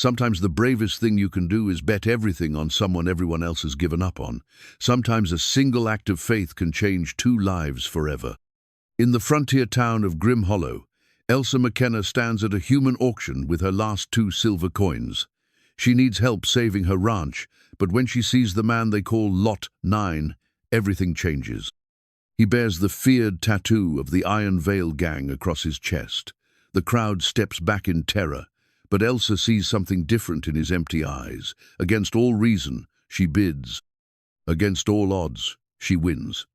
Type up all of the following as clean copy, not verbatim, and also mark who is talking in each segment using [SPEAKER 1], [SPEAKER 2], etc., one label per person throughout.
[SPEAKER 1] Sometimes the bravest thing you can do is bet everything on someone everyone else has given up on. Sometimes a single act of faith can change two lives forever. In the frontier town of Grim Hollow, Elsa McKenna stands at a human auction with her last 2 silver coins. She needs help saving her ranch, but when she sees the man they call Lot 9, everything changes. He bears the feared tattoo of the Iron Veil gang across his chest. The crowd steps back in terror, but Elsa sees something different in his empty eyes. Against all reason, she bids. Against all odds, she wins.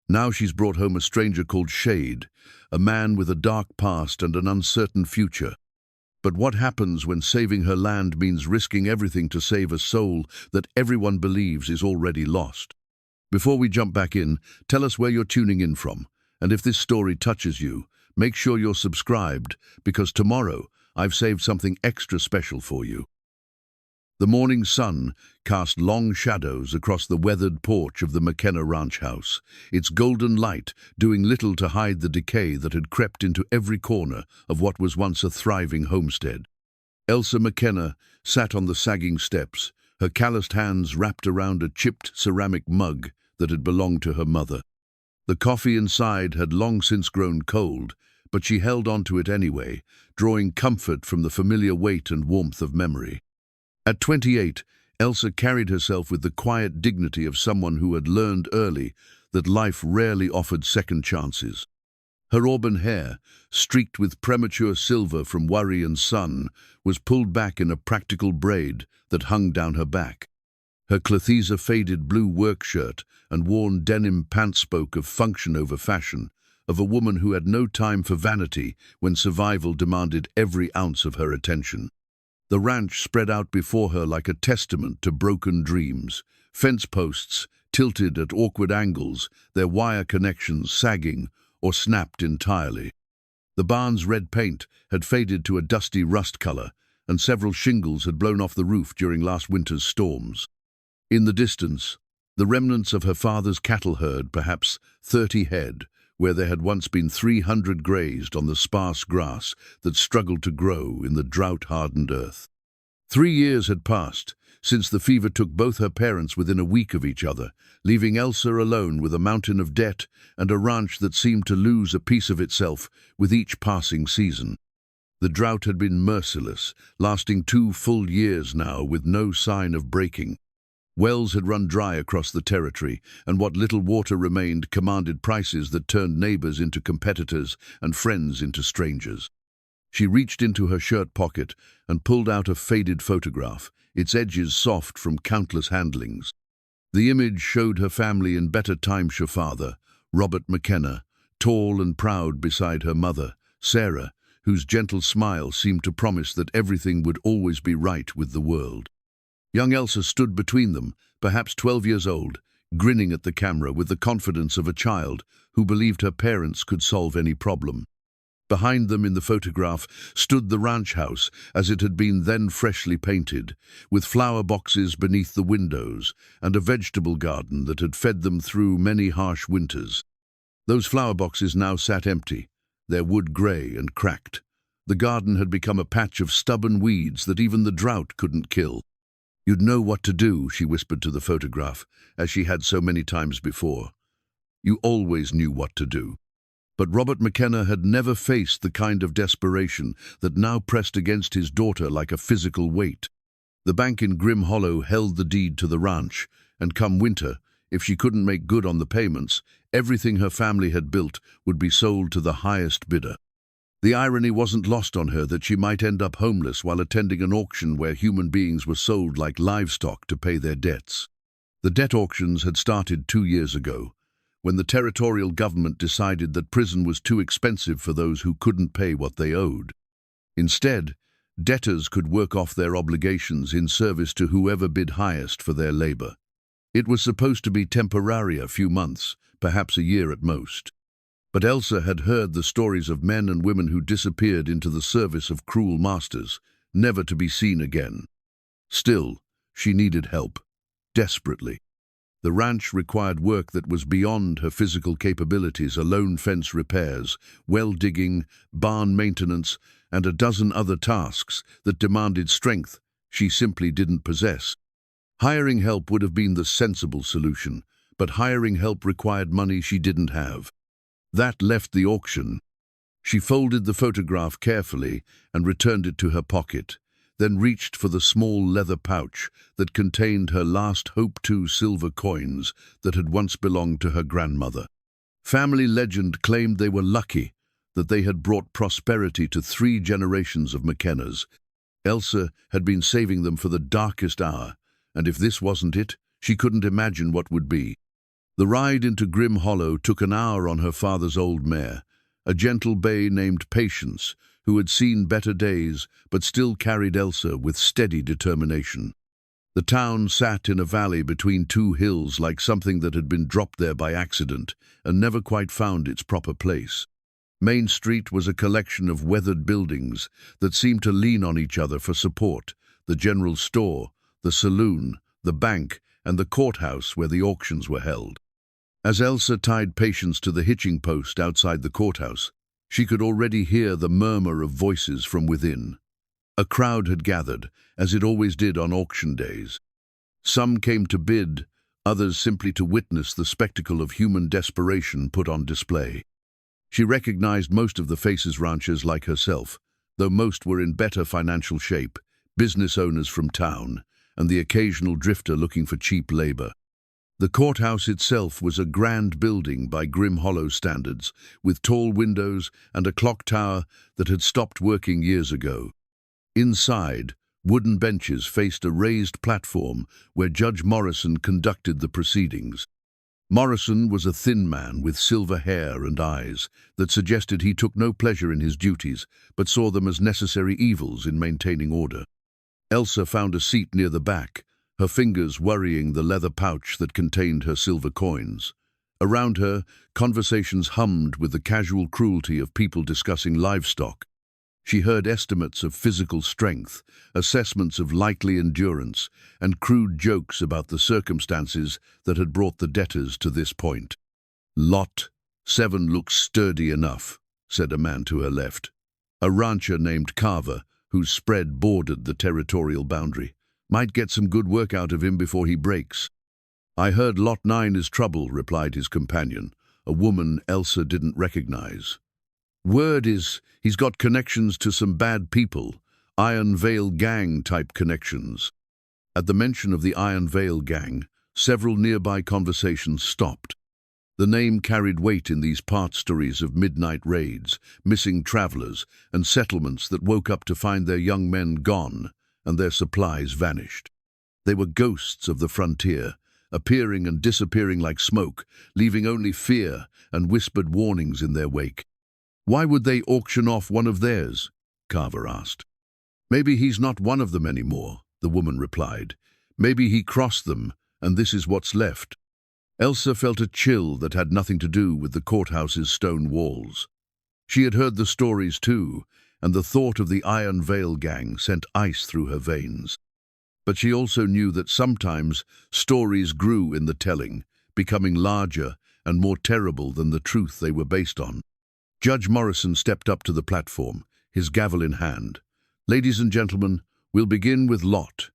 [SPEAKER 1] Now she's brought home a stranger called Shade, a man with a dark past and an uncertain future. But what happens when saving her land means risking everything to save a soul that everyone believes is already lost? Before we jump back in, tell us where you're tuning in from, and if this story touches you, make sure you're subscribed, because tomorrow I've saved something extra special for you. The morning sun cast long shadows across the weathered porch of the McKenna ranch house, its golden light doing little to hide the decay that had crept into every corner of what was once a thriving homestead. Elsa McKenna sat on the sagging steps, her calloused hands wrapped around a chipped ceramic mug that had belonged to her mother. The coffee inside had long since grown cold, but she held on to it anyway, drawing comfort from the familiar weight and warmth of memory. At 28, Elsa carried herself with the quiet dignity of someone who had learned early that life rarely offered second chances. Her auburn hair, streaked with premature silver from worry and sun, was pulled back in a practical braid that hung down her back. Her Clothiza faded blue work shirt and worn denim pants spoke of function over fashion, of a woman who had no time for vanity when survival demanded every ounce of her attention. The ranch spread out before her like a testament to broken dreams, fence posts tilted at awkward angles, their wire connections sagging or snapped entirely. The barn's red paint had faded to a dusty rust color, and several shingles had blown off the roof during last winter's storms. In the distance, the remnants of her father's cattle herd, perhaps 30 head, where there had once been 300 grazed on the sparse grass that struggled to grow in the drought-hardened earth. 3 years had passed since the fever took both her parents within a week of each other, leaving Elsa alone with a mountain of debt and a ranch that seemed to lose a piece of itself with each passing season. The drought had been merciless, lasting 2 full years now with no sign of breaking. Wells had run dry across the territory, and what little water remained commanded prices that turned neighbors into competitors and friends into strangers. She reached into her shirt pocket and pulled out a faded photograph, its edges soft from countless handlings. The image showed her family in better times. Her father, Robert McKenna, tall and proud beside her mother, Sarah, whose gentle smile seemed to promise that everything would always be right with the world. Young Elsa stood between them, perhaps 12 years old, grinning at the camera with the confidence of a child who believed her parents could solve any problem. Behind them in the photograph stood the ranch house as it had been then freshly painted, with flower boxes beneath the windows and a vegetable garden that had fed them through many harsh winters. Those flower boxes now sat empty, their wood grey and cracked. The garden had become a patch of stubborn weeds that even the drought couldn't kill. "You'd know what to do," she whispered to the photograph, as she had so many times before. You always knew what to do. But Robert McKenna had never faced the kind of desperation that now pressed against his daughter like a physical weight. The bank in Grim Hollow held the deed to the ranch, and come winter, if she couldn't make good on the payments, everything her family had built would be sold to the highest bidder. The irony wasn't lost on her that she might end up homeless while attending an auction where human beings were sold like livestock to pay their debts. The debt auctions had started 2 years ago, when the territorial government decided that prison was too expensive for those who couldn't pay what they owed. Instead, debtors could work off their obligations in service to whoever bid highest for their labor. It was supposed to be temporary, a few months, perhaps a year at most. But Elsa had heard the stories of men and women who disappeared into the service of cruel masters, never to be seen again. Still, she needed help, desperately. The ranch required work that was beyond her physical capabilities: alone fence repairs, well digging, barn maintenance, and a dozen other tasks that demanded strength she simply didn't possess. Hiring help would have been the sensible solution, but hiring help required money she didn't have. That left the auction. She folded the photograph carefully and returned it to her pocket, then reached for the small leather pouch that contained her last Hope II silver coins that had once belonged to her grandmother. Family legend claimed they were lucky, that they had brought prosperity to 3 generations of McKennas. Elsa had been saving them for the darkest hour, and if this wasn't it, she couldn't imagine what would be. The ride into Grim Hollow took an hour on her father's old mare, a gentle bay named Patience, who had seen better days but still carried Elsa with steady determination. The town sat in a valley between 2 hills like something that had been dropped there by accident and never quite found its proper place. Main Street was a collection of weathered buildings that seemed to lean on each other for support: the general store, the saloon, the bank, and the courthouse where the auctions were held. As Elsa tied Patience to the hitching post outside the courthouse, she could already hear the murmur of voices from within. A crowd had gathered, as it always did on auction days. Some came to bid, others simply to witness the spectacle of human desperation put on display. She recognized most of the faces ranchers like herself, though most were in better financial shape, business owners from town, and the occasional drifter looking for cheap labor. The courthouse itself was a grand building by Grim Hollow standards, with tall windows and a clock tower that had stopped working years ago. Inside, wooden benches faced a raised platform where Judge Morrison conducted the proceedings. Morrison was a thin man with silver hair and eyes that suggested he took no pleasure in his duties, but saw them as necessary evils in maintaining order. Elsa found a seat near the back, her fingers worrying the leather pouch that contained her silver coins. Around her, conversations hummed with the casual cruelty of people discussing livestock. She heard estimates of physical strength, assessments of likely endurance, and crude jokes about the circumstances that had brought the debtors to this point. "Lot 7 looks sturdy enough," said a man to her left. A rancher named Carver, whose spread bordered the territorial boundary. "Might get some good work out of him before he breaks." "I heard Lot 9 is trouble," replied his companion, a woman Elsa didn't recognize. "Word is he's got connections to some bad people, Iron Veil Gang type connections." At the mention of the Iron Veil Gang, several nearby conversations stopped. The name carried weight in these part stories of midnight raids, missing travelers, and settlements that woke up to find their young men gone and their supplies vanished. They were ghosts of the frontier, appearing and disappearing like smoke, leaving only fear and whispered warnings in their wake. "Why would they auction off one of theirs?" Carver asked. "Maybe he's not one of them anymore," the woman replied. "Maybe he crossed them, and this is what's left." Elsa felt a chill that had nothing to do with the courthouse's stone walls. She had heard the stories too, and the thought of the Iron Veil Gang sent ice through her veins. But she also knew that sometimes stories grew in the telling, becoming larger and more terrible than the truth they were based on. Judge Morrison stepped up to the platform, his gavel in hand. "Ladies and gentlemen, we'll begin with Lot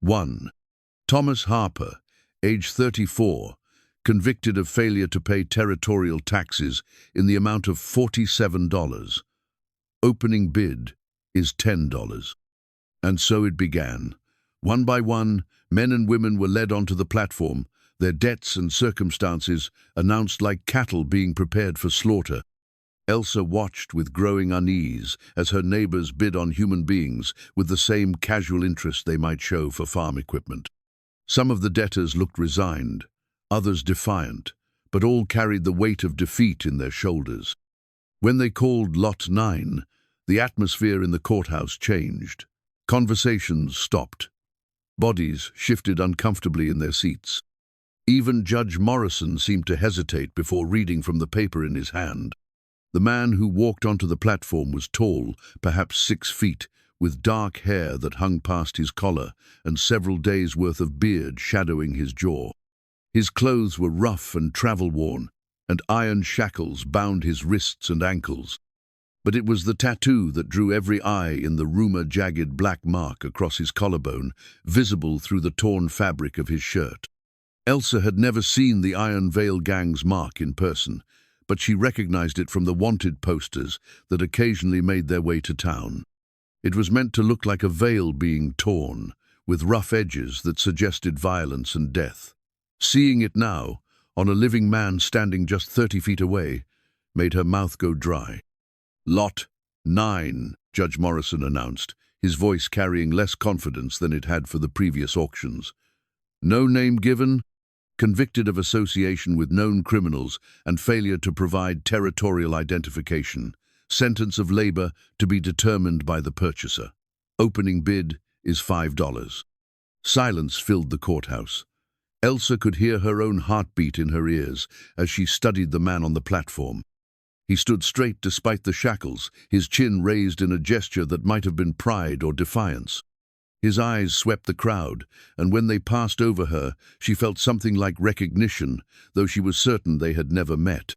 [SPEAKER 1] 1. Thomas Harper, age 34, convicted of failure to pay territorial taxes in the amount of $47. Opening bid is $10. And so it began. One by one, men and women were led onto the platform, their debts and circumstances announced like cattle being prepared for slaughter. Elsa watched with growing unease as her neighbors bid on human beings with the same casual interest they might show for farm equipment. Some of the debtors looked resigned, others defiant, but all carried the weight of defeat in their shoulders. When they called Lot 9, the atmosphere in the courthouse changed. Conversations stopped. Bodies shifted uncomfortably in their seats. Even Judge Morrison seemed to hesitate before reading from the paper in his hand. The man who walked onto the platform was tall, perhaps 6 feet, with dark hair that hung past his collar and several days' worth of beard shadowing his jaw. His clothes were rough and travel-worn, and iron shackles bound his wrists and ankles. But it was the tattoo that drew every eye in the rumor-jagged black mark across his collarbone, visible through the torn fabric of his shirt. Elsa had never seen the Iron Veil Gang's mark in person, but she recognized it from the wanted posters that occasionally made their way to town. It was meant to look like a veil being torn, with rough edges that suggested violence and death. Seeing it now, on a living man standing just 30 feet away, made her mouth go dry. "Lot 9, Judge Morrison announced, his voice carrying less confidence than it had for the previous auctions. "No name given, convicted of association with known criminals and failure to provide territorial identification. Sentence of labor to be determined by the purchaser. Opening bid is $5. Silence filled the courthouse. Elsa could hear her own heartbeat in her ears as she studied the man on the platform. He stood straight despite the shackles, his chin raised in a gesture that might have been pride or defiance. His eyes swept the crowd, and when they passed over her, she felt something like recognition, though she was certain they had never met.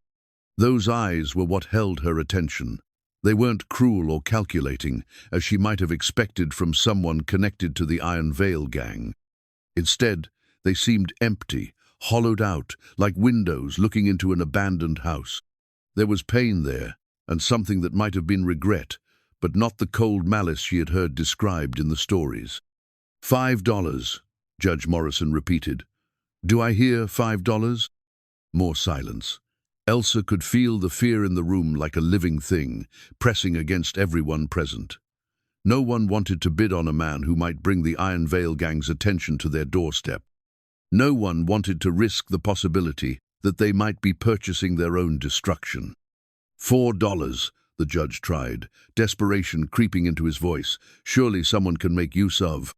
[SPEAKER 1] Those eyes were what held her attention. They weren't cruel or calculating, as she might have expected from someone connected to the Iron Veil Gang. Instead, they seemed empty, hollowed out, like windows looking into an abandoned house. There was pain there, and something that might have been regret, but not the cold malice she had heard described in the stories. $5, Judge Morrison repeated. "Do I hear $5? More silence. Elsa could feel the fear in the room like a living thing, pressing against everyone present. No one wanted to bid on a man who might bring the Iron Veil Gang's attention to their doorstep. No one wanted to risk the possibility that they might be purchasing their own destruction. $4, the judge tried, desperation creeping into his voice. Surely someone can make use of.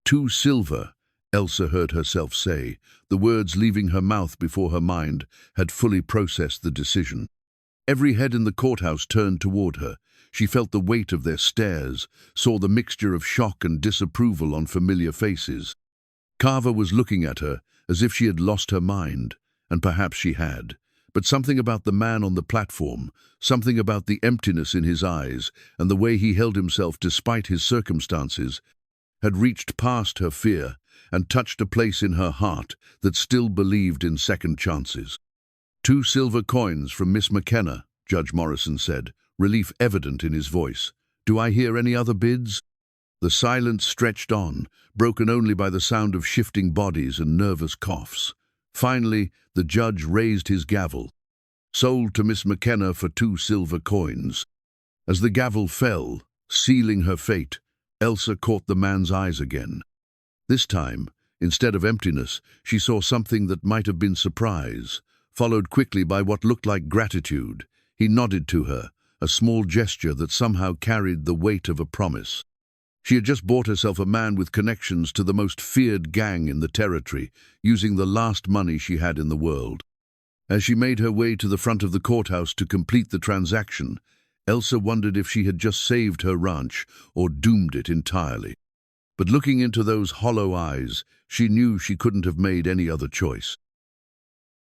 [SPEAKER 1] $2 silver, Elsa heard herself say, the words leaving her mouth before her mind had fully processed the decision. Every head in the courthouse turned toward her. She felt the weight of their stares, saw the mixture of shock and disapproval on familiar faces. Carver was looking at her as if she had lost her mind. And perhaps she had, but something about the man on the platform, something about the emptiness in his eyes and the way he held himself despite his circumstances, had reached past her fear and touched a place in her heart that still believed in second chances. 2 silver coins from Miss McKenna, Judge Morrison said, relief evident in his voice. "Do I hear any other bids?" The silence stretched on, broken only by the sound of shifting bodies and nervous coughs. Finally, the judge raised his gavel. "Sold to Miss McKenna for 2 silver coins." As the gavel fell, sealing her fate, Elsa caught the man's eyes again. This time, instead of emptiness, she saw something that might have been surprise, followed quickly by what looked like gratitude. He nodded to her, a small gesture that somehow carried the weight of a promise. She had just bought herself a man with connections to the most feared gang in the territory, using the last money she had in the world. As she made her way to the front of the courthouse to complete the transaction, Elsa wondered if she had just saved her ranch or doomed it entirely. But looking into those hollow eyes, she knew she couldn't have made any other choice.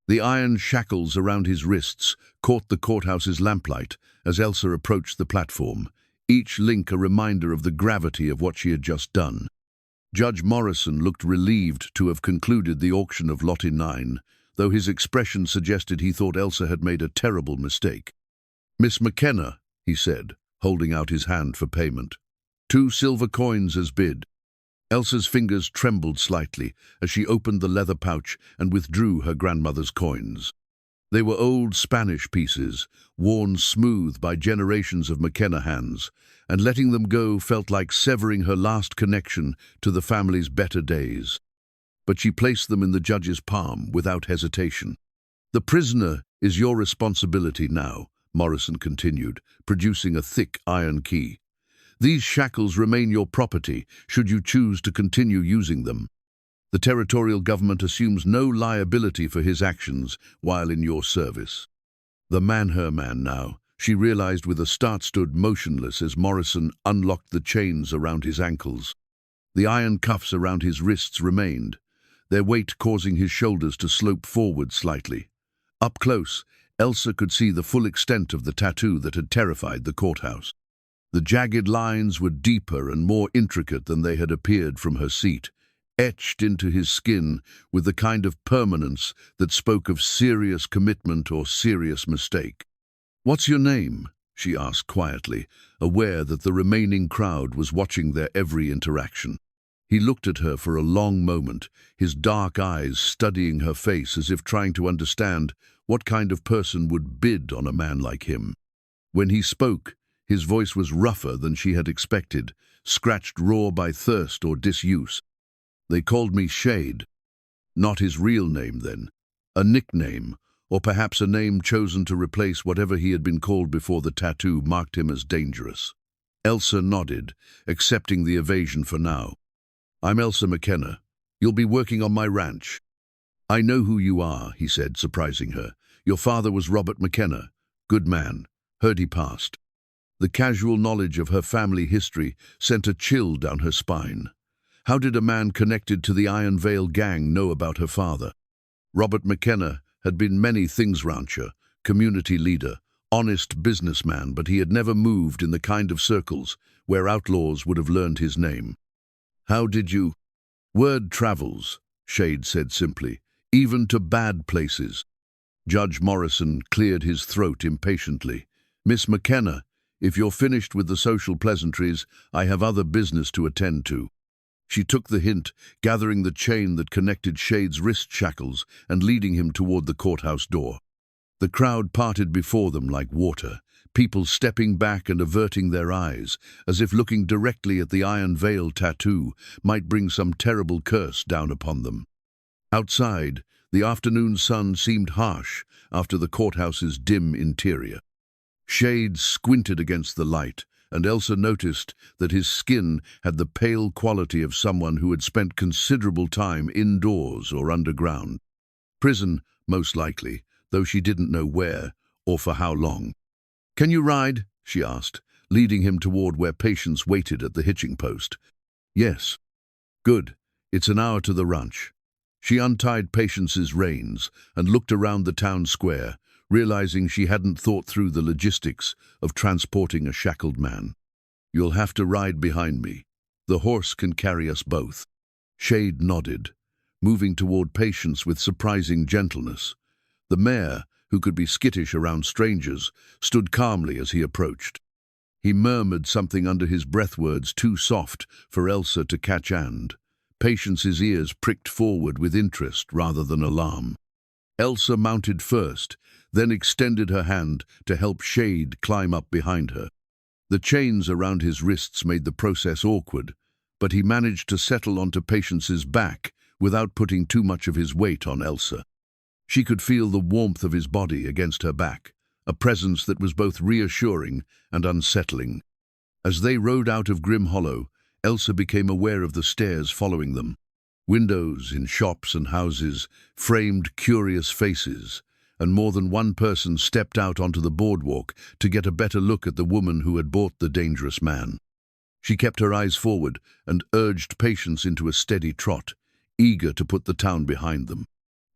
[SPEAKER 1] The iron shackles around his wrists caught the courthouse's lamplight as Elsa approached the platform, each link a reminder of the gravity of what she had just done. Judge Morrison looked relieved to have concluded the auction of Lot 9, though his expression suggested he thought Elsa had made a terrible mistake. "Miss McKenna," he said, holding out his hand for payment. 2 silver coins as bid." Elsa's fingers trembled slightly as she opened the leather pouch and withdrew her grandmother's coins. They were old Spanish pieces, worn smooth by generations of McKenna hands, and letting them go felt like severing her last connection to the family's better days. But she placed them in the judge's palm without hesitation. "The prisoner is your responsibility now," Morrison continued, producing a thick iron key. "These shackles remain your property, should you choose to continue using them. The territorial government assumes no liability for his actions while in your service." The man her man now, she realized with a start, stood motionless as Morrison unlocked the chains around his ankles. The iron cuffs around his wrists remained, their weight causing his shoulders to slope forward slightly. Up close, Elsa could see the full extent of the tattoo that had terrified the courthouse. The jagged lines were deeper and more intricate than they had appeared from her seat, etched into his skin with the kind of permanence that spoke of serious commitment or serious mistake. "What's your name?" she asked quietly, aware that the remaining crowd was watching their every interaction. He looked at her for a long moment, his dark eyes studying her face as if trying to understand what kind of person would bid on a man like him. When he spoke, his voice was rougher than she had expected, scratched raw by thirst or disuse. "They called me Shade." Not his real name, then. A nickname, or perhaps a name chosen to replace whatever he had been called before the tattoo marked him as dangerous. Elsa nodded, accepting the evasion for now. "I'm Elsa McKenna. You'll be working on my ranch." "I know who you are," he said, surprising her. "Your father was Robert McKenna. Good man. Heard he passed." The casual knowledge of her family history sent a chill down her spine. How did a man connected to the Iron Veil gang know about her father? Robert McKenna had been many things: rancher, community leader, honest businessman, but he had never moved in the kind of circles where outlaws would have learned his name. "How did you—" "Word travels," Shade said simply, "even to bad places." Judge Morrison cleared his throat impatiently. "Miss McKenna, if you're finished with the social pleasantries, I have other business to attend to." She took the hint, gathering the chain that connected Shade's wrist shackles and leading him toward the courthouse door. The crowd parted before them like water, people stepping back and averting their eyes, as if looking directly at the Iron Veil tattoo might bring some terrible curse down upon them. Outside, the afternoon sun seemed harsh after the courthouse's dim interior. Shade squinted against the light, and Elsa noticed that his skin had the pale quality of someone who had spent considerable time indoors or underground. Prison, most likely, though she didn't know where or for how long. "Can you ride?" she asked, leading him toward where patients waited at the hitching post. "Yes." "Good. It's an hour to the ranch." She untied Patience's reins and looked around the town square, realizing she hadn't thought through the logistics of transporting a shackled man. "You'll have to ride behind me. The horse can carry us both." Shade nodded, moving toward Patience with surprising gentleness. The mare, who could be skittish around strangers, stood calmly as he approached. He murmured something under his breath, words too soft for Elsa to catch, and Patience's ears pricked forward with interest rather than alarm. Elsa mounted first, then extended her hand to help Shade climb up behind her. The chains around his wrists made the process awkward, but he managed to settle onto Patience's back without putting too much of his weight on Elsa. She could feel the warmth of his body against her back, a presence that was both reassuring and unsettling. As they rode out of Grim Hollow, Elsa became aware of the stairs following them. Windows in shops and houses framed curious faces, and more than one person stepped out onto the boardwalk to get a better look at the woman who had bought the dangerous man. She kept her eyes forward and urged Patience into a steady trot, eager to put the town behind them.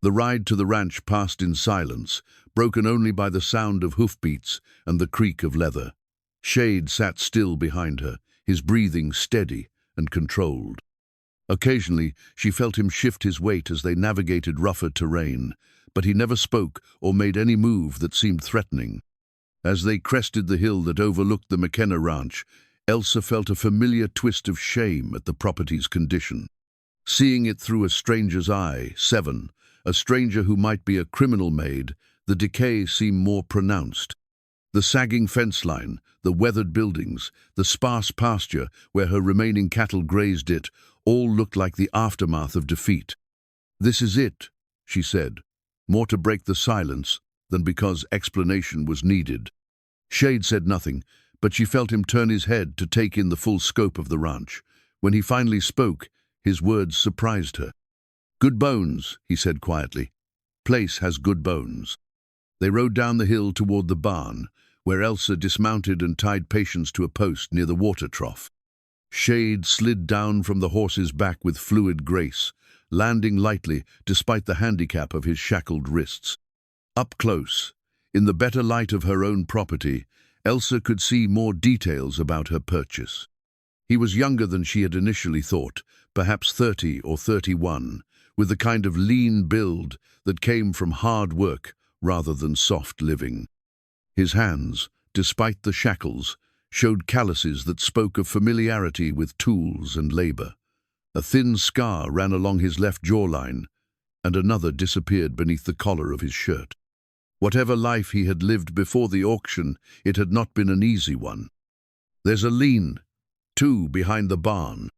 [SPEAKER 1] The ride to the ranch passed in silence, broken only by the sound of hoofbeats and the creak of leather. Shade sat still behind her, his breathing steady and controlled. Occasionally, she felt him shift his weight as they navigated rougher terrain, but he never spoke or made any move that seemed threatening. As they crested the hill that overlooked the McKenna ranch, Elsa felt a familiar twist of shame at the property's condition. Seeing it through a stranger's eye, a stranger who might be a criminal maid, the decay seemed more pronounced. The sagging fence line, the weathered buildings, the sparse pasture where her remaining cattle grazed it, all looked like the aftermath of defeat. "This is it," she said, more to break the silence than because explanation was needed. Shade said nothing, but she felt him turn his head to take in the full scope of the ranch. When he finally spoke, his words surprised her. "Good bones," he said quietly. "Place has good bones." They rode down the hill toward the barn, where Elsa dismounted and tied Patience to a post near the water trough. Shade slid down from the horse's back with fluid grace, landing lightly despite the handicap of his shackled wrists. Up close, In the better light of her own property, Elsa could see more details about her purchase. He was younger than she had initially thought, perhaps 30 or 31, with the kind of lean build that came from hard work rather than soft living. His hands, despite the shackles, showed calluses that spoke of familiarity with tools and labor. A thin scar ran along his left jawline, and another disappeared beneath the collar of his shirt. Whatever life he had lived before the auction, it had not been an easy one. "There's a lean-to behind the barn,"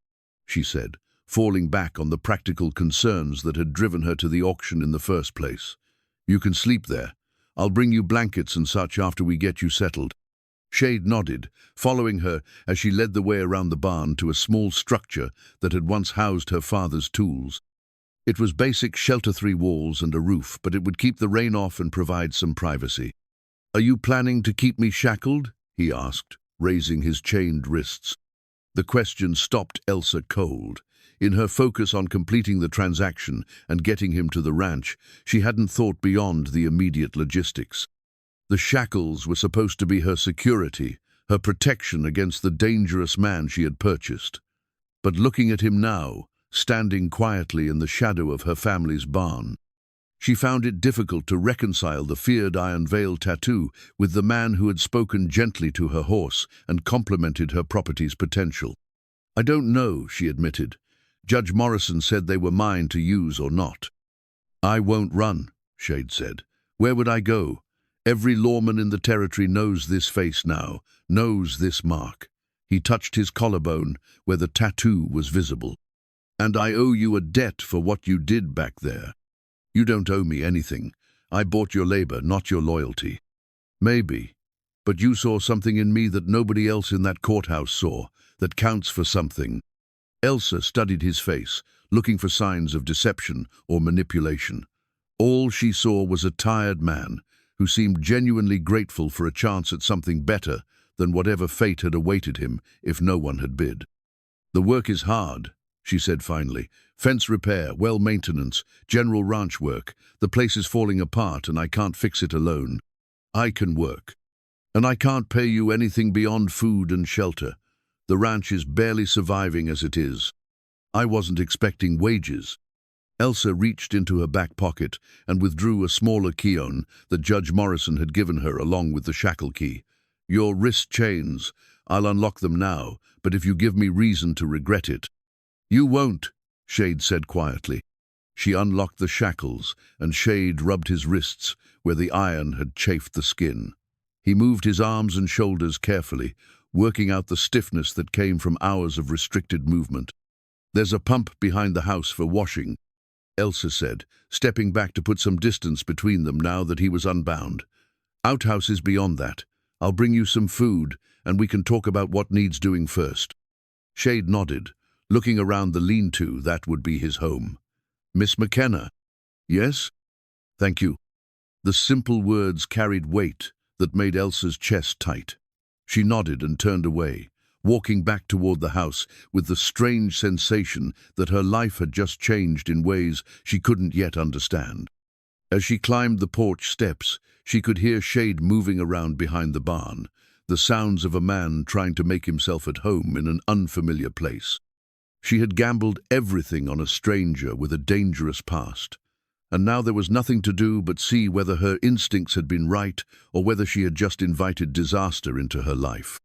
[SPEAKER 1] she said, falling back on the practical concerns that had driven her to the auction in the first place. "You can sleep there. I'll bring you blankets and such after we get you settled." Shade nodded, following her as she led the way around the barn to a small structure that had once housed her father's tools. It was basic shelter, 3 walls and a roof, but it would keep the rain off and provide some privacy. "Are you planning to keep me shackled?" he asked, raising his chained wrists. The question stopped Elsa cold. In her focus on completing the transaction and getting him to the ranch, she hadn't thought beyond the immediate logistics. The shackles were supposed to be her security, her protection against the dangerous man she had purchased. But looking at him now, standing quietly in the shadow of her family's barn, she found it difficult to reconcile the feared iron veil tattoo with the man who had spoken gently to her horse and complimented her property's potential. "I don't know," she admitted. "Judge Morrison said they were mine to use or not." "I won't run," Shade said. "Where would I go? Every lawman in the territory knows this face now, knows this mark." He touched his collarbone where the tattoo was visible. "And I owe you a debt for what you did back there." "You don't owe me anything. I bought your labor, not your loyalty." "Maybe, but you saw something in me that nobody else in that courthouse saw, that counts for something." Elsa studied his face, looking for signs of deception or manipulation. All she saw was a tired man who seemed genuinely grateful for a chance at something better than whatever fate had awaited him if no one had bid. "The work is hard," she said finally. "Fence repair, well maintenance, general ranch work. The place is falling apart and I can't fix it alone. I can work. And I can't pay you anything beyond food and shelter. The ranch is barely surviving as it is. I wasn't expecting wages." Elsa reached into her back pocket and withdrew a smaller keyon that Judge Morrison had given her along with the shackle key. "Your wrist chains. I'll unlock them now, but if you give me reason to regret it." "You won't," Shade said quietly. She unlocked the shackles, and Shade rubbed his wrists where the iron had chafed the skin. He moved his arms and shoulders carefully, working out the stiffness that came from hours of restricted movement. "There's a pump behind the house for washing," Elsa said, stepping back to put some distance between them now that he was unbound. "Outhouse is beyond that. I'll bring you some food, and we can talk about what needs doing first." Shade nodded, looking around the lean-to that would be his home. "Miss McKenna?" "Yes?" "Thank you." The simple words carried weight that made Elsa's chest tight. She nodded and turned away, walking back toward the house with the strange sensation that her life had just changed in ways she couldn't yet understand. As she climbed the porch steps, she could hear Shade moving around behind the barn, the sounds of a man trying to make himself at home in an unfamiliar place. She had gambled everything on a stranger with a dangerous past, and now there was nothing to do but see whether her instincts had been right or whether she had just invited disaster into her life.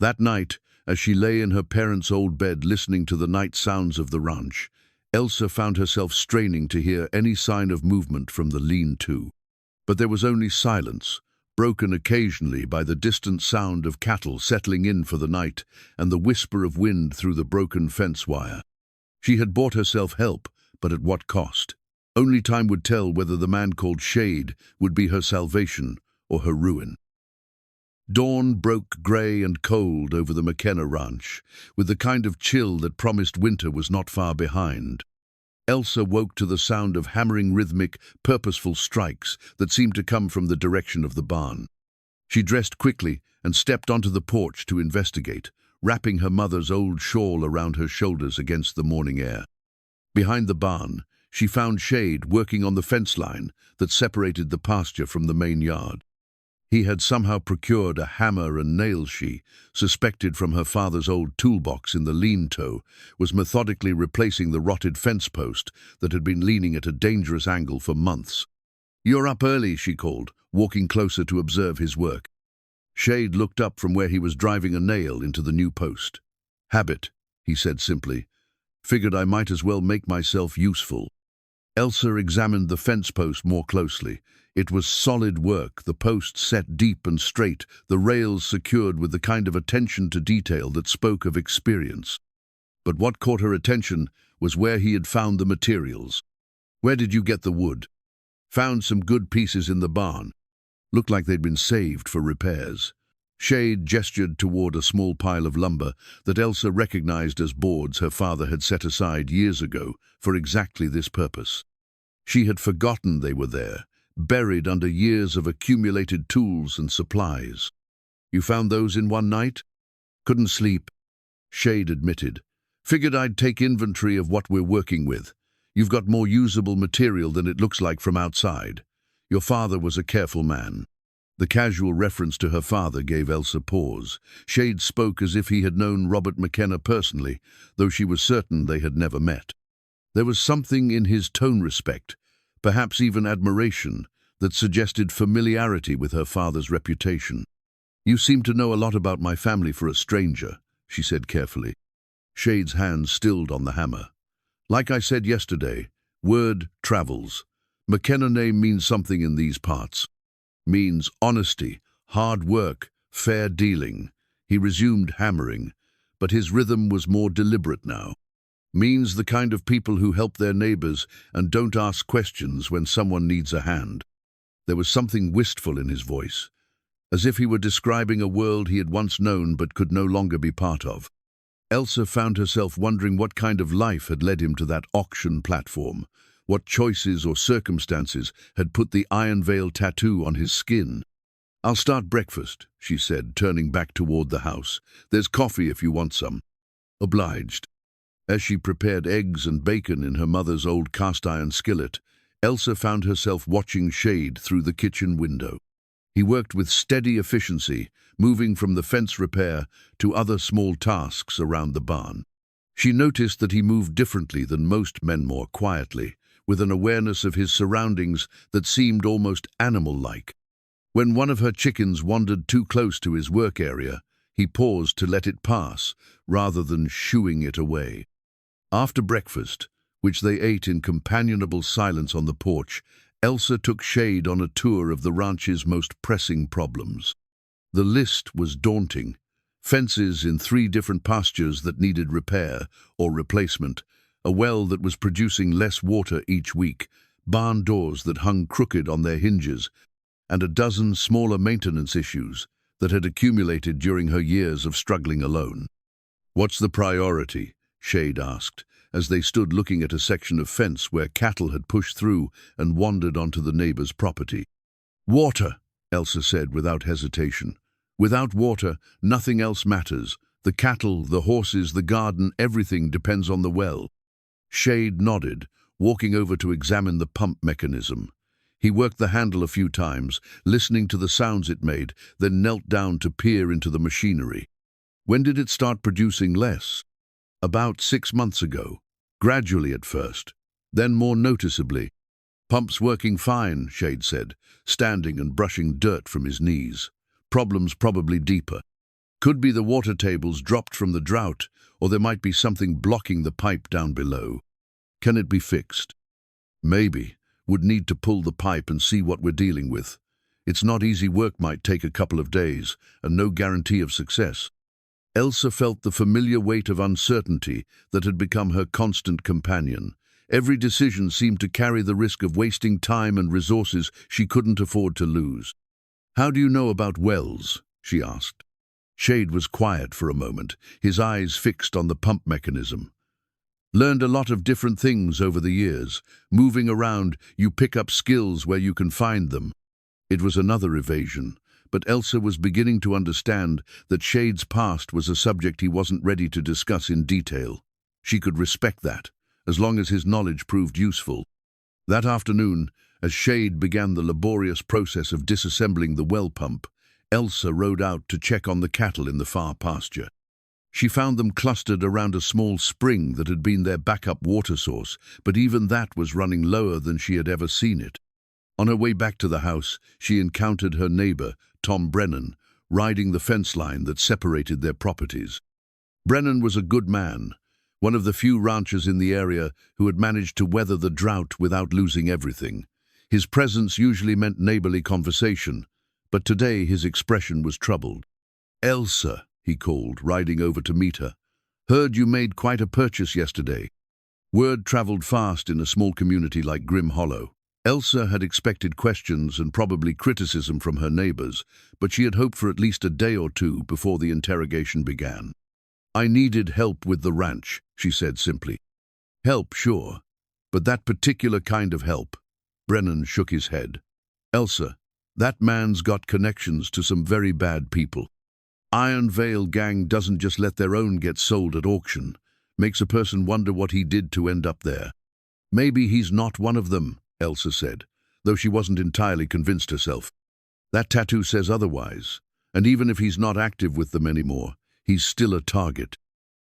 [SPEAKER 1] That night, as she lay in her parents' old bed listening to the night sounds of the ranch, Elsa found herself straining to hear any sign of movement from the lean-to. But there was only silence, broken occasionally by the distant sound of cattle settling in for the night and the whisper of wind through the broken fence wire. She had bought herself help, but at what cost? Only time would tell whether the man called Shade would be her salvation or her ruin. Dawn broke grey and cold over the McKenna ranch, with the kind of chill that promised winter was not far behind. Elsa woke to the sound of hammering rhythmic, purposeful strikes that seemed to come from the direction of the barn. She dressed quickly and stepped onto the porch to investigate, wrapping her mother's old shawl around her shoulders against the morning air. Behind the barn, she found Shade working on the fence line that separated the pasture from the main yard. He had somehow procured a hammer and nails she, suspected from her father's old toolbox in the lean-to, was methodically replacing the rotted fence post that had been leaning at a dangerous angle for months. "You're up early," she called, walking closer to observe his work. Shade looked up from where he was driving a nail into the new post. "Habit," he said simply. "Figured I might as well make myself useful." Elsa examined the fence post more closely. It was solid work, the post set deep and straight, the rails secured with the kind of attention to detail that spoke of experience. But what caught her attention was where he had found the materials. "Where did you get the wood?" "Found some good pieces in the barn. Looked like they'd been saved for repairs." Shade gestured toward a small pile of lumber that Elsa recognized as boards her father had set aside years ago for exactly this purpose. She had forgotten they were there, buried under years of accumulated tools and supplies. "You found those in one night?" "Couldn't sleep," Shade admitted. "Figured I'd take inventory of what we're working with. You've got more usable material than it looks like from outside. Your father was a careful man." The casual reference to her father gave Elsa pause. Shade spoke as if he had known Robert McKenna personally, though she was certain they had never met. There was something in his tone respect, perhaps even admiration, that suggested familiarity with her father's reputation. "You seem to know a lot about my family for a stranger," she said carefully. Shade's hand stilled on the hammer. "Like I said yesterday, word travels. McKenna name means something in these parts. Means honesty, hard work, fair dealing." He resumed hammering, but his rhythm was more deliberate now. "Means the kind of people who help their neighbors and don't ask questions when someone needs a hand." There was something wistful in his voice, as if he were describing a world he had once known but could no longer be part of. Elsa found herself wondering what kind of life had led him to that auction platform, what choices or circumstances had put the Iron Veil tattoo on his skin. "I'll start breakfast," she said, turning back toward the house. "There's coffee if you want some." "Obliged." As she prepared eggs and bacon in her mother's old cast-iron skillet, Elsa found herself watching Shade through the kitchen window. He worked with steady efficiency, moving from the fence repair to other small tasks around the barn. She noticed that he moved differently than most men, more quietly, with an awareness of his surroundings that seemed almost animal-like. When one of her chickens wandered too close to his work area, he paused to let it pass, rather than shooing it away. After breakfast, which they ate in companionable silence on the porch, Elsa took Shade on a tour of the ranch's most pressing problems. The list was daunting. Fences in 3 different pastures that needed repair or replacement, a well that was producing less water each week, barn doors that hung crooked on their hinges, and a dozen smaller maintenance issues that had accumulated during her years of struggling alone. "What's the priority?" Shade asked, as they stood looking at a section of fence where cattle had pushed through and wandered onto the neighbor's property. "Water," Elsa said without hesitation. "Without water, nothing else matters. The cattle, the horses, the garden, everything depends on the well." Shade nodded, walking over to examine the pump mechanism. He worked the handle a few times, listening to the sounds it made, then knelt down to peer into the machinery. "When did it start producing less?" "About 6 months ago. Gradually at first, then more noticeably." "Pump's working fine," Shade said, standing and brushing dirt from his knees. "Problem's probably deeper. Could be the water tables dropped from the drought, or there might be something blocking the pipe down below." "Can it be fixed?" "Maybe. Would need to pull the pipe and see what we're dealing with. It's not easy work, might take a couple of days, and no guarantee of success." Elsa felt the familiar weight of uncertainty that had become her constant companion. Every decision seemed to carry the risk of wasting time and resources she couldn't afford to lose. "How do you know about wells?" she asked. Shade was quiet for a moment, his eyes fixed on the pump mechanism. "Learned a lot of different things over the years. Moving around, you pick up skills where you can find them." It was another evasion, but Elsa was beginning to understand that Shade's past was a subject he wasn't ready to discuss in detail. She could respect that, as long as his knowledge proved useful. That afternoon, As Shade began the laborious process of disassembling the well pump, Elsa rode out to check on the cattle in the far pasture. She found them clustered around a small spring that had been their backup water source, but even that was running lower than she had ever seen it. On her way back to the house, she encountered her neighbor, Tom Brennan, riding the fence line that separated their properties. Brennan was a good man, one of the few ranchers in the area who had managed to weather the drought without losing everything. His presence usually meant neighborly conversation, but today his expression was troubled. "Elsa," he called, riding over to meet her. "Heard you made quite a purchase yesterday." Word traveled fast in a small community like Grim Hollow. Elsa had expected questions and probably criticism from her neighbors, but she had hoped for at least a day or two before the interrogation began. "I needed help with the ranch," she said simply. "Help, sure, but that particular kind of help." Brennan shook his head. "Elsa, that man's got connections to some very bad people. Iron Veil gang doesn't just let their own get sold at auction. Makes a person wonder what he did to end up there." "Maybe he's not one of them," Elsa said, though she wasn't entirely convinced herself. "That tattoo says otherwise, and even if he's not active with them anymore, he's still a target.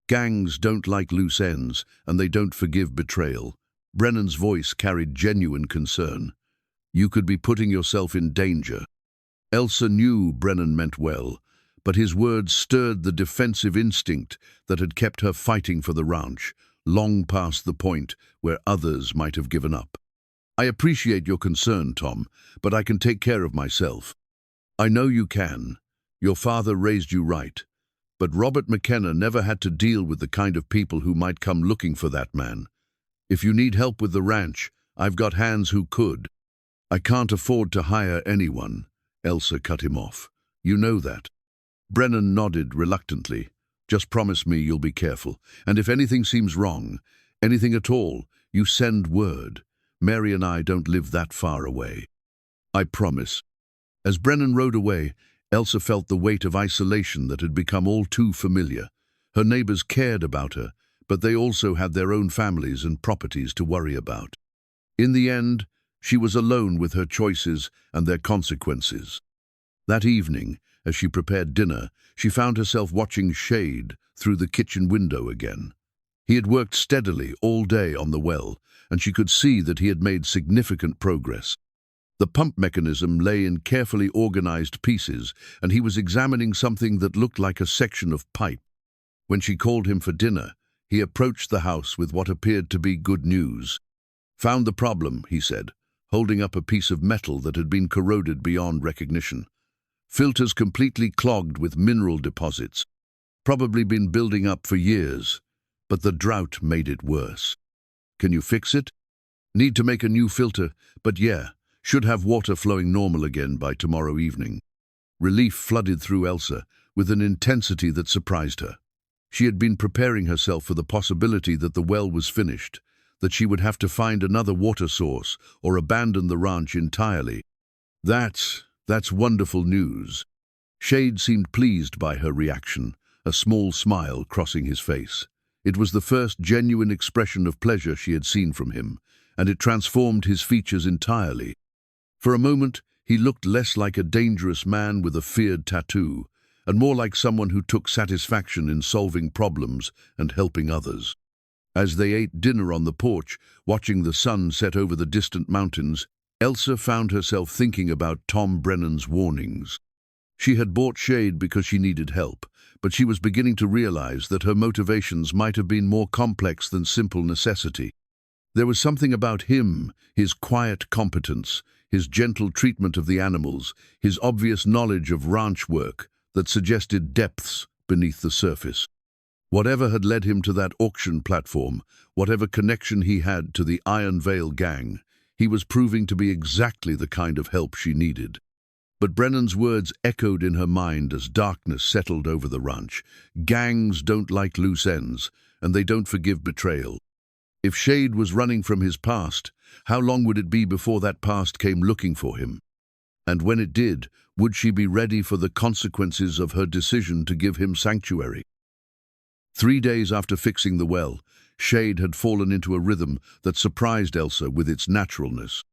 [SPEAKER 1] Gangs don't like loose ends, and they don't forgive betrayal." Brennan's voice carried genuine concern. "You could be putting yourself in danger." Elsa knew Brennan meant well, but his words stirred the defensive instinct that had kept her fighting for the ranch, long past the point where others might have given up. "I appreciate your concern, Tom, but I can take care of myself." "I know you can. Your father raised you right. But Robert McKenna never had to deal with the kind of people who might come looking for that man. If you need help with the ranch, I've got hands who could." "I can't afford to hire anyone," Elsa cut him off. "You know that." Brennan nodded reluctantly. "Just promise me you'll be careful, and if anything seems wrong, anything at all, you send word. Mary and I don't live that far away." "I promise." As Brennan rode away, Elsa felt the weight of isolation that had become all too familiar. Her neighbors cared about her, but they also had their own families and properties to worry about. In the end, she was alone with her choices and their consequences. That evening, as she prepared dinner, she found herself watching Shade through the kitchen window again. He had worked steadily all day on the well, and she could see that he had made significant progress. The pump mechanism lay in carefully organized pieces, and he was examining something that looked like a section of pipe. When she called him for dinner, he approached the house with what appeared to be good news. "Found the problem," he said, holding up a piece of metal that had been corroded beyond recognition. "Filters completely clogged with mineral deposits. Probably been building up for years, but the drought made it worse." "Can you fix it?" "Need to make a new filter, but yeah, should have water flowing normal again by tomorrow evening." Relief flooded through Elsa with an intensity that surprised her. She had been preparing herself for the possibility that the well was finished, that she would have to find another water source or abandon the ranch entirely. That's wonderful news." Shade seemed pleased by her reaction, a small smile crossing his face. It was the first genuine expression of pleasure she had seen from him, and it transformed his features entirely. For a moment, he looked less like a dangerous man with a feared tattoo, and more like someone who took satisfaction in solving problems and helping others. As they ate dinner on the porch, watching the sun set over the distant mountains, Elsa found herself thinking about Tom Brennan's warnings. She had bought Shade because she needed help, but she was beginning to realize that her motivations might have been more complex than simple necessity. There was something about him, his quiet competence, his gentle treatment of the animals, his obvious knowledge of ranch work, that suggested depths beneath the surface. Whatever had led him to that auction platform, whatever connection he had to the Iron Veil gang, he was proving to be exactly the kind of help she needed. But Brennan's words echoed in her mind as darkness settled over the ranch. Gangs don't like loose ends, and they don't forgive betrayal. If Shade was running from his past, how long would it be before that past came looking for him? And when it did, would she be ready for the consequences of her decision to give him sanctuary? 3 days after fixing the well, Shade had fallen into a rhythm that surprised Elsa with its naturalness.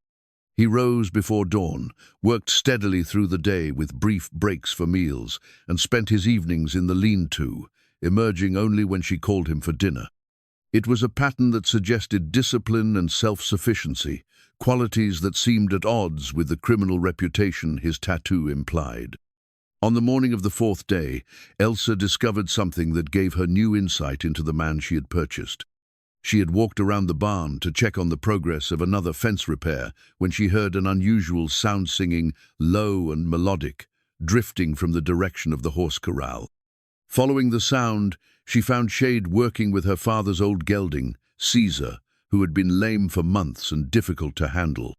[SPEAKER 1] He rose before dawn, worked steadily through the day with brief breaks for meals, and spent his evenings in the lean-to, emerging only when she called him for dinner. It was a pattern that suggested discipline and self-sufficiency, qualities that seemed at odds with the criminal reputation his tattoo implied. On the morning of the fourth day, Elsa discovered something that gave her new insight into the man she had purchased. She had walked around the barn to check on the progress of another fence repair when she heard an unusual sound, singing, low and melodic, drifting from the direction of the horse corral. Following the sound, she found Shade working with her father's old gelding, Caesar, who had been lame for months and difficult to handle.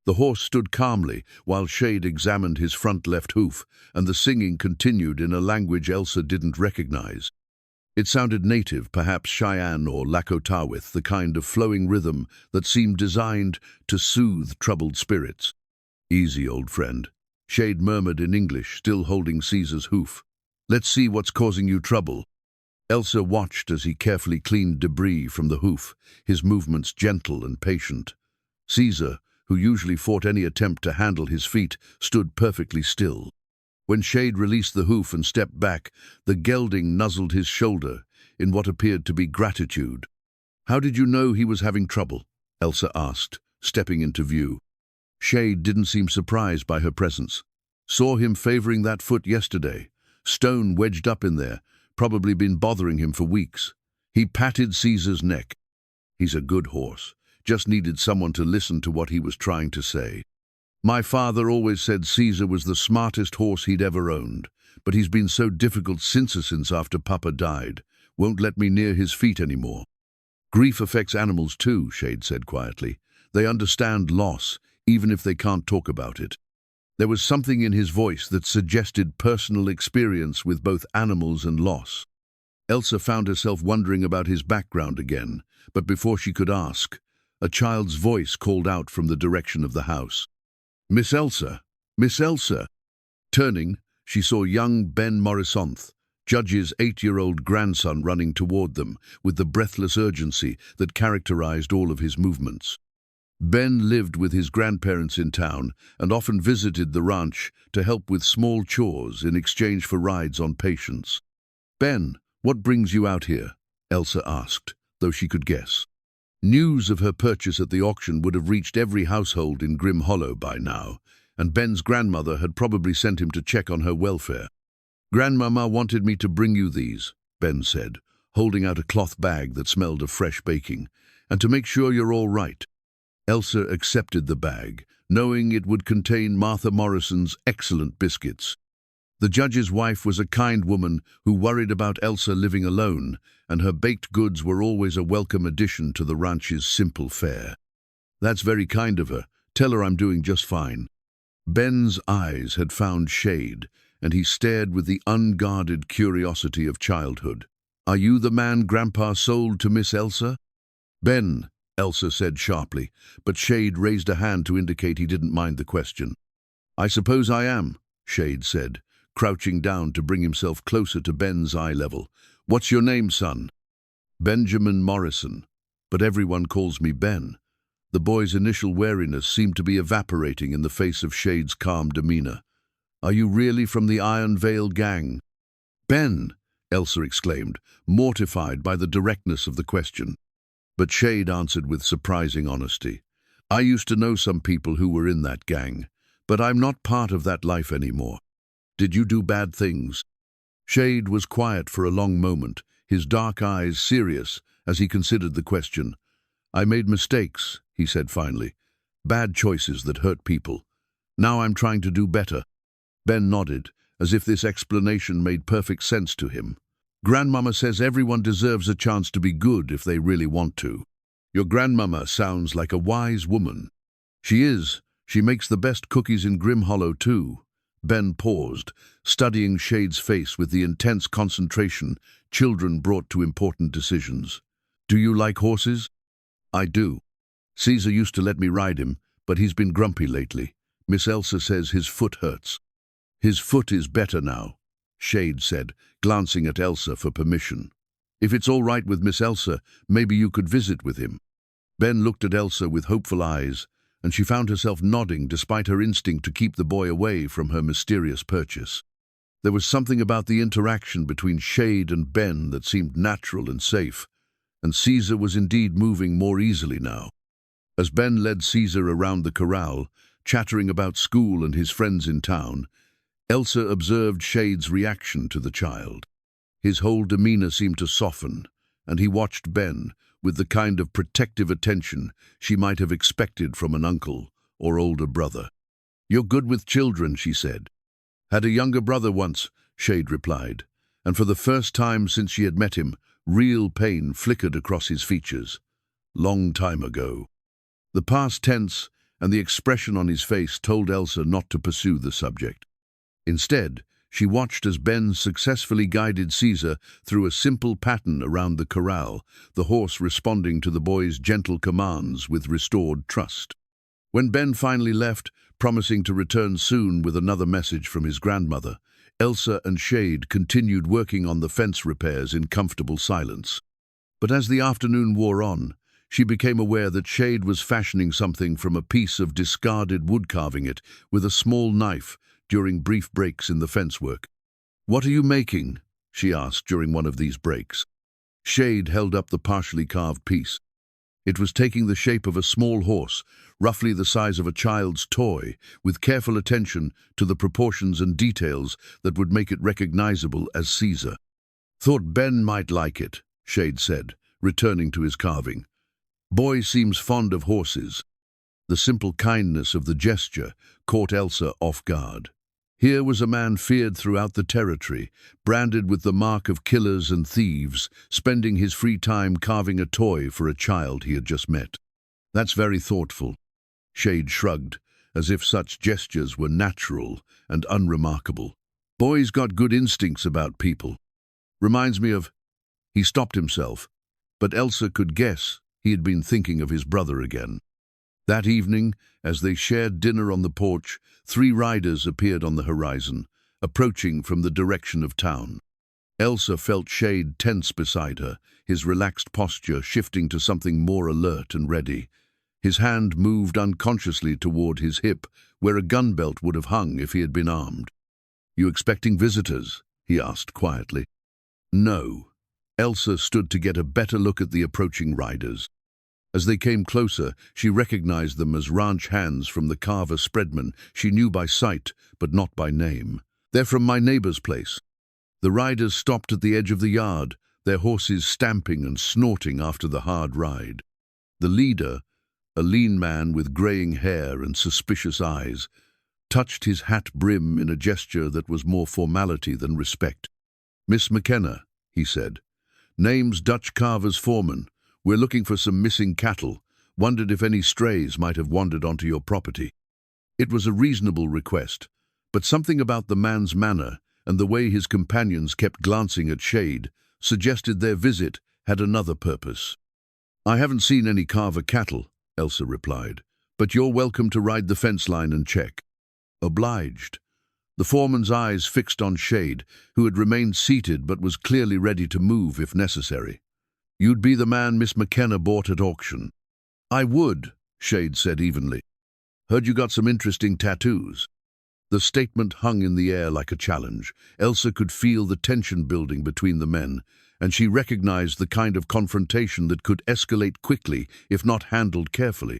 [SPEAKER 1] The horse stood calmly while Shade examined his front left hoof, and the singing continued in a language Elsa didn't recognize. It sounded native, perhaps Cheyenne or Lakotawith, the kind of flowing rhythm that seemed designed to soothe troubled spirits. "Easy, old friend," Shade murmured in English, still holding Caesar's hoof. "Let's see what's causing you trouble." Elsa watched as he carefully cleaned debris from the hoof, his movements gentle and patient. Caesar, who usually fought any attempt to handle his feet, stood perfectly still. When Shade released the hoof and stepped back, the gelding nuzzled his shoulder in what appeared to be gratitude. "How did you know he was having trouble?" Elsa asked, stepping into view. Shade didn't seem surprised by her presence. "Saw him favoring that foot yesterday. Stone wedged up in there, probably been bothering him for weeks." He patted Caesar's neck. "He's a good horse. Just needed someone to listen to what he was trying to say. My father always said Caesar was the smartest horse he'd ever owned, but he's been so difficult since after Papa died. Won't let me near his feet anymore." "Grief affects animals too," Shade said quietly. "They understand loss, even if they can't talk about it." There was something in his voice that suggested personal experience with both animals and loss. Elsa found herself wondering about his background again, but before she could ask, a child's voice called out from the direction of the house. "Miss Elsa! Miss Elsa!" Turning, she saw young Ben Morrisonth, Judge's 8-year-old grandson, running toward them with the breathless urgency that characterized all of his movements. Ben lived with his grandparents in town and often visited the ranch to help with small chores in exchange for rides on patients. "Ben, what brings you out here?" Elsa asked, though she could guess. News of her purchase at the auction would have reached every household in Grim Hollow by now, and Ben's grandmother had probably sent him to check on her welfare. "Grandmama wanted me to bring you these," Ben said, holding out a cloth bag that smelled of fresh baking, "and to make sure you're all right." Elsa accepted the bag, knowing it would contain Martha Morrison's excellent biscuits. The judge's wife was a kind woman who worried about Elsa living alone, and her baked goods were always a welcome addition to the ranch's simple fare. "That's very kind of her. Tell her I'm doing just fine." Ben's eyes had found Shade, and he stared with the unguarded curiosity of childhood. "Are you the man Grandpa sold to Miss Elsa?" "Ben," Elsa said sharply, but Shade raised a hand to indicate he didn't mind the question. "I suppose I am," Shade said, crouching down to bring himself closer to Ben's eye level. "What's your name, son?" "Benjamin Morrison, but everyone calls me Ben." The boy's initial wariness seemed to be evaporating in the face of Shade's calm demeanor. "Are you really from the Iron Veil gang?" "Ben!" Elsa exclaimed, mortified by the directness of the question. But Shade answered with surprising honesty. "I used to know some people who were in that gang, but I'm not part of that life anymore." "Did you do bad things?" Shade was quiet for a long moment, his dark eyes serious as he considered the question. "I made mistakes," he said finally. "Bad choices that hurt people. Now I'm trying to do better." Ben nodded, as if this explanation made perfect sense to him. "Grandmama says everyone deserves a chance to be good if they really want to." "Your grandmama sounds like a wise woman." "She is. She makes the best cookies in Grim Hollow too." Ben paused, studying Shade's face with the intense concentration children brought to important decisions. "Do you like horses?" "I do. Caesar used to let me ride him, but he's been grumpy lately. Miss Elsa says his foot hurts." "His foot is better now," Shade said, glancing at Elsa for permission. "If it's all right with Miss Elsa, maybe you could visit with him." Ben looked at Elsa with hopeful eyes, and she found herself nodding despite her instinct to keep the boy away from her mysterious purchase. There was something about the interaction between Shade and Ben that seemed natural and safe, and Caesar was indeed moving more easily now. As Ben led Caesar around the corral, chattering about school and his friends in town, Elsa observed Shade's reaction to the child. His whole demeanor seemed to soften, and he watched Ben with the kind of protective attention she might have expected from an uncle or older brother. "You're good with children," she said. "Had a younger brother once," Shade replied, and for the first time since she had met him, real pain flickered across his features. Long time ago. The past tense and the expression on his face told Elsa not to pursue the subject. Instead, she watched as Ben successfully guided Caesar through a simple pattern around the corral, the horse responding to the boy's gentle commands with restored trust. When Ben finally left, promising to return soon with another message from his grandmother, Elsa and Shade continued working on the fence repairs in comfortable silence. But as the afternoon wore on, she became aware that Shade was fashioning something from a piece of discarded wood, carving it with a small knife during brief breaks in the fence work. "What are you making?" she asked during one of these breaks. Shade held up the partially carved piece. It was taking the shape of a small horse, roughly the size of a child's toy, with careful attention to the proportions and details that would make it recognizable as Caesar. "Thought Ben might like it," Shade said, returning to his carving. "Boy seems fond of horses." The simple kindness of the gesture caught Elsa off guard. Here was a man feared throughout the territory, branded with the mark of killers and thieves, spending his free time carving a toy for a child he had just met. "That's very thoughtful." Shade shrugged, as if such gestures were natural and unremarkable. "Boy's got good instincts about people. Reminds me of—" He stopped himself, but Elsa could guess he had been thinking of his brother again. That evening, as they shared dinner on the porch, 3 riders appeared on the horizon, approaching from the direction of town. Elsa felt Shade tense beside her, his relaxed posture shifting to something more alert and ready. His hand moved unconsciously toward his hip, where a gun belt would have hung if he had been armed. "You expecting visitors?" he asked quietly. "No." Elsa stood to get a better look at the approaching riders. As they came closer, she recognized them as ranch hands from the Carver Spreadman she knew by sight, but not by name. "They're from my neighbor's place." The riders stopped at the edge of the yard, their horses stamping and snorting after the hard ride. The leader, a lean man with graying hair and suspicious eyes, touched his hat brim in a gesture that was more formality than respect. "Miss McKenna," he said. "Name's Dutch Carver's foreman. We're looking for some missing cattle. Wondered if any strays might have wandered onto your property." It was a reasonable request, but something about the man's manner and the way his companions kept glancing at Shade suggested their visit had another purpose. "I haven't seen any Carver cattle," Elsa replied, "but you're welcome to ride the fence line and check." "Obliged." The foreman's eyes fixed on Shade, who had remained seated but was clearly ready to move if necessary. "You'd be the man Miss McKenna bought at auction." "I would," Shade said evenly. "Heard you got some interesting tattoos." The statement hung in the air like a challenge. Elsa could feel the tension building between the men, and she recognized the kind of confrontation that could escalate quickly if not handled carefully.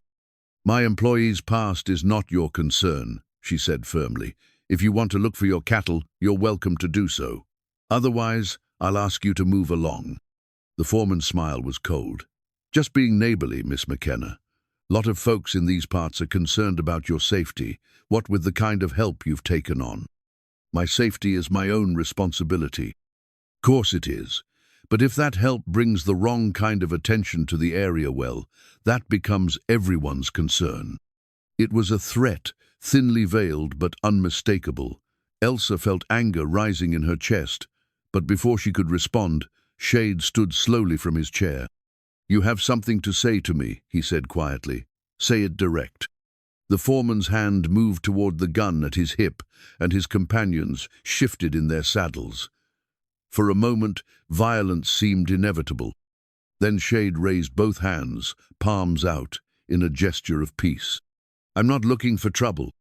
[SPEAKER 1] "My employee's past is not your concern," she said firmly. "If you want to look for your cattle, you're welcome to do so. Otherwise, I'll ask you to move along." The foreman's smile was cold. "Just being neighborly, Miss McKenna. Lot of folks in these parts are concerned about your safety, what with the kind of help you've taken on." "My safety is my own responsibility." "Course it is. But if that help brings the wrong kind of attention to the area, well, that becomes everyone's concern." It was a threat, thinly veiled but unmistakable. Elsa felt anger rising in her chest, but before she could respond, Shade stood slowly from his chair. "You have something to say to me," he said quietly. "Say it direct." The foreman's hand moved toward the gun at his hip, and his companions shifted in their saddles. For a moment, violence seemed inevitable. Then Shade raised both hands, palms out, in a gesture of peace. "I'm not looking for trouble,"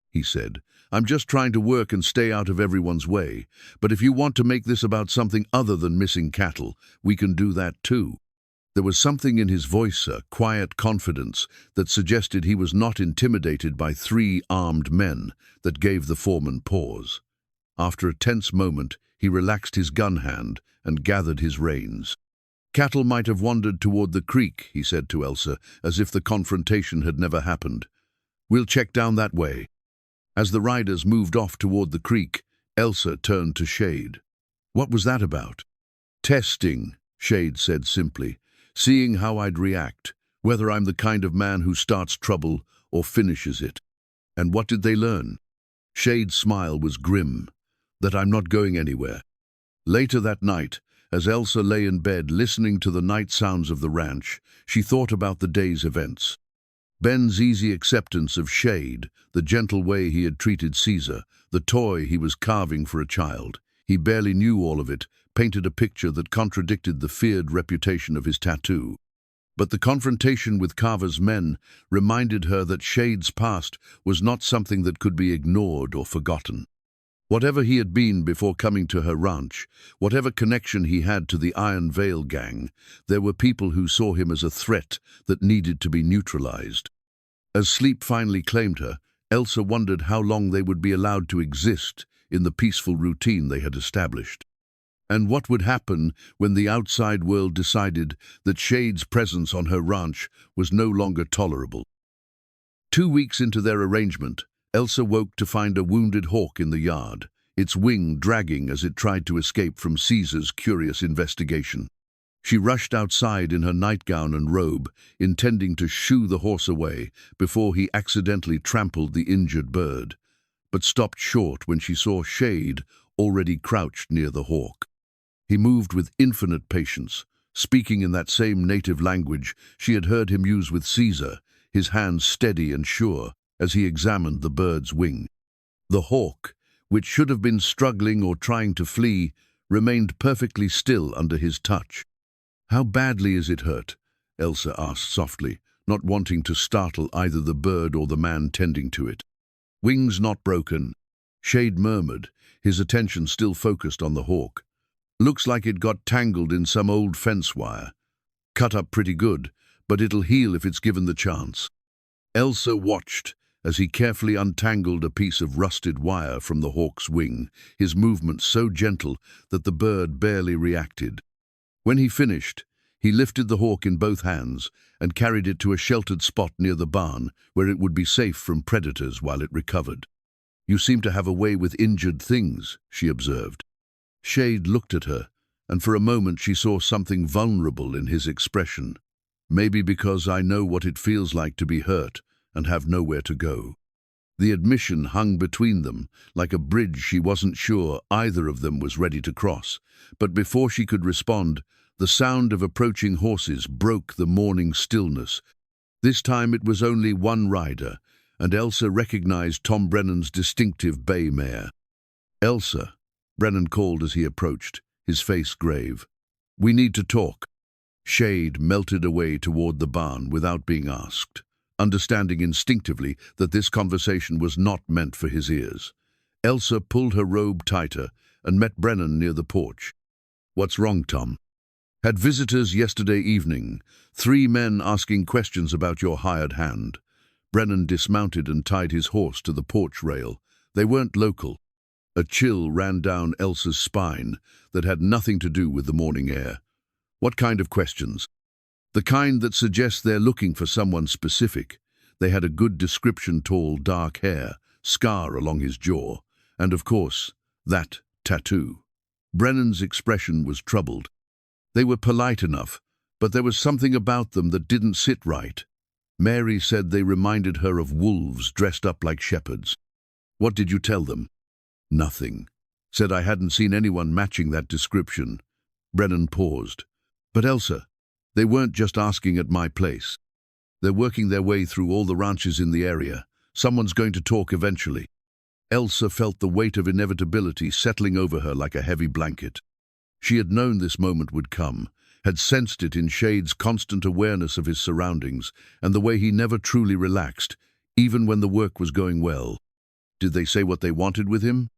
[SPEAKER 1] he said. "I'm just trying to work and stay out of everyone's way. But if you want to make this about something other than missing cattle, we can do that too." There was something in his voice, a quiet confidence, that suggested he was not intimidated by 3 armed men, that gave the foreman pause. After a tense moment, he relaxed his gun hand and gathered his reins. "Cattle might have wandered toward the creek," he said to Elsa, as if the confrontation had never happened. "We'll check down that way." As the riders moved off toward the creek, Elsa turned to Shade. "What was that about?" "Testing," Shade said simply. "Seeing how I'd react, whether I'm the kind of man who starts trouble or finishes it." "And what did they learn?" Shade's smile was grim. "That I'm not going anywhere." Later that night, as Elsa lay in bed listening to the night sounds of the ranch, she thought about the day's events. Ben's easy acceptance of Shade, the gentle way he had treated Caesar, the toy he was carving for a child. He barely knew all of it, painted a picture that contradicted the feared reputation of his tattoo. But the confrontation with Carver's men reminded her that Shade's past was not something that could be ignored or forgotten. Whatever he had been before coming to her ranch, whatever connection he had to the Iron Veil gang, there were people who saw him as a threat that needed to be neutralized. As sleep finally claimed her, Elsa wondered how long they would be allowed to exist in the peaceful routine they had established. And what would happen when the outside world decided that Shade's presence on her ranch was no longer tolerable? 2 weeks into their arrangement, Elsa woke to find a wounded hawk in the yard, its wing dragging as it tried to escape from Caesar's curious investigation. She rushed outside in her nightgown and robe, intending to shoo the horse away before he accidentally trampled the injured bird, but stopped short when she saw Shade already crouched near the hawk. He moved with infinite patience, speaking in that same native language she had heard him use with Caesar, his hands steady and sure, as he examined the bird's wing. The hawk, which should have been struggling or trying to flee, remained perfectly still under his touch. "How badly is it hurt?" Elsa asked softly, not wanting to startle either the bird or the man tending to it. "Wings not broken," Shade murmured, his attention still focused on the hawk. "Looks like it got tangled in some old fence wire. Cut up pretty good, but it'll heal if it's given the chance." Elsa watched as he carefully untangled a piece of rusted wire from the hawk's wing, his movements so gentle that the bird barely reacted. When he finished, he lifted the hawk in both hands and carried it to a sheltered spot near the barn where it would be safe from predators while it recovered. "You seem to have a way with injured things," she observed. Shade looked at her, and for a moment she saw something vulnerable in his expression. "Maybe because I know what it feels like to be hurt and have nowhere to go." The admission hung between them, like a bridge she wasn't sure either of them was ready to cross. But before she could respond, the sound of approaching horses broke the morning stillness. This time it was only one rider, and Elsa recognized Tom Brennan's distinctive bay mare. "Elsa," Brennan called as he approached, his face grave. "We need to talk." Shade melted away toward the barn without being asked, understanding instinctively that this conversation was not meant for his ears. Elsa pulled her robe tighter and met Brennan near the porch. "What's wrong, Tom?" "Had visitors yesterday evening, 3 men asking questions about your hired hand." Brennan dismounted and tied his horse to the porch rail. "They weren't local." A chill ran down Elsa's spine that had nothing to do with the morning air. "What kind of questions?" "The kind that suggests they're looking for someone specific. They had a good description: tall, dark hair, scar along his jaw, and of course, that tattoo." Brennan's expression was troubled. "They were polite enough, but there was something about them that didn't sit right. Mary said they reminded her of wolves dressed up like shepherds." "What did you tell them?" "Nothing. Said I hadn't seen anyone matching that description." Brennan paused. "But Elsa, they weren't just asking at my place. They're working their way through all the ranches in the area. Someone's going to talk eventually." Elsa felt the weight of inevitability settling over her like a heavy blanket. She had known this moment would come, had sensed it in Shade's constant awareness of his surroundings and the way he never truly relaxed, even when the work was going well. Did they say what they wanted with him?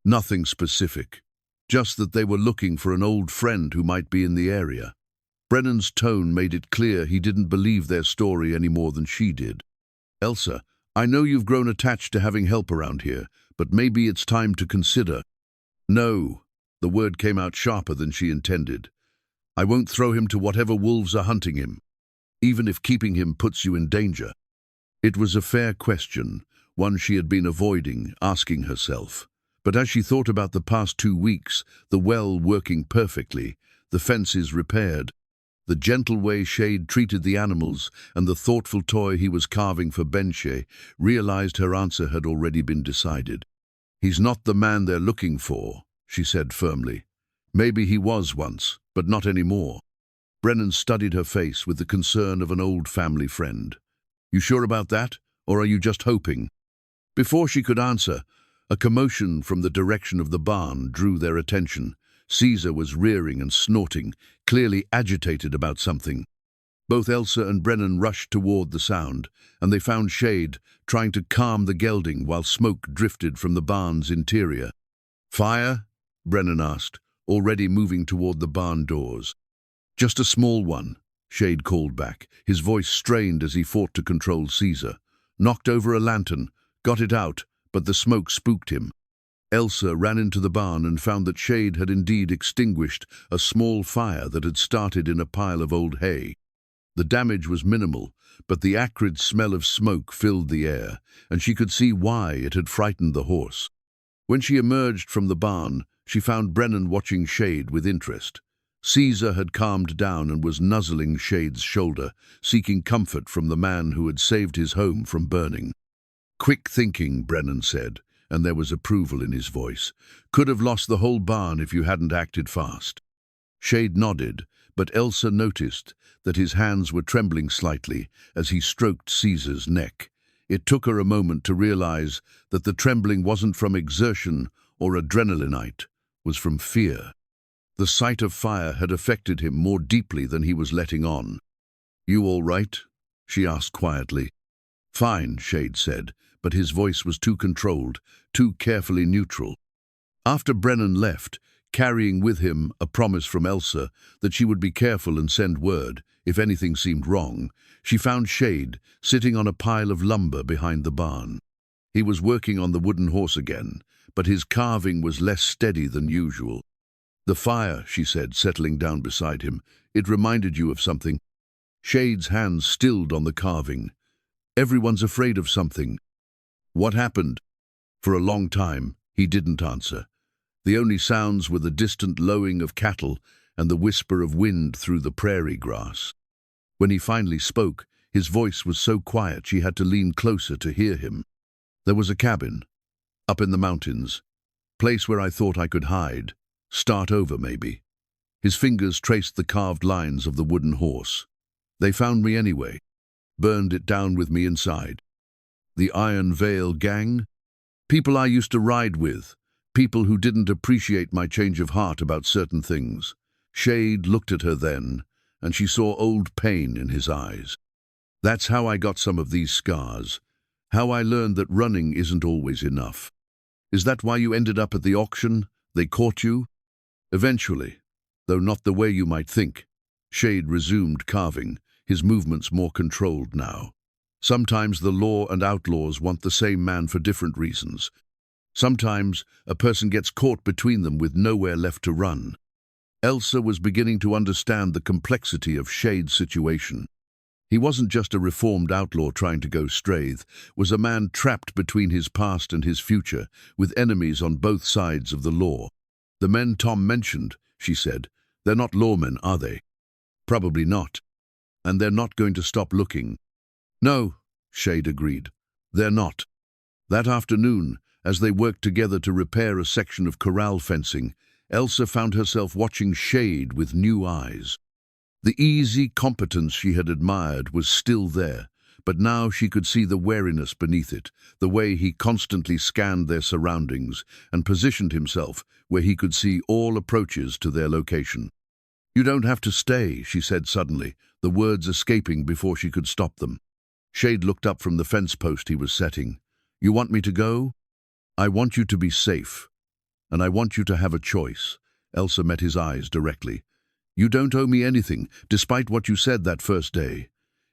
[SPEAKER 1] Nothing specific, just that they were looking for an old friend who might be in the area. Brennan's tone made it clear he didn't believe their story any more than she did. Elsa, I know you've grown attached to having help around here, but maybe it's time to consider. No, the word came out sharper than she intended. I won't throw him to whatever wolves are hunting him, even if keeping him puts you in danger. It was a fair question, one she had been avoiding, asking herself. But as she thought about the past 2 weeks, the well working perfectly, the fences repaired, the gentle way Shade treated the animals, and the thoughtful toy he was carving for Benche, realized her answer had already been decided. He's not the man they're looking for, she said firmly. Maybe he was once, but not anymore. Brennan studied her face with the concern of an old family friend. You sure about that, or are you just hoping? Before she could answer, a commotion from the direction of the barn drew their attention. Caesar was rearing and snorting, clearly agitated about something. Both Elsa and Brennan rushed toward the sound, and they found Shade trying to calm the gelding while smoke drifted from the barn's interior. Fire? Brennan asked, already moving toward the barn doors. Just a small one, Shade called back, his voice strained as he fought to control Caesar. Knocked over a lantern, got it out, but the smoke spooked him. Elsa ran into the barn and found that Shade had indeed extinguished a small fire that had started in a pile of old hay. The damage was minimal, but the acrid smell of smoke filled the air, and she could see why it had frightened the horse. When she emerged from the barn, she found Brennan watching Shade with interest. Caesar had calmed down and was nuzzling Shade's shoulder, seeking comfort from the man who had saved his home from burning. Quick thinking, Brennan said, and there was approval in his voice. Could have lost the whole barn if you hadn't acted fast. Shade nodded, but Elsa noticed that his hands were trembling slightly as he stroked Caesar's neck. It took her a moment to realize that the trembling wasn't from exertion or adrenalinite, was from fear. The sight of fire had affected him more deeply than he was letting on. You all right? She asked quietly. Fine, Shade said, but his voice was too controlled, too carefully neutral. After Brennan left, carrying with him a promise from Elsa that she would be careful and send word if anything seemed wrong, she found Shade sitting on a pile of lumber behind the barn. He was working on the wooden horse again, but his carving was less steady than usual. The fire, she said, settling down beside him, it reminded you of something. Shade's hands stilled on the carving. Everyone's afraid of something. What happened? For a long time, he didn't answer. The only sounds were the distant lowing of cattle and the whisper of wind through the prairie grass. When he finally spoke, his voice was so quiet she had to lean closer to hear him. There was a cabin, up in the mountains, place where I thought I could hide, start over maybe. His fingers traced the carved lines of the wooden horse. They found me anyway, burned it down with me inside. The Iron Veil gang? People I used to ride with, people who didn't appreciate my change of heart about certain things. Shade looked at her then, and she saw old pain in his eyes. That's how I got some of these scars, how I learned that running isn't always enough. Is that why you ended up at the auction? They caught you? Eventually, though not the way you might think. Shade resumed carving, his movements more controlled now. Sometimes the law and outlaws want the same man for different reasons. Sometimes a person gets caught between them with nowhere left to run. Elsa was beginning to understand the complexity of Shade's situation. He wasn't just a reformed outlaw trying to go straight, was a man trapped between his past and his future, with enemies on both sides of the law. The men Tom mentioned, she said, they're not lawmen, are they? Probably not. And they're not going to stop looking. No, Shade agreed. They're not. That afternoon, as they worked together to repair a section of corral fencing, Elsa found herself watching Shade with new eyes. The easy competence she had admired was still there, but now she could see the wariness beneath it, the way he constantly scanned their surroundings and positioned himself where he could see all approaches to their location. You don't have to stay, she said suddenly, the words escaping before she could stop them. Shade looked up from the fence post he was setting. "You want me to go?" "I want you to be safe. And I want you to have a choice." Elsa met his eyes directly. "You don't owe me anything, despite what you said that first day.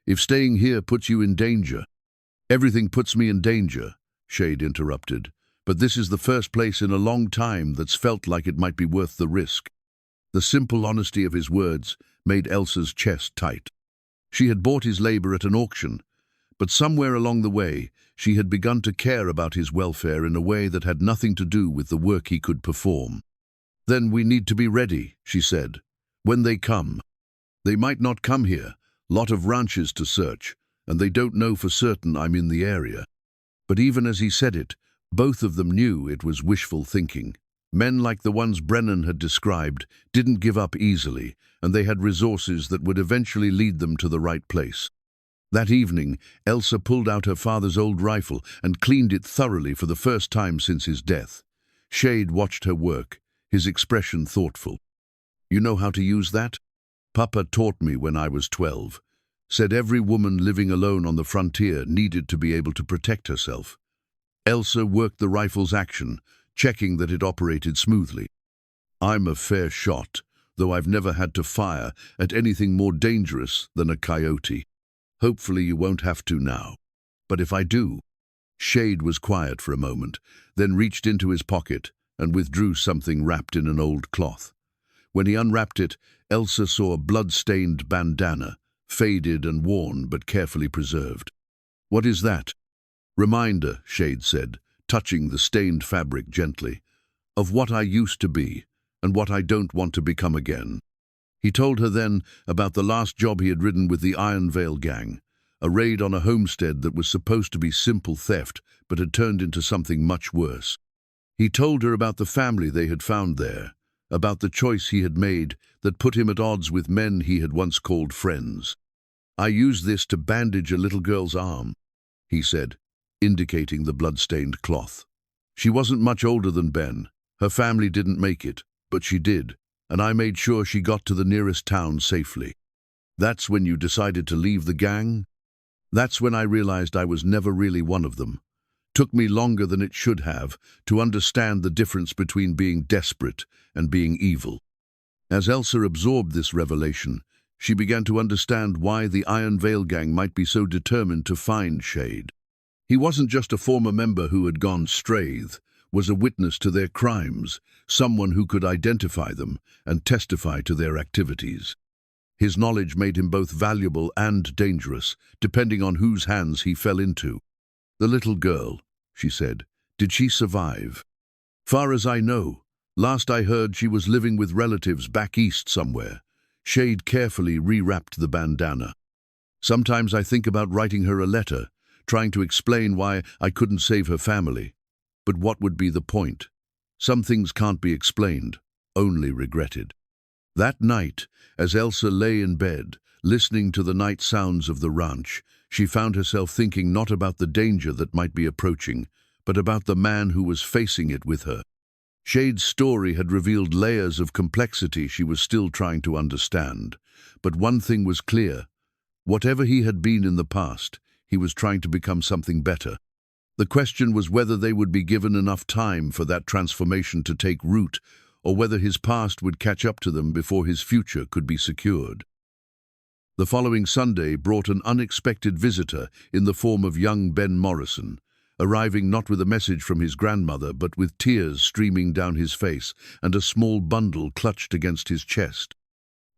[SPEAKER 1] If staying here puts you in danger—" "Everything puts me in danger," Shade interrupted. "But this is the first place in a long time that's felt like it might be worth the risk." The simple honesty of his words made Elsa's chest tight. She had bought his labor at an auction, but somewhere along the way, she had begun to care about his welfare in a way that had nothing to do with the work he could perform. "Then we need to be ready," she said. "When they come. They might not come here. Lot of ranches to search, and they don't know for certain I'm in the area." But even as he said it, both of them knew it was wishful thinking. Men like the ones Brennan had described didn't give up easily, and they had resources that would eventually lead them to the right place. That evening, Elsa pulled out her father's old rifle and cleaned it thoroughly for the first time since his death. Shade watched her work, his expression thoughtful. "You know how to use that? Papa taught me when I was 12. Said every woman living alone on the frontier needed to be able to protect herself." Elsa worked the rifle's action, checking that it operated smoothly. "I'm a fair shot, though I've never had to fire at anything more dangerous than a coyote. Hopefully you won't have to now. But if I do—" Shade was quiet for a moment, then reached into his pocket and withdrew something wrapped in an old cloth. When he unwrapped it, Elsa saw a blood-stained bandana, faded and worn but carefully preserved. "What is that?" "Reminder," Shade said, touching the stained fabric gently, "of what I used to be and what I don't want to become again." He told her then about the last job he had ridden with the Iron Veil gang, a raid on a homestead that was supposed to be simple theft but had turned into something much worse. He told her about the family they had found there, about the choice he had made that put him at odds with men he had once called friends. "I used this to bandage a little girl's arm," he said, indicating the blood-stained cloth. "She wasn't much older than Ben. Her family didn't make it, but she did, and I made sure she got to the nearest town safely." "That's when you decided to leave the gang?" "That's when I realized I was never really one of them. Took me longer than it should have to understand the difference between being desperate and being evil." As Elsa absorbed this revelation, she began to understand why the Iron Veil gang might be so determined to find Shade. He wasn't just a former member who had gone strath, was a witness to their crimes, someone who could identify them and testify to their activities. His knowledge made him both valuable and dangerous, depending on whose hands he fell into. "The little girl," she said, "did she survive?" "Far as I know. Last I heard she was living with relatives back east somewhere." Shade carefully rewrapped the bandana. "Sometimes I think about writing her a letter, trying to explain why I couldn't save her family. But what would be the point? Some things can't be explained, only regretted." That night, as Elsa lay in bed, listening to the night sounds of the ranch, she found herself thinking not about the danger that might be approaching, but about the man who was facing it with her. Shade's story had revealed layers of complexity she was still trying to understand. But one thing was clear. Whatever he had been in the past, he was trying to become something better. The question was whether they would be given enough time for that transformation to take root, or whether his past would catch up to them before his future could be secured. The following Sunday brought an unexpected visitor in the form of young Ben Morrison, arriving not with a message from his grandmother, but with tears streaming down his face and a small bundle clutched against his chest.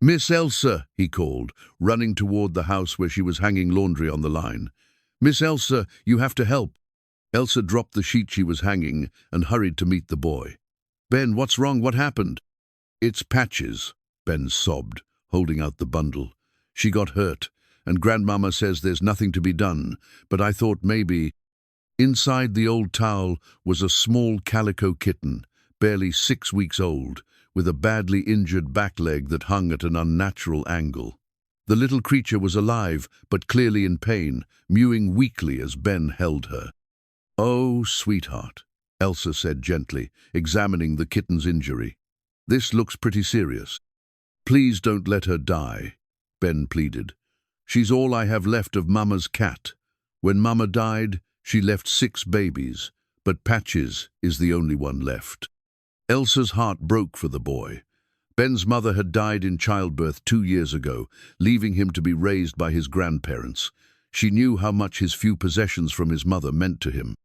[SPEAKER 1] "Miss Elsa," he called, running toward the house where she was hanging laundry on the line. "Miss Elsa, you have to help." Elsa dropped the sheet she was hanging and hurried to meet the boy. "Ben, what's wrong? What happened?" "It's Patches," Ben sobbed, holding out the bundle. "She got hurt, and Grandmama says there's nothing to be done, but I thought maybe—" Inside the old towel was a small calico kitten, barely 6 weeks old, with a badly injured back leg that hung at an unnatural angle. The little creature was alive, but clearly in pain, mewing weakly as Ben held her. "Oh, sweetheart," Elsa said gently, examining the kitten's injury. "This looks pretty serious." "Please don't let her die," Ben pleaded. "She's all I have left of Mama's cat. When Mama died, she left 6 babies, but Patches is the only one left. Elsa's heart broke for the boy. Ben's mother had died in childbirth 2 years ago, leaving him to be raised by his grandparents. She knew how much his few possessions from his mother meant to him.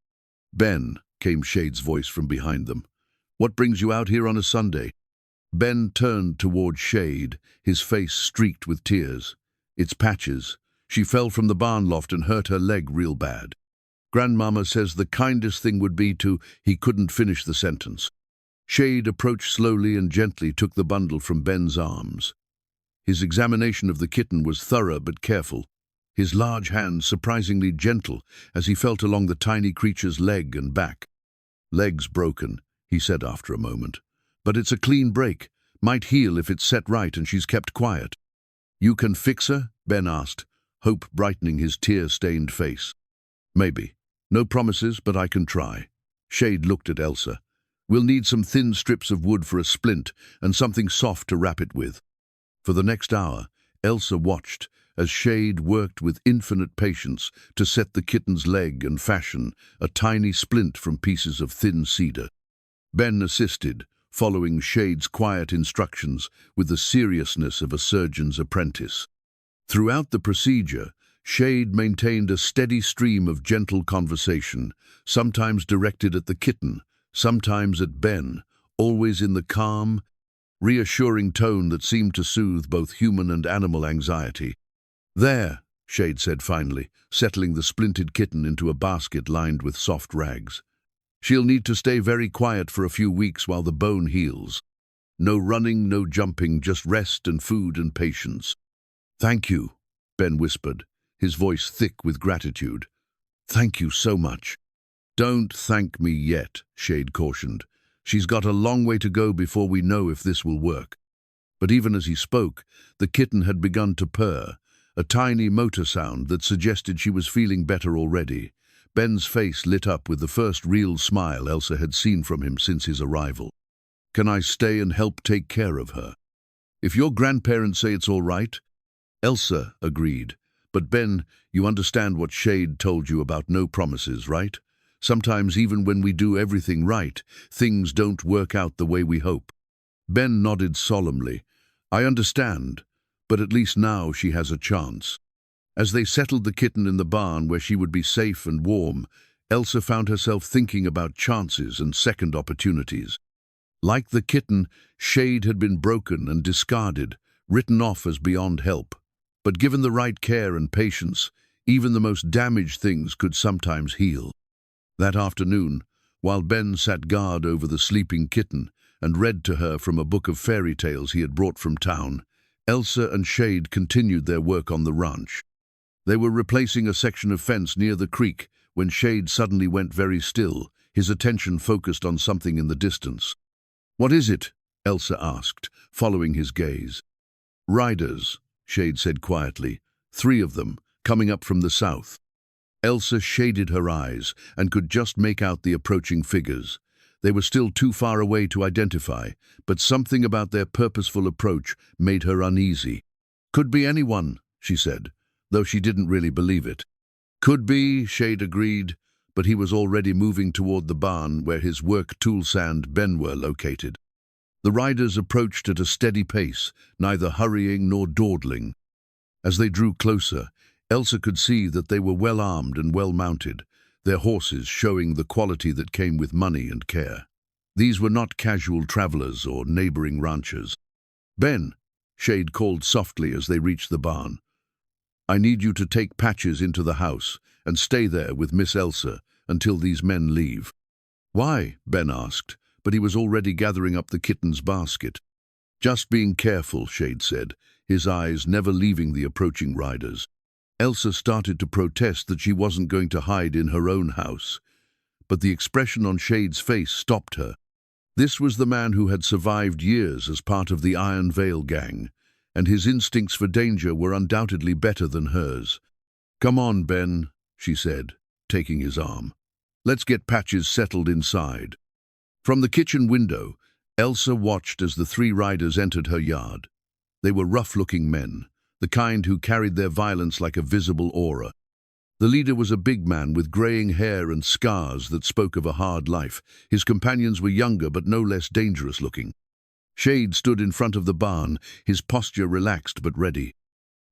[SPEAKER 1] "Ben," came Shade's voice from behind them. "What brings you out here on a Sunday?" Ben turned toward Shade, his face streaked with tears. "It's Patches. She fell from the barn loft and hurt her leg real bad. Grandmama says the kindest thing would be to—" He couldn't finish the sentence. Shade approached slowly and gently, took the bundle from Ben's arms. His examination of the kitten was thorough but careful, his large hands surprisingly gentle as he felt along the tiny creature's leg and back. "Leg's broken," he said after a moment. "But it's a clean break. Might heal if it's set right and she's kept quiet." "You can fix her?" Ben asked, hope brightening his tear-stained face. "Maybe. No promises, but I can try." Shade looked at Elsa. "We'll need some thin strips of wood for a splint and something soft to wrap it with." For the next hour, Elsa watched as Shade worked with infinite patience to set the kitten's leg and fashion a tiny splint from pieces of thin cedar. Ben assisted, following Shade's quiet instructions with the seriousness of a surgeon's apprentice. Throughout the procedure, Shade maintained a steady stream of gentle conversation, sometimes directed at the kitten, sometimes at Ben, always in the calm, reassuring tone that seemed to soothe both human and animal anxiety. "There," Shade said finally, settling the splinted kitten into a basket lined with soft rags. "She'll need to stay very quiet for a few weeks while the bone heals. No running, no jumping, just rest and food and patience." "Thank you," Ben whispered, his voice thick with gratitude. "Thank you so much." "Don't thank me yet," Shade cautioned. "She's got a long way to go before we know if this will work." But even as he spoke, the kitten had begun to purr, a tiny motor sound that suggested she was feeling better already. Ben's face lit up with the first real smile Elsa had seen from him since his arrival. "Can I stay and help take care of her?" "If your grandparents say it's all right." Elsa agreed. "But Ben, you understand what Shade told you about no promises, right? Sometimes even when we do everything right, things don't work out the way we hope." Ben nodded solemnly. "I understand, but at least now she has a chance." As they settled the kitten in the barn where she would be safe and warm, Elsa found herself thinking about chances and second opportunities. Like the kitten, Shade had been broken and discarded, written off as beyond help. But given the right care and patience, even the most damaged things could sometimes heal. That afternoon, while Ben sat guard over the sleeping kitten and read to her from a book of fairy tales he had brought from town, Elsa and Shade continued their work on the ranch. They were replacing a section of fence near the creek when Shade suddenly went very still, his attention focused on something in the distance. "What is it?" Elsa asked, following his gaze. "Riders," Shade said quietly, 3 of them, coming up from the south. Elsa shaded her eyes and could just make out the approaching figures. They were still too far away to identify, but something about their purposeful approach made her uneasy. "Could be anyone," she said, though she didn't really believe it. "Could be," Shade agreed, but he was already moving toward the barn where his work tools and Ben were located. The riders approached at a steady pace, neither hurrying nor dawdling. As they drew closer, Elsa could see that they were well armed and well mounted, their horses showing the quality that came with money and care. These were not casual travelers or neighboring ranchers. "Ben," Shade called softly as they reached the barn. "I need you to take Patches into the house and stay there with Miss Elsa until these men leave." "Why?" Ben asked, but he was already gathering up the kitten's basket. "Just being careful," Shade said, his eyes never leaving the approaching riders. Elsa started to protest that she wasn't going to hide in her own house, but the expression on Shade's face stopped her. This was the man who had survived years as part of the Iron Veil gang, and his instincts for danger were undoubtedly better than hers. "Come on, Ben," she said, taking his arm. "Let's get Patches settled inside." From the kitchen window, Elsa watched as the 3 riders entered her yard. They were rough-looking men, the kind who carried their violence like a visible aura. The leader was a big man with graying hair and scars that spoke of a hard life. His companions were younger but no less dangerous looking. Shade stood in front of the barn, his posture relaxed but ready.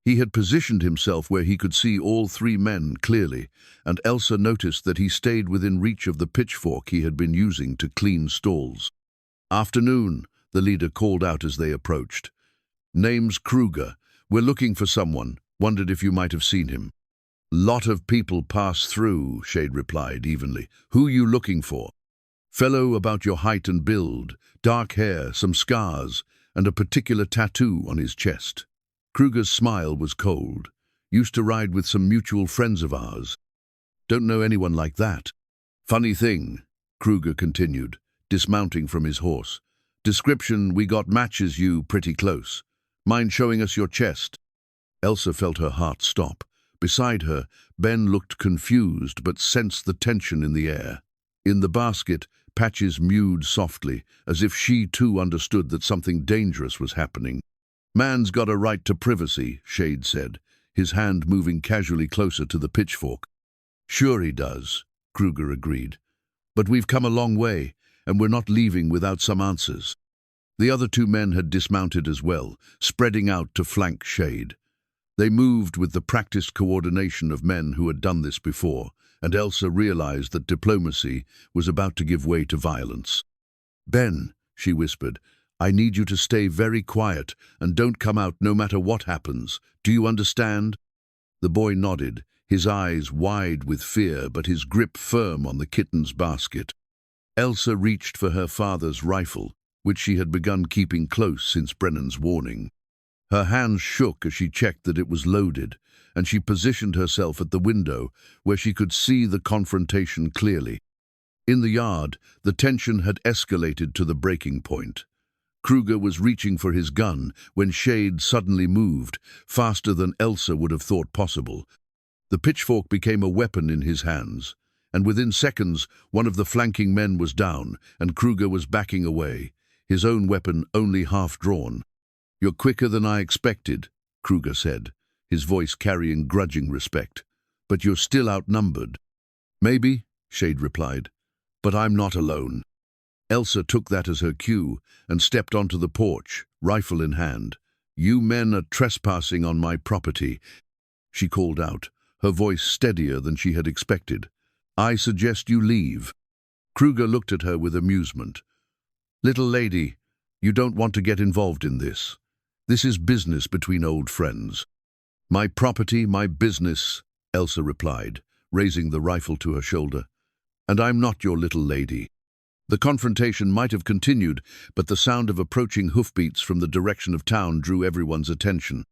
[SPEAKER 1] He had positioned himself where he could see all three men clearly, and Elsa noticed that he stayed within reach of the pitchfork he had been using to clean stalls. "Afternoon," the leader called out as they approached. "Name's Kruger. We're looking for someone. Wondered if you might have seen him." "Lot of people pass through," Shade replied evenly. "Who you looking for?" "Fellow about your height and build, dark hair, some scars, and a particular tattoo on his chest." Kruger's smile was cold. "Used to ride with some mutual friends of ours." "Don't know anyone like that." "Funny thing," Kruger continued, dismounting from his horse. "Description, we got matches you pretty close. Mind showing us your chest?" Elsa felt her heart stop. Beside her, Ben looked confused but sensed the tension in the air. In the basket, Patches mewed softly, as if she too understood that something dangerous was happening. "Man's got a right to privacy," Shade said, his hand moving casually closer to the pitchfork. "Sure he does," Kruger agreed. "But we've come a long way, and we're not leaving without some answers." The other two men had dismounted as well, spreading out to flank Shade. They moved with the practiced coordination of men who had done this before, and Elsa realized that diplomacy was about to give way to violence. "Ben," she whispered, "I need you to stay very quiet and don't come out no matter what happens. Do you understand?" The boy nodded, his eyes wide with fear but his grip firm on the kitten's basket. Elsa reached for her father's rifle, which she had begun keeping close since Brennan's warning. Her hands shook as she checked that it was loaded, and she positioned herself at the window where she could see the confrontation clearly. In the yard, the tension had escalated to the breaking point. Kruger was reaching for his gun when Shade suddenly moved, faster than Elsa would have thought possible. The pitchfork became a weapon in his hands, and within seconds one of the flanking men was down and Kruger was backing away, his own weapon only half drawn. "You're quicker than I expected," Kruger said, his voice carrying grudging respect. "But you're still outnumbered." "Maybe," Shade replied, "but I'm not alone." Elsa took that as her cue and stepped onto the porch, rifle in hand. "You men are trespassing on my property," she called out, her voice steadier than she had expected. "I suggest you leave." Kruger looked at her with amusement. "Little lady, you don't want to get involved in this. This is business between old friends." "My property, my business," Elsa replied, raising the rifle to her shoulder. "And I'm not your little lady." The confrontation might have continued, but the sound of approaching hoofbeats from the direction of town drew everyone's attention.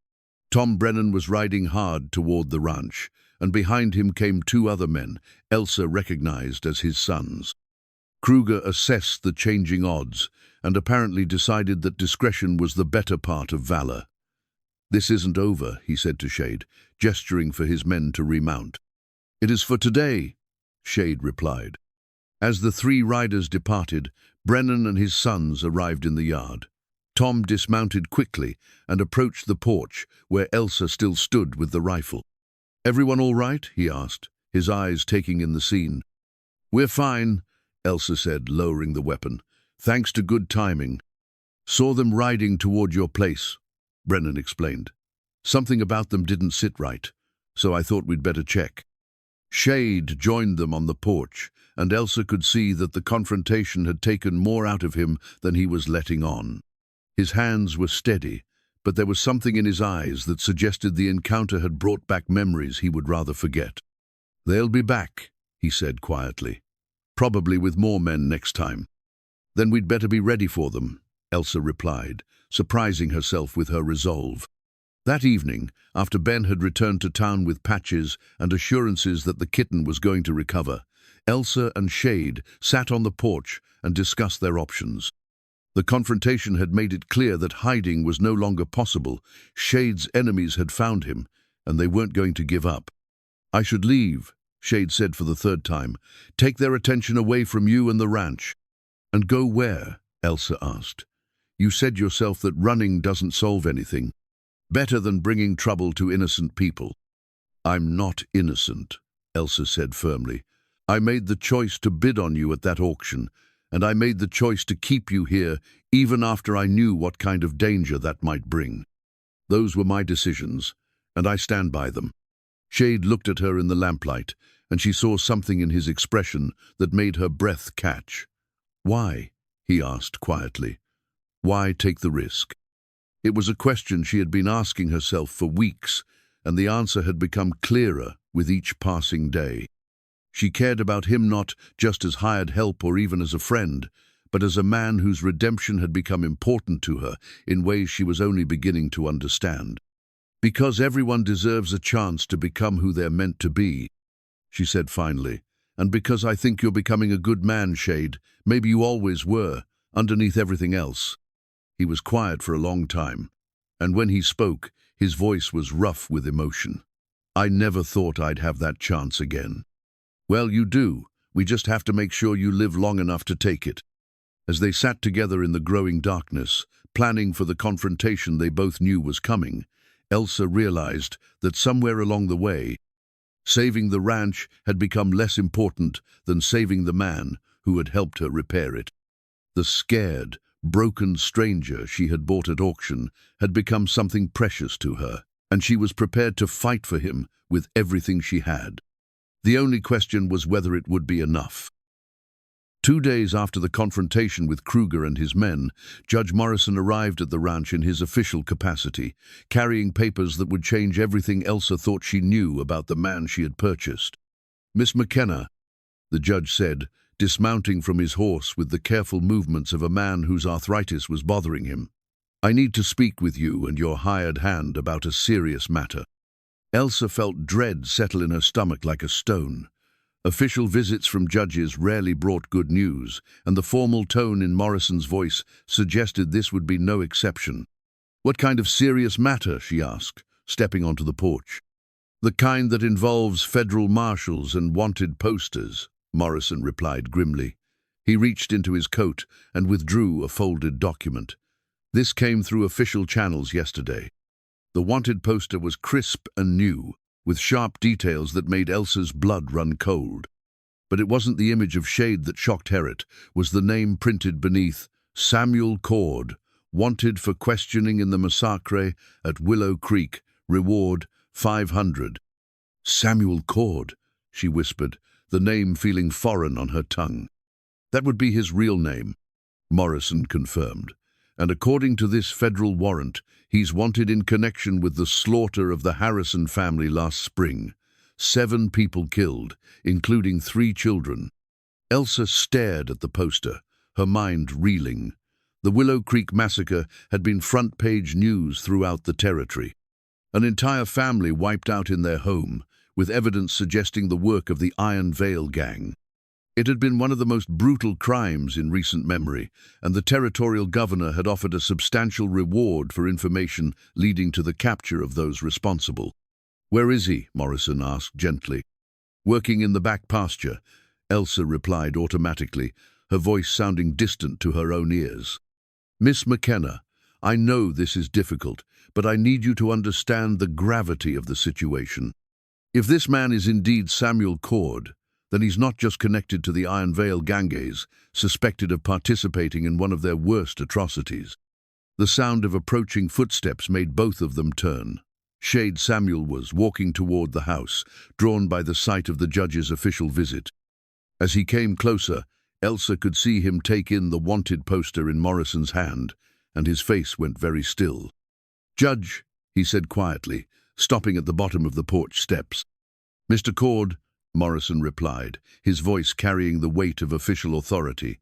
[SPEAKER 1] Tom Brennan was riding hard toward the ranch, and behind him came two other men, Elsa recognized as his sons. Kruger assessed the changing odds, and apparently decided that discretion was the better part of valor. "This isn't over," he said to Shade, gesturing for his men to remount. "It is for today," Shade replied. As the three riders departed, Brennan and his sons arrived in the yard. Tom dismounted quickly and approached the porch, where Elsa still stood with the rifle. "Everyone all right?" he asked, his eyes taking in the scene. "We're fine," Elsa said, lowering the weapon. "Thanks to good timing." "Saw them riding toward your place," Brennan explained. "Something about them didn't sit right, so I thought we'd better check." Shade joined them on the porch, and Elsa could see that the confrontation had taken more out of him than he was letting on. His hands were steady, but there was something in his eyes that suggested the encounter had brought back memories he would rather forget. "They'll be back," he said quietly. "Probably with more men next time." "Then we'd better be ready for them," Elsa replied, surprising herself with her resolve. That evening, after Ben had returned to town with patches and assurances that the kitten was going to recover, Elsa and Shade sat on the porch and discussed their options. The confrontation had made it clear that hiding was no longer possible. Shade's enemies had found him, and they weren't going to give up. "I should leave," Shade said for the third time. "Take their attention away from you and the ranch." "And go where?" Elsa asked. "You said yourself that running doesn't solve anything. Better than bringing trouble to innocent people." "I'm not innocent," Elsa said firmly. "I made the choice to bid on you at that auction, and I made the choice to keep you here even after I knew what kind of danger that might bring. Those were my decisions, and I stand by them." Shade looked at her in the lamplight, and she saw something in his expression that made her breath catch. "Why?" he asked quietly. "Why take the risk?" It was a question she had been asking herself for weeks, and the answer had become clearer with each passing day. She cared about him not just as hired help or even as a friend, but as a man whose redemption had become important to her in ways she was only beginning to understand. "Because everyone deserves a chance to become who they're meant to be," she said finally. "And because I think you're becoming a good man, Shade. Maybe you always were, underneath everything else." He was quiet for a long time, and when he spoke, his voice was rough with emotion. "I never thought I'd have that chance again." "Well, you do. We just have to make sure you live long enough to take it." As they sat together in the growing darkness, planning for the confrontation they both knew was coming, Elsa realized that somewhere along the way, saving the ranch had become less important than saving the man who had helped her repair it. The scared, broken stranger she had bought at auction had become something precious to her, and she was prepared to fight for him with everything she had. The only question was whether it would be enough. 2 days after the confrontation with Kruger and his men, Judge Morrison arrived at the ranch in his official capacity, carrying papers that would change everything Elsa thought she knew about the man she had purchased. "Miss McKenna," the judge said, dismounting from his horse with the careful movements of a man whose arthritis was bothering him, "I need to speak with you and your hired hand about a serious matter." Elsa felt dread settle in her stomach like a stone. Official visits from judges rarely brought good news, and the formal tone in Morrison's voice suggested this would be no exception. "What kind of serious matter?" she asked, stepping onto the porch. "The kind that involves federal marshals and wanted posters," Morrison replied grimly. He reached into his coat and withdrew a folded document. "This came through official channels yesterday." The wanted poster was crisp and new, with sharp details that made Elsa's blood run cold. But it wasn't the image of Shade that shocked her, it was the name printed beneath: "Samuel Cord, wanted for questioning in the massacre at Willow Creek, reward 500. "Samuel Cord," she whispered, the name feeling foreign on her tongue. "That would be his real name," Morrison confirmed. "And according to this federal warrant, he's wanted in connection with the slaughter of the Harrison family last spring. 7 people killed, including 3 children. Elsa stared at the poster, her mind reeling. The Willow Creek massacre had been front-page news throughout the territory. An entire family wiped out in their home, with evidence suggesting the work of the Iron Veil gang. It had been one of the most brutal crimes in recent memory, and the territorial governor had offered a substantial reward for information leading to the capture of those responsible. "Where is he?" Morrison asked gently. "Working in the back pasture," Elsa replied automatically, her voice sounding distant to her own ears. "Miss McKenna, I know this is difficult, but I need you to understand the gravity of the situation. If this man is indeed Samuel Cord, then he's not just connected to the Iron Veil gangs, suspected of participating in one of their worst atrocities." The sound of approaching footsteps made both of them turn. Shade Samuel was walking toward the house, drawn by the sight of the judge's official visit. As he came closer, Elsa could see him take in the wanted poster in Morrison's hand, and his face went very still. "Judge," he said quietly, stopping at the bottom of the porch steps. "Mr. Cord," Morrison replied, his voice carrying the weight of official authority.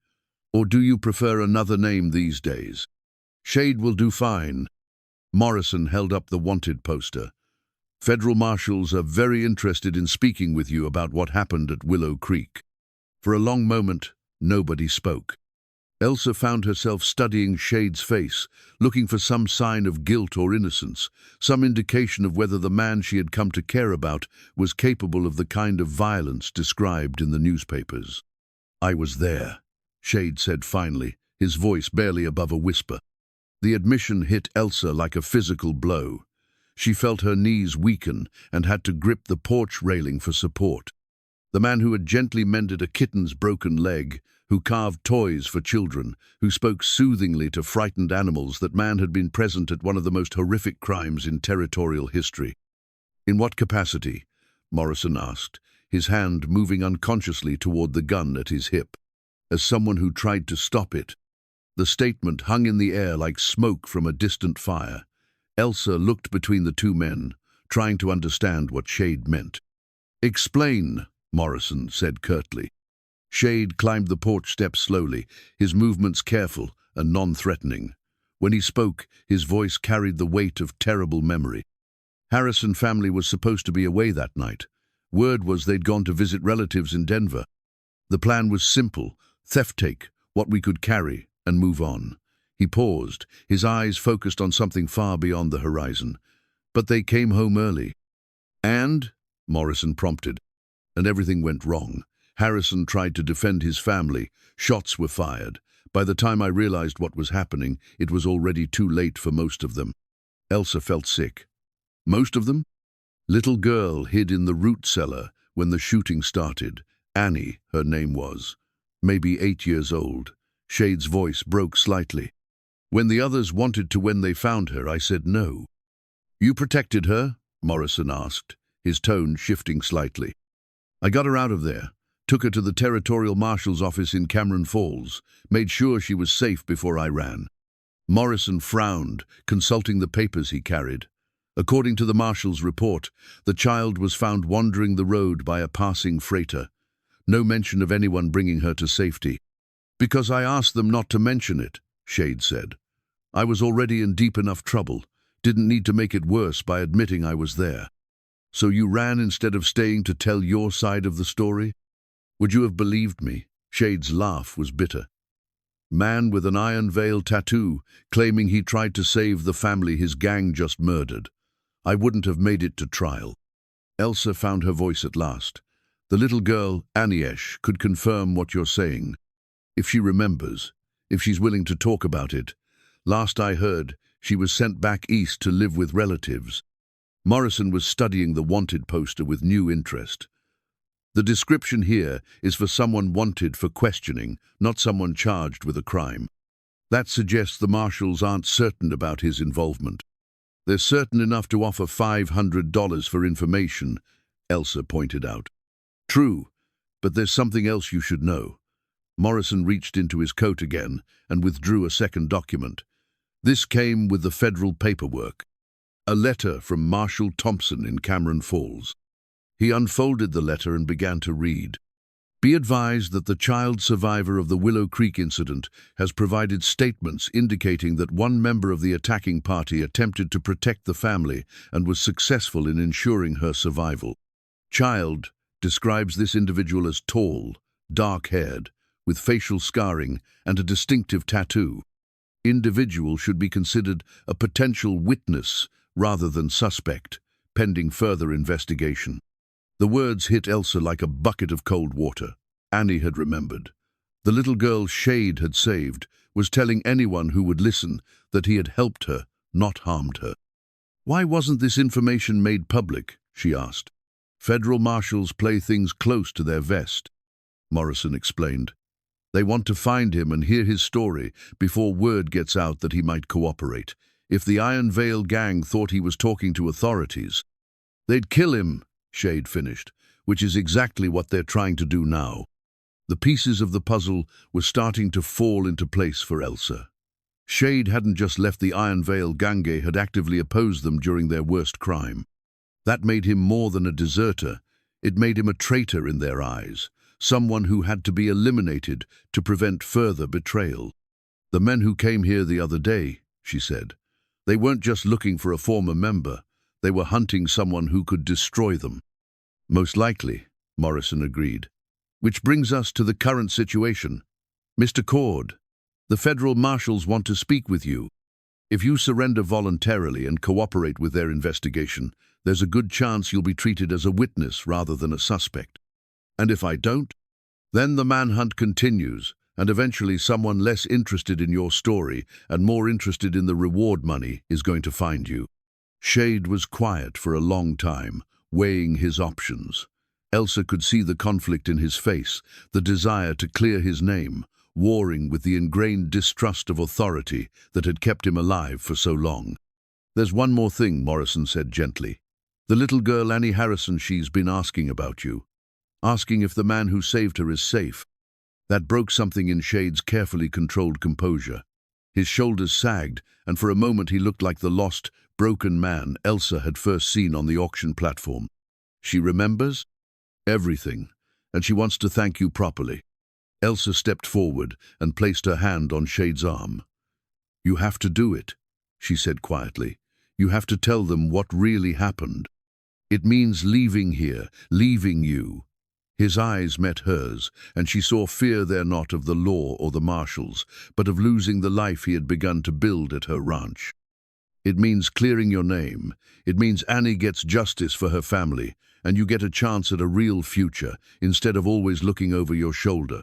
[SPEAKER 1] "Or do you prefer another name these days?" "Shade will do fine." Morrison held up the wanted poster. "Federal marshals are very interested in speaking with you about what happened at Willow Creek." For a long moment, nobody spoke. Elsa found herself studying Shade's face, looking for some sign of guilt or innocence, some indication of whether the man she had come to care about was capable of the kind of violence described in the newspapers. "I was there," Shade said finally, his voice barely above a whisper. The admission hit Elsa like a physical blow. She felt her knees weaken and had to grip the porch railing for support. The man who had gently mended a kitten's broken leg, who carved toys for children, who spoke soothingly to frightened animals. That man had been present at one of the most horrific crimes in territorial history. In what capacity? Morrison asked, his hand moving unconsciously toward the gun at his hip. As someone who tried to stop it. The statement hung in the air like smoke from a distant fire. Elsa looked between the two men, trying to understand what Shade meant. "Explain," Morrison said curtly. Shade climbed the porch steps slowly, his movements careful and non-threatening. When he spoke, his voice carried the weight of terrible memory. Harrison family was supposed to be away that night. Word was they'd gone to visit relatives in Denver. The plan was simple: theft, take what we could carry, and move on. He paused, his eyes focused on something far beyond the horizon. But they came home early. "And?" Morrison prompted. "And everything went wrong. Harrison tried to defend his family. Shots were fired. By the time I realized what was happening, it was already too late for most of them." Elsa felt sick. "Most of them?" "Little girl hid in the root cellar when the shooting started. Annie, her name was. Maybe 8 years old." Shade's voice broke slightly. "When the others wanted to when they found her, I said no." "You protected her?" Morrison asked, his tone shifting slightly. "I got her out of there, took her to the Territorial Marshal's office in Cameron Falls, made sure she was safe before I ran." Morrison frowned, consulting the papers he carried. According to the Marshal's report, the child was found wandering the road by a passing freighter. No mention of anyone bringing her to safety. "Because I asked them not to mention it," Shade said. "I was already in deep enough trouble. Didn't need to make it worse by admitting I was there." "So you ran instead of staying to tell your side of the story? Would you have believed me?" Shade's laugh was bitter. "Man with an iron veil tattoo, claiming he tried to save the family his gang just murdered. I wouldn't have made it to trial." Elsa found her voice at last. "The little girl, Aniesh, could confirm what you're saying. If she remembers, if she's willing to talk about it. Last I heard, she was sent back east to live with relatives." Morrison was studying the wanted poster with new interest. "The description here is for someone wanted for questioning, not someone charged with a crime. That suggests the marshals aren't certain about his involvement." "They're certain enough to offer $500 for information," Elsa pointed out. "True, but there's something else you should know." Morrison reached into his coat again and withdrew a second document. This came with the federal paperwork. A letter from Marshal Thompson in Cameron Falls. He unfolded the letter and began to read. "Be advised that the child survivor of the Willow Creek incident has provided statements indicating that one member of the attacking party attempted to protect the family and was successful in ensuring her survival. Child describes this individual as tall, dark-haired, with facial scarring and a distinctive tattoo. Individual should be considered a potential witness rather than suspect, pending further investigation." The words hit Elsa like a bucket of cold water. Annie had remembered. The little girl Shade had saved was telling anyone who would listen that he had helped her, not harmed her. "Why wasn't this information made public?" she asked. "Federal marshals play things close to their vest," Morrison explained. "They want to find him and hear his story before word gets out that he might cooperate. If the Iron Veil gang thought he was talking to authorities, they'd kill him," Shade finished, "which is exactly what they're trying to do now." The pieces of the puzzle were starting to fall into place for Elsa. Shade hadn't just left the Iron Veil gang, had actively opposed them during their worst crime. That made him more than a deserter. It made him a traitor in their eyes, someone who had to be eliminated to prevent further betrayal. "The men who came here the other day," she said, "they weren't just looking for a former member. They were hunting someone who could destroy them." "Most likely," Morrison agreed. "Which brings us to the current situation. Mr. Cord, the federal marshals want to speak with you. If you surrender voluntarily and cooperate with their investigation, there's a good chance you'll be treated as a witness rather than a suspect. And if I don't, then the manhunt continues, and eventually someone less interested in your story and more interested in the reward money is going to find you." Shade was quiet for a long time, weighing his options. Elsa could see the conflict in his face, the desire to clear his name, warring with the ingrained distrust of authority that had kept him alive for so long. "There's one more thing," Morrison said gently. "The little girl Annie Harrison, she's been asking about you. Asking if the man who saved her is safe." That broke something in Shade's carefully controlled composure. His shoulders sagged, and for a moment he looked like the lost, broken man Elsa had first seen on the auction platform. "She remembers?" "Everything, and she wants to thank you properly." Elsa stepped forward and placed her hand on Shade's arm. "You have to do it," she said quietly. "You have to tell them what really happened. It means leaving here, leaving you." His eyes met hers, and she saw fear there, not of the law or the marshals, but of losing the life he had begun to build at her ranch. "It means clearing your name. It means Annie gets justice for her family, and you get a chance at a real future, instead of always looking over your shoulder."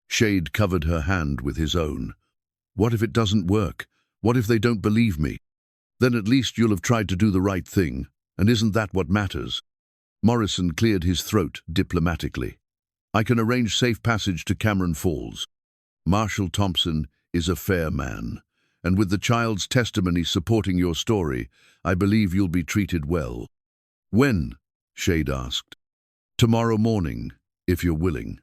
[SPEAKER 1] Shade covered her hand with his own. "What if it doesn't work? What if they don't believe me? Then at least you'll have tried to do the right thing, and isn't that what matters?" Morrison cleared his throat diplomatically. "I can arrange safe passage to Cameron Falls. Marshal Thompson is a fair man, and with the child's testimony supporting your story, I believe you'll be treated well." "When?" Shade asked. "Tomorrow morning, if you're willing.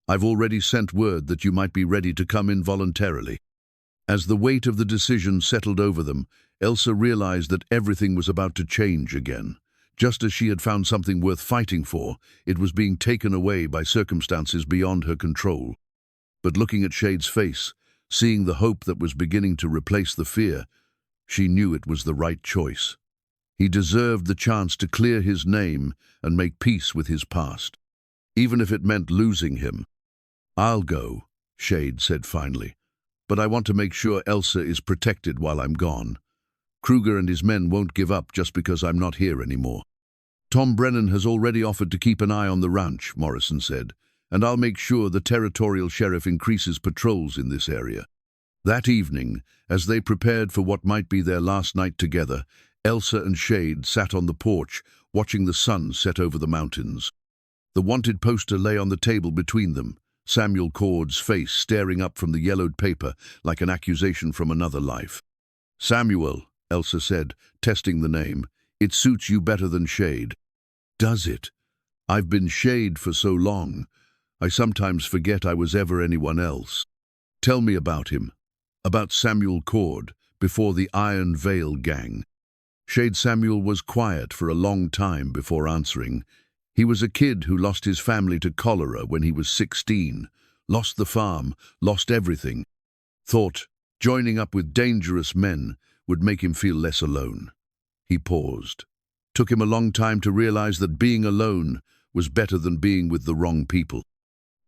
[SPEAKER 1] I've already sent word that you might be ready to come in voluntarily." As the weight of the decision settled over them, Elsa realized that everything was about to change again. Just as she had found something worth fighting for, it was being taken away by circumstances beyond her control. But looking at Shade's face, seeing the hope that was beginning to replace the fear, she knew it was the right choice. He deserved the chance to clear his name and make peace with his past, even if it meant losing him. "I'll go," Shade said finally, "but I want to make sure Elsa is protected while I'm gone. Kruger and his men won't give up just because I'm not here anymore." "Tom Brennan has already offered to keep an eye on the ranch," Morrison said, "and I'll make sure the territorial sheriff increases patrols in this area." That evening, as they prepared for what might be their last night together, Elsa and Shade sat on the porch, watching the sun set over the mountains. The wanted poster lay on the table between them, Samuel Cord's face staring up from the yellowed paper like an accusation from another life. "Samuel," Elsa said, testing the name, "it suits you better than Shade." "Does it? I've been Shade for so long. I sometimes forget I was ever anyone else." "Tell me about him. About Samuel Cord, before the Iron Veil gang." Shade Samuel was quiet for a long time before answering. He was a kid who lost his family to cholera when he was 16, lost the farm, lost everything. Thought joining up with dangerous men would make him feel less alone. He paused. Took him a long time to realize that being alone was better than being with the wrong people.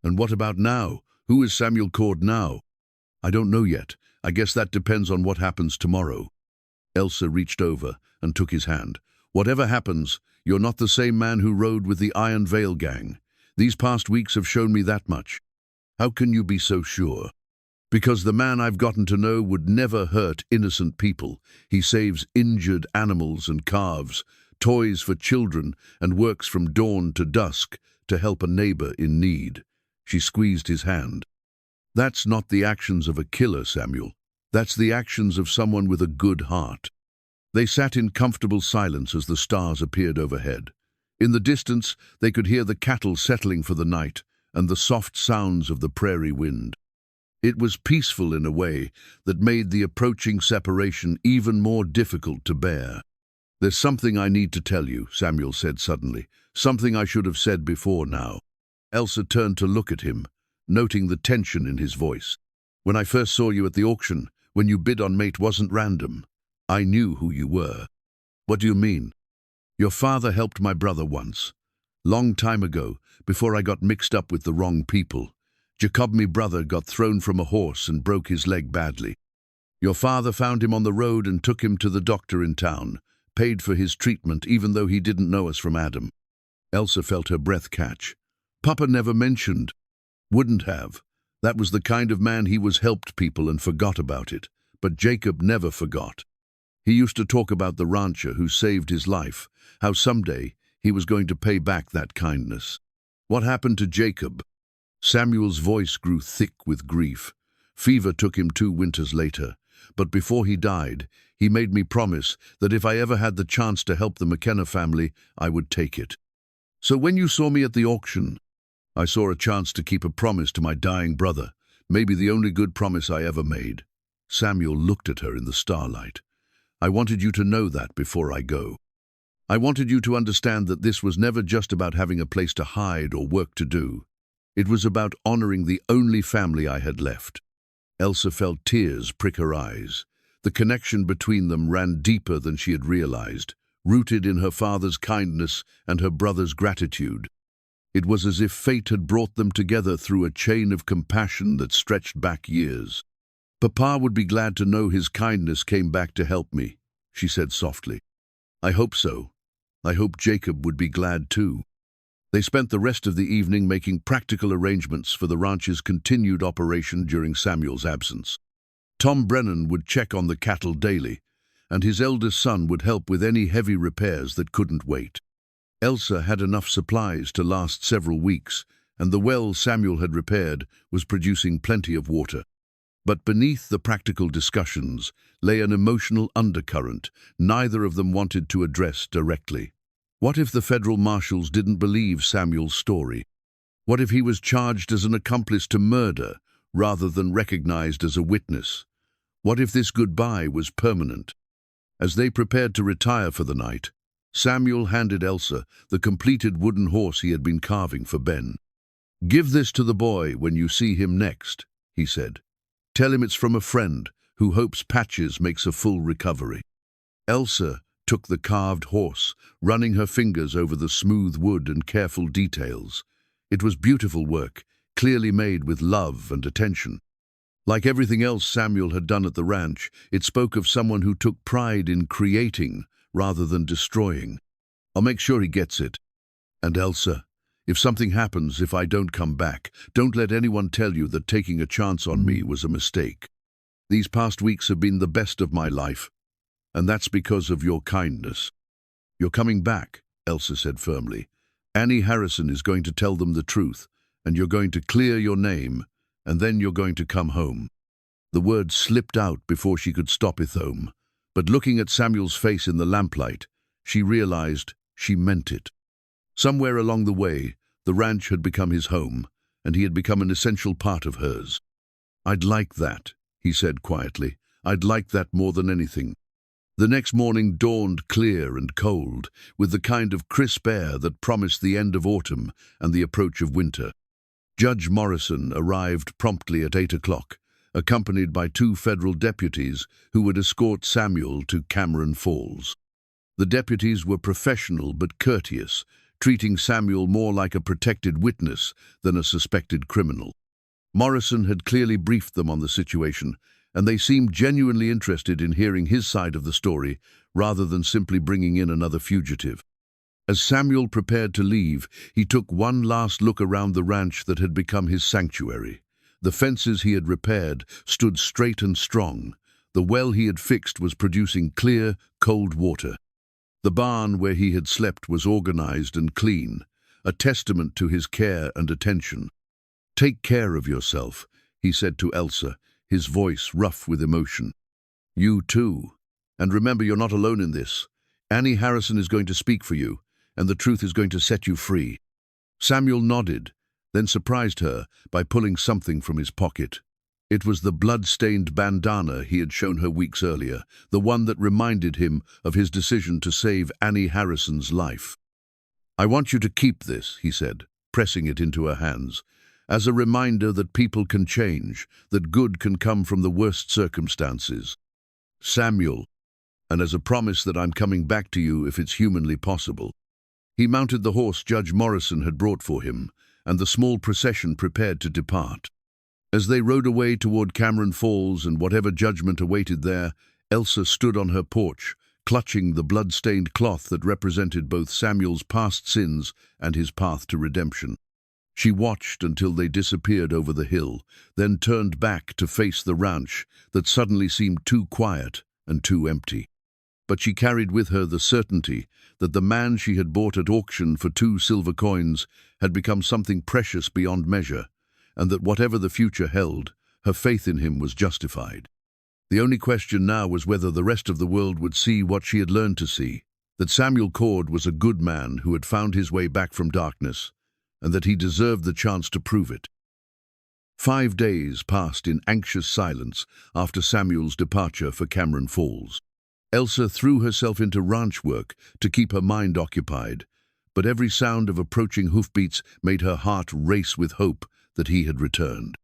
[SPEAKER 1] "And what about now? Who is Samuel Cord now?" "I don't know yet. I guess that depends on what happens tomorrow." Elsa reached over and took his hand. "Whatever happens, you're not the same man who rode with the Iron Veil gang. These past weeks have shown me that much." "How can you be so sure?" "Because the man I've gotten to know would never hurt innocent people. He saves injured animals and calves, toys for children, and works from dawn to dusk to help a neighbor in need." She squeezed his hand. "That's not the actions of a killer, Samuel. That's the actions of someone with a good heart." They sat in comfortable silence as the stars appeared overhead. In the distance, they could hear the cattle settling for the night and the soft sounds of the prairie wind. It was peaceful in a way that made the approaching separation even more difficult to bear. "There's something I need to tell you," Samuel said suddenly. "Something I should have said before now." Elsa turned to look at him, noting the tension in his voice. "When I first saw you at the auction, when you bid on Mate wasn't random. I knew who you were." "What do you mean?" "Your father helped my brother once. Long time ago, before I got mixed up with the wrong people. Jacob, my brother, got thrown from a horse and broke his leg badly. Your father found him on the road and took him to the doctor in town, paid for his treatment even though he didn't know us from Adam." Elsa felt her breath catch. "Papa never mentioned." "Wouldn't have. That was the kind of man he was, helped people and forgot about it. But Jacob never forgot. He used to talk about the rancher who saved his life, how someday he was going to pay back that kindness." What happened to Jacob? Samuel's voice grew thick with grief. Fever took him 2 winters later, but before he died, he made me promise that if I ever had the chance to help the McKenna family, I would take it. So when you saw me at the auction, I saw a chance to keep a promise to my dying brother, maybe the only good promise I ever made. Samuel looked at her in the starlight. I wanted you to know that before I go. I wanted you to understand that this was never just about having a place to hide or work to do. It was about honoring the only family I had left. Elsa felt tears prick her eyes. The connection between them ran deeper than she had realized, rooted in her father's kindness and her brother's gratitude. It was as if fate had brought them together through a chain of compassion that stretched back years. Papa would be glad to know his kindness came back to help me, she said softly. I hope so. I hope Jacob would be glad too. They spent the rest of the evening making practical arrangements for the ranch's continued operation during Samuel's absence. Tom Brennan would check on the cattle daily, and his eldest son would help with any heavy repairs that couldn't wait. Elsa had enough supplies to last several weeks, and the well Samuel had repaired was producing plenty of water. But beneath the practical discussions lay an emotional undercurrent neither of them wanted to address directly. What if the federal marshals didn't believe Samuel's story? What if he was charged as an accomplice to murder rather than recognized as a witness? What if this goodbye was permanent? As they prepared to retire for the night, Samuel handed Elsa the completed wooden horse he had been carving for Ben. Give this to the boy when you see him next, he said. Tell him it's from a friend who hopes Patches makes a full recovery. Elsa took the carved horse, running her fingers over the smooth wood and careful details. It was beautiful work, clearly made with love and attention. Like everything else Samuel had done at the ranch, it spoke of someone who took pride in creating rather than destroying. I'll make sure he gets it. And Elsa, if something happens, if I don't come back, don't let anyone tell you that taking a chance on me was a mistake. These past weeks have been the best of my life, and that's because of your kindness. You're coming back, Elsa said firmly. Annie Harrison is going to tell them the truth, and you're going to clear your name, and then you're going to come home. The words slipped out before she could stop home, but looking at Samuel's face in the lamplight, she realized she meant it. Somewhere along the way, the ranch had become his home, and he had become an essential part of hers. I'd like that, he said quietly. I'd like that more than anything. The next morning dawned clear and cold, with the kind of crisp air that promised the end of autumn and the approach of winter. Judge Morrison arrived promptly at 8 o'clock, accompanied by 2 federal deputies who would escort Samuel to Cameron Falls. The deputies were professional but courteous, treating Samuel more like a protected witness than a suspected criminal. Morrison had clearly briefed them on the situation, and they seemed genuinely interested in hearing his side of the story rather than simply bringing in another fugitive. As Samuel prepared to leave, he took one last look around the ranch that had become his sanctuary. The fences he had repaired stood straight and strong. The well he had fixed was producing clear, cold water. The barn where he had slept was organized and clean, a testament to his care and attention. Take care of yourself, he said to Elsa, his voice rough with emotion. You too. And remember, you're not alone in this. Annie Harrison is going to speak for you, and the truth is going to set you free. Samuel nodded, then surprised her by pulling something from his pocket. It was the blood-stained bandana he had shown her weeks earlier, the one that reminded him of his decision to save Annie Harrison's life. I want you to keep this, he said, pressing it into her hands, as a reminder that people can change, that good can come from the worst circumstances. Samuel, and as a promise that I'm coming back to you if it's humanly possible. He mounted the horse Judge Morrison had brought for him, and the small procession prepared to depart. As they rode away toward Cameron Falls and whatever judgment awaited there, Elsa stood on her porch, clutching the blood-stained cloth that represented both Samuel's past sins and his path to redemption. She watched until they disappeared over the hill, then turned back to face the ranch that suddenly seemed too quiet and too empty. But she carried with her the certainty that the man she had bought at auction for 2 silver coins had become something precious beyond measure, and that whatever the future held, her faith in him was justified. The only question now was whether the rest of the world would see what she had learned to see, that Samuel Cord was a good man who had found his way back from darkness, and that he deserved the chance to prove it. 5 days passed in anxious silence after Samuel's departure for Cameron Falls. Elsa threw herself into ranch work to keep her mind occupied, but every sound of approaching hoofbeats made her heart race with hope that he had returned.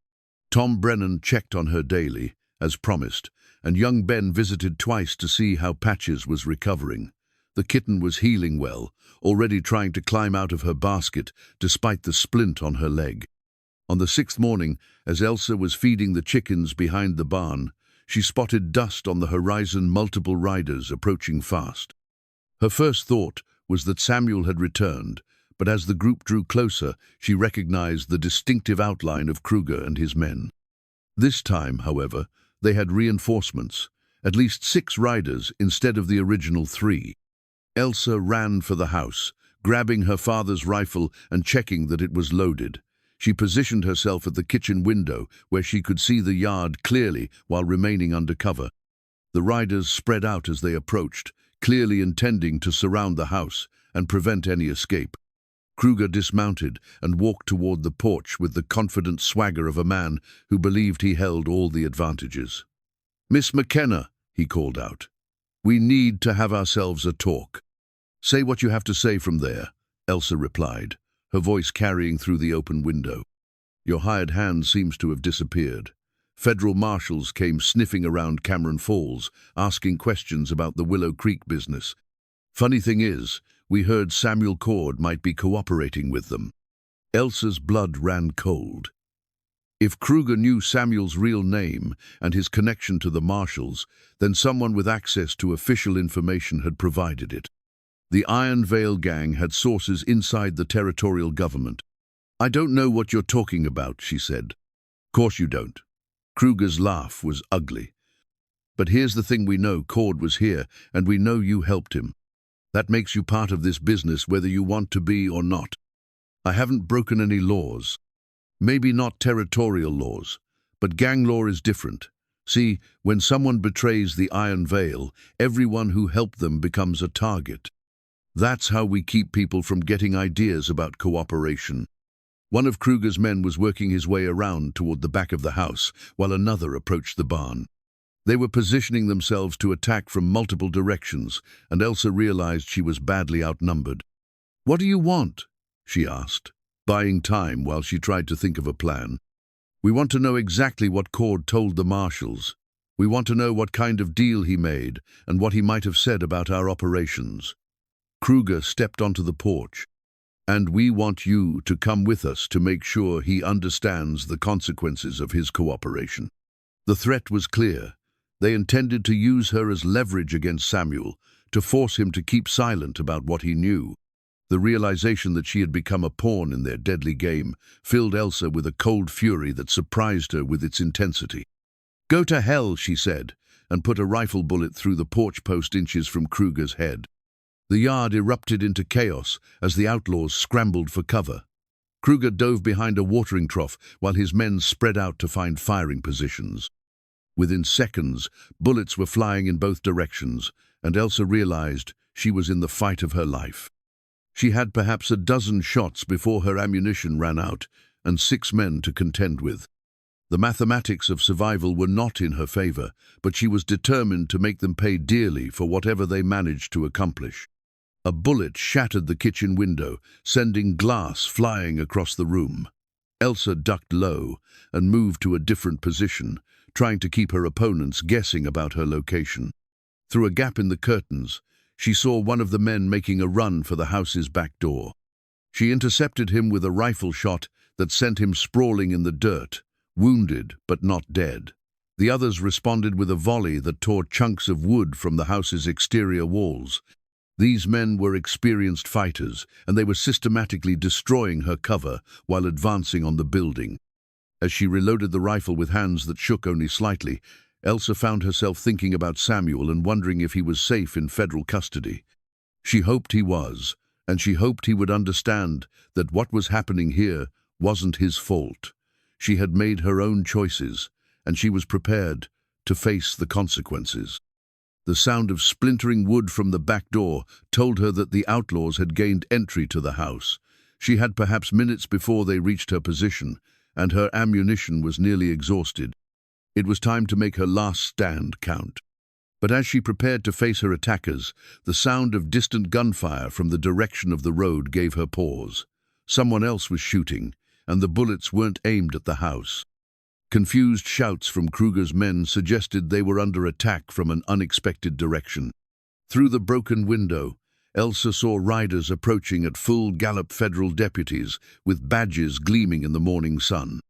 [SPEAKER 1] Tom Brennan checked on her daily, as promised, and young Ben visited twice to see how Patches was recovering. The kitten was healing well, already trying to climb out of her basket despite the splint on her leg. On the 6th morning, as Elsa was feeding the chickens behind the barn, she spotted dust on the horizon, multiple riders approaching fast. Her first thought was that Samuel had returned, but as the group drew closer, she recognized the distinctive outline of Kruger and his men. This time, however, they had reinforcements, at least 6 riders instead of the original 3. Elsa ran for the house, grabbing her father's rifle and checking that it was loaded. She positioned herself at the kitchen window where she could see the yard clearly while remaining under cover. The riders spread out as they approached, clearly intending to surround the house and prevent any escape. Kruger dismounted and walked toward the porch with the confident swagger of a man who believed he held all the advantages. "Miss McKenna," he called out, "we need to have ourselves a talk." "Say what you have to say from there," Elsa replied, her voice carrying through the open window. "Your hired hand seems to have disappeared." Federal marshals came sniffing around Cameron Falls, asking questions about the Willow Creek business. "Funny thing is, we heard Samuel Cord might be cooperating with them." Elsa's blood ran cold. If Kruger knew Samuel's real name and his connection to the marshals, then someone with access to official information had provided it. The Iron Veil gang had sources inside the territorial government. "I don't know what you're talking about," she said. "Course you don't." Kruger's laugh was ugly. "But here's the thing we know, Cord was here, and we know you helped him. That makes you part of this business whether you want to be or not. I haven't broken any laws. Maybe not territorial laws, but gang law is different. See, when someone betrays the Iron Veil, everyone who helped them becomes a target. That's how we keep people from getting ideas about cooperation." One of Kruger's men was working his way around toward the back of the house, while another approached the barn. They were positioning themselves to attack from multiple directions, and Elsa realized she was badly outnumbered. "What do you want?" she asked, buying time while she tried to think of a plan. "We want to know exactly what Cord told the marshals. We want to know what kind of deal he made and what he might have said about our operations." Kruger stepped onto the porch. "And we want you to come with us to make sure he understands the consequences of his cooperation." The threat was clear. They intended to use her as leverage against Samuel, to force him to keep silent about what he knew. The realization that she had become a pawn in their deadly game filled Elsa with a cold fury that surprised her with its intensity. "Go to hell," she said, and put a rifle bullet through the porch post inches from Kruger's head. The yard erupted into chaos as the outlaws scrambled for cover. Kruger dove behind a watering trough while his men spread out to find firing positions. Within seconds, bullets were flying in both directions, and Elsa realized she was in the fight of her life. She had perhaps a dozen shots before her ammunition ran out, and 6 men to contend with. The mathematics of survival were not in her favor, but she was determined to make them pay dearly for whatever they managed to accomplish. A bullet shattered the kitchen window, sending glass flying across the room. Elsa ducked low and moved to a different position, trying to keep her opponents guessing about her location. Through a gap in the curtains, she saw one of the men making a run for the house's back door. She intercepted him with a rifle shot that sent him sprawling in the dirt, wounded but not dead. The others responded with a volley that tore chunks of wood from the house's exterior walls. These men were experienced fighters, and they were systematically destroying her cover while advancing on the building. As she reloaded the rifle with hands that shook only slightly, Elsa found herself thinking about Samuel and wondering if he was safe in federal custody. She hoped he was, and she hoped he would understand that what was happening here wasn't his fault. She had made her own choices, and she was prepared to face the consequences. The sound of splintering wood from the back door told her that the outlaws had gained entry to the house. She had perhaps minutes before they reached her position, and her ammunition was nearly exhausted. It was time to make her last stand count. But as she prepared to face her attackers, the sound of distant gunfire from the direction of the road gave her pause. Someone else was shooting, and the bullets weren't aimed at the house. Confused shouts from Kruger's men suggested they were under attack from an unexpected direction. Through the broken window, Elsa saw riders approaching at full gallop, federal deputies, with badges gleaming in the morning sun.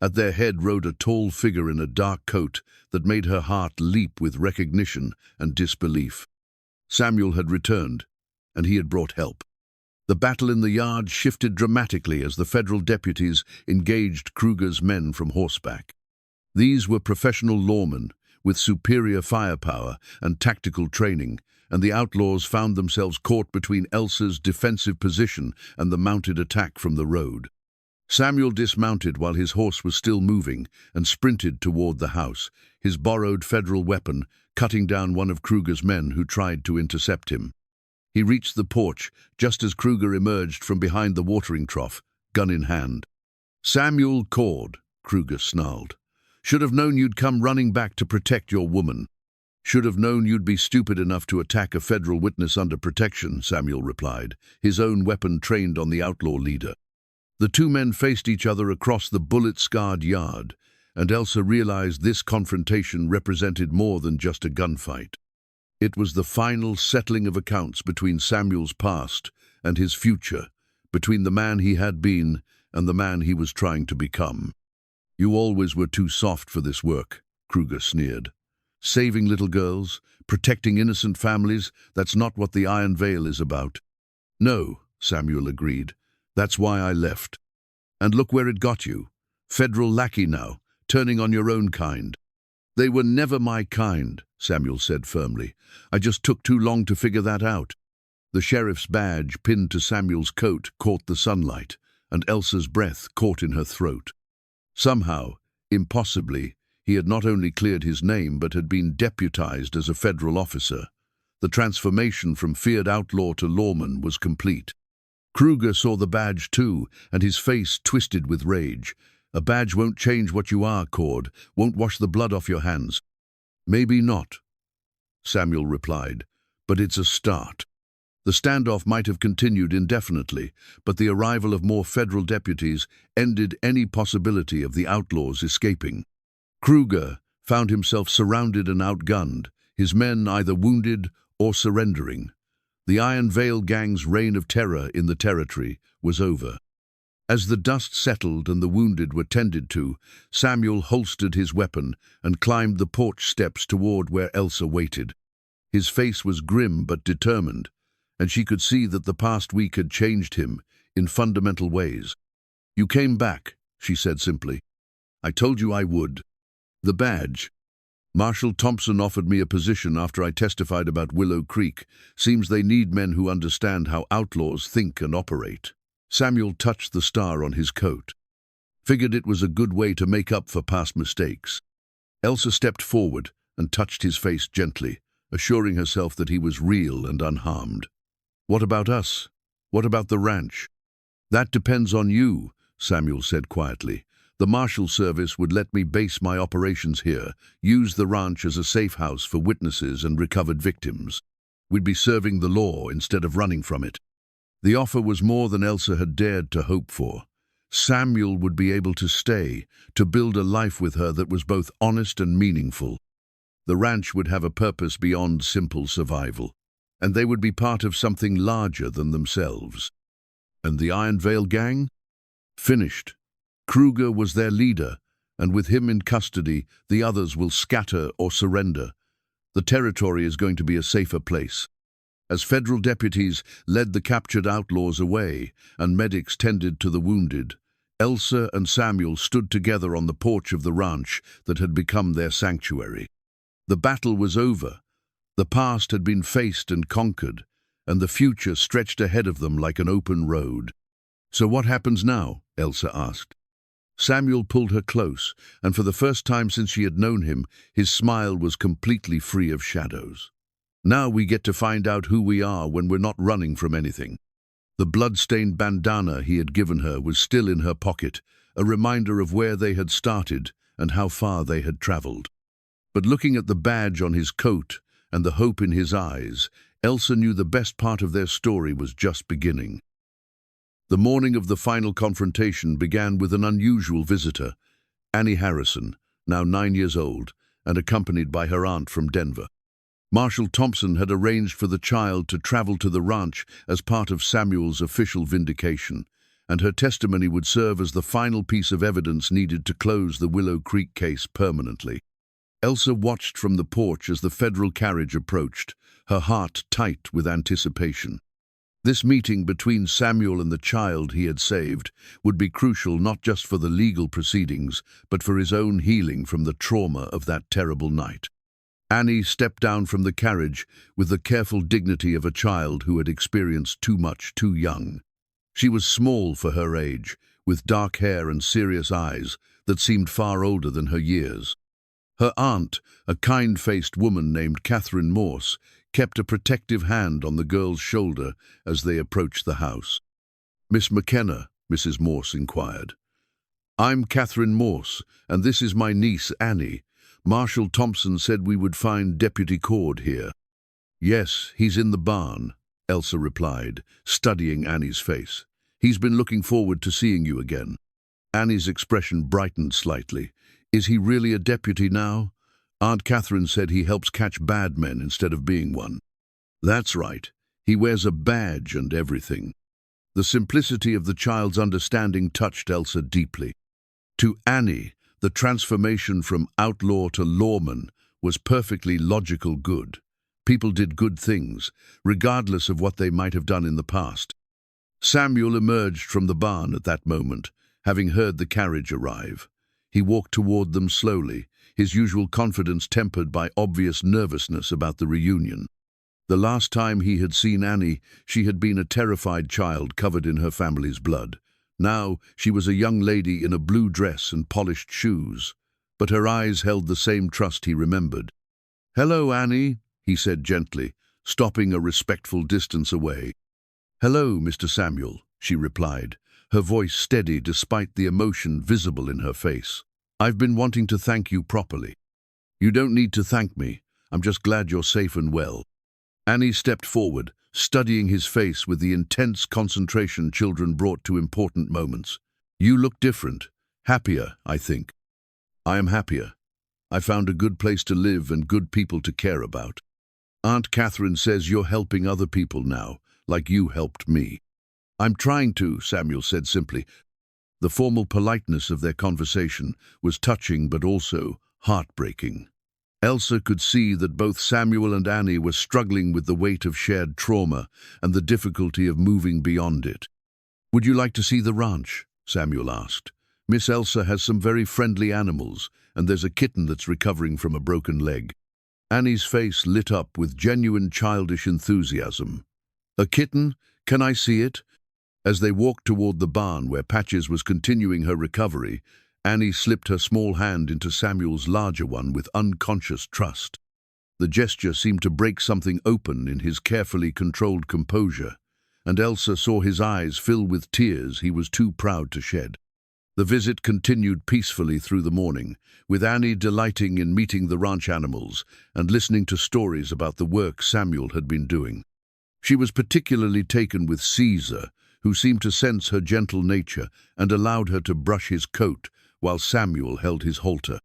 [SPEAKER 1] At their head rode a tall figure in a dark coat that made her heart leap with recognition and disbelief. Samuel had returned, and he had brought help. The battle in the yard shifted dramatically as the federal deputies engaged Kruger's men from horseback. These were professional lawmen with superior firepower and tactical training, and the outlaws found themselves caught between Elsa's defensive position and the mounted attack from the road. Samuel dismounted while his horse was still moving and sprinted toward the house, his borrowed federal weapon cutting down one of Kruger's men who tried to intercept him. He reached the porch just as Kruger emerged from behind the watering trough, gun in hand. "Samuel Cord," Kruger snarled. "Should have known you'd come running back to protect your woman." "Should have known you'd be stupid enough to attack a federal witness under protection," Samuel replied, his own weapon trained on the outlaw leader. The two men faced each other across the bullet-scarred yard, and Elsa realized this confrontation represented more than just a gunfight. It was the final settling of accounts between Samuel's past and his future, between the man he had been and the man he was trying to become. "You always were too soft for this work," Kruger sneered. "Saving little girls, protecting innocent families, that's not what the Iron Veil is about." "No," Samuel agreed. "That's why I left. And look where it got you. Federal lackey now, turning on your own kind." "They were never my kind," Samuel said firmly. "I just took too long to figure that out." The sheriff's badge pinned to Samuel's coat caught the sunlight, and Elsa's breath caught in her throat. Somehow, impossibly, he had not only cleared his name but had been deputized as a federal officer. The transformation from feared outlaw to lawman was complete. Kruger saw the badge too, and his face twisted with rage. "A badge won't change what you are, Cord, won't wash the blood off your hands." "Maybe not," Samuel replied, "but it's a start." The standoff might have continued indefinitely, but the arrival of more federal deputies ended any possibility of the outlaws escaping. Kruger found himself surrounded and outgunned, his men either wounded or surrendering. The Iron Veil gang's reign of terror in the territory was over. As the dust settled and the wounded were tended to, Samuel holstered his weapon and climbed the porch steps toward where Elsa waited. His face was grim but determined, and she could see that the past week had changed him in fundamental ways. "You came back," she said simply. "I told you I would." "The badge." "Marshal Thompson offered me a position after I testified about Willow Creek. Seems they need men who understand how outlaws think and operate." Samuel touched the star on his coat. "Figured it was a good way to make up for past mistakes." Elsa stepped forward and touched his face gently, assuring herself that he was real and unharmed. "What about us? What about the ranch?" "That depends on you," Samuel said quietly. "The Marshal Service would let me base my operations here, use the ranch as a safe house for witnesses and recovered victims. We'd be serving the law instead of running from it." The offer was more than Elsa had dared to hope for. Samuel would be able to stay, to build a life with her that was both honest and meaningful. The ranch would have a purpose beyond simple survival, and they would be part of something larger than themselves. And the Iron Veil gang? Finished. Kruger was their leader, and with him in custody, the others will scatter or surrender. The territory is going to be a safer place. As federal deputies led the captured outlaws away and medics tended to the wounded, Elsa and Samuel stood together on the porch of the ranch that had become their sanctuary. The battle was over. The past had been faced and conquered, and the future stretched ahead of them like an open road. "So what happens now?" Elsa asked. Samuel pulled her close, and for the first time since she had known him, his smile was completely free of shadows. "Now we get to find out who we are when we're not running from anything." The blood-stained bandana he had given her was still in her pocket, a reminder of where they had started and how far they had traveled. But looking at the badge on his coat and the hope in his eyes, Elsa knew the best part of their story was just beginning. The morning of the final confrontation began with an unusual visitor, Annie Harrison, now 9 years old, and accompanied by her aunt from Denver. Marshal Thompson had arranged for the child to travel to the ranch as part of Samuel's official vindication, and her testimony would serve as the final piece of evidence needed to close the Willow Creek case permanently. Elsa watched from the porch as the federal carriage approached, her heart tight with anticipation. This meeting between Samuel and the child he had saved would be crucial not just for the legal proceedings, but for his own healing from the trauma of that terrible night. Annie stepped down from the carriage with the careful dignity of a child who had experienced too much too young. She was small for her age, with dark hair and serious eyes that seemed far older than her years. Her aunt, a kind-faced woman named Catherine Morse, kept a protective hand on the girl's shoulder as they approached the house. "Miss McKenna," Mrs. Morse inquired. "I'm Catherine Morse, and this is my niece, Annie. Marshal Thompson said we would find Deputy Cord here." "Yes, he's in the barn," Elsa replied, studying Annie's face. "He's been looking forward to seeing you again." Annie's expression brightened slightly. "Is he really a deputy now? Aunt Catherine said he helps catch bad men instead of being one." "That's right. He wears a badge and everything." The simplicity of the child's understanding touched Elsa deeply. To Annie, the transformation from outlaw to lawman was perfectly logical good. People did good things, regardless of what they might have done in the past. Samuel emerged from the barn at that moment, having heard the carriage arrive. He walked toward them slowly, his usual confidence tempered by obvious nervousness about the reunion. The last time he had seen Annie, she had been a terrified child covered in her family's blood. Now she was a young lady in a blue dress and polished shoes, but her eyes held the same trust he remembered. "Hello, Annie," he said gently, stopping a respectful distance away. "Hello, Mr. Samuel," she replied, her voice steady despite the emotion visible in her face. "I've been wanting to thank you properly." "You don't need to thank me. I'm just glad you're safe and well." Annie stepped forward, studying his face with the intense concentration children brought to important moments. "You look different. Happier, I think." "I am happier. I found a good place to live and good people to care about. Aunt Catherine says you're helping other people now, like you helped me." "I'm trying to," Samuel said simply. The formal politeness of their conversation was touching but also heartbreaking. Elsa could see that both Samuel and Annie were struggling with the weight of shared trauma and the difficulty of moving beyond it. "Would you like to see the ranch?" Samuel asked. "Miss Elsa has some very friendly animals, and there's a kitten that's recovering from a broken leg." Annie's face lit up with genuine childish enthusiasm. "A kitten? Can I see it?" As they walked toward the barn where Patches was continuing her recovery, Annie slipped her small hand into Samuel's larger one with unconscious trust. The gesture seemed to break something open in his carefully controlled composure, and Elsa saw his eyes fill with tears he was too proud to shed. The visit continued peacefully through the morning, with Annie delighting in meeting the ranch animals and listening to stories about the work Samuel had been doing. She was particularly taken with Caesar, who seemed to sense her gentle nature and allowed her to brush his coat while Samuel held his halter.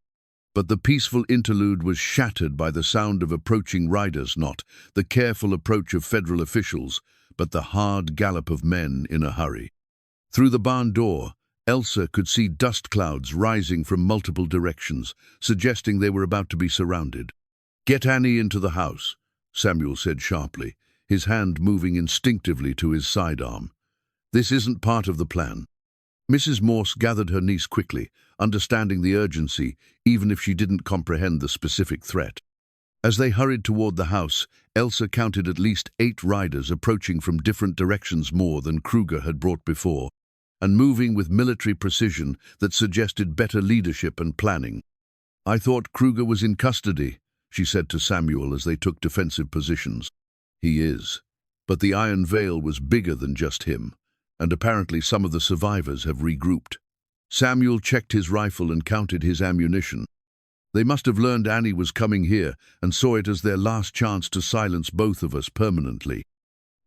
[SPEAKER 1] But the peaceful interlude was shattered by the sound of approaching riders, not the careful approach of federal officials, but the hard gallop of men in a hurry. Through the barn door, Elsa could see dust clouds rising from multiple directions, suggesting they were about to be surrounded. "Get Annie into the house," Samuel said sharply, his hand moving instinctively to his sidearm. "This isn't part of the plan." Mrs. Morse gathered her niece quickly, understanding the urgency, even if she didn't comprehend the specific threat. As they hurried toward the house, Elsa counted at least 8 riders approaching from different directions, more than Kruger had brought before, and moving with military precision that suggested better leadership and planning. "I thought Kruger was in custody," she said to Samuel as they took defensive positions. "He is. But the Iron Veil was bigger than just him, and apparently some of the survivors have regrouped." Samuel checked his rifle and counted his ammunition. They must have learned Annie was coming here and saw it as their last chance to silence both of us permanently.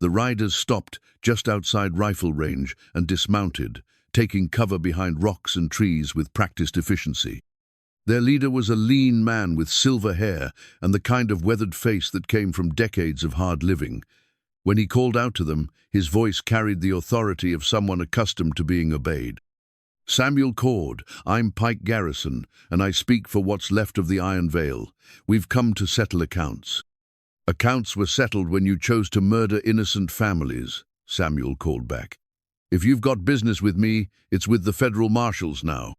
[SPEAKER 1] The riders stopped just outside rifle range and dismounted, taking cover behind rocks and trees with practiced efficiency. Their leader was a lean man with silver hair and the kind of weathered face that came from decades of hard living. When he called out to them, his voice carried the authority of someone accustomed to being obeyed. "Samuel Cord, I'm Pike Garrison, and I speak for what's left of the Iron Veil. We've come to settle accounts." "Accounts were settled when you chose to murder innocent families," Samuel called back. "If you've got business with me, it's with the federal marshals now."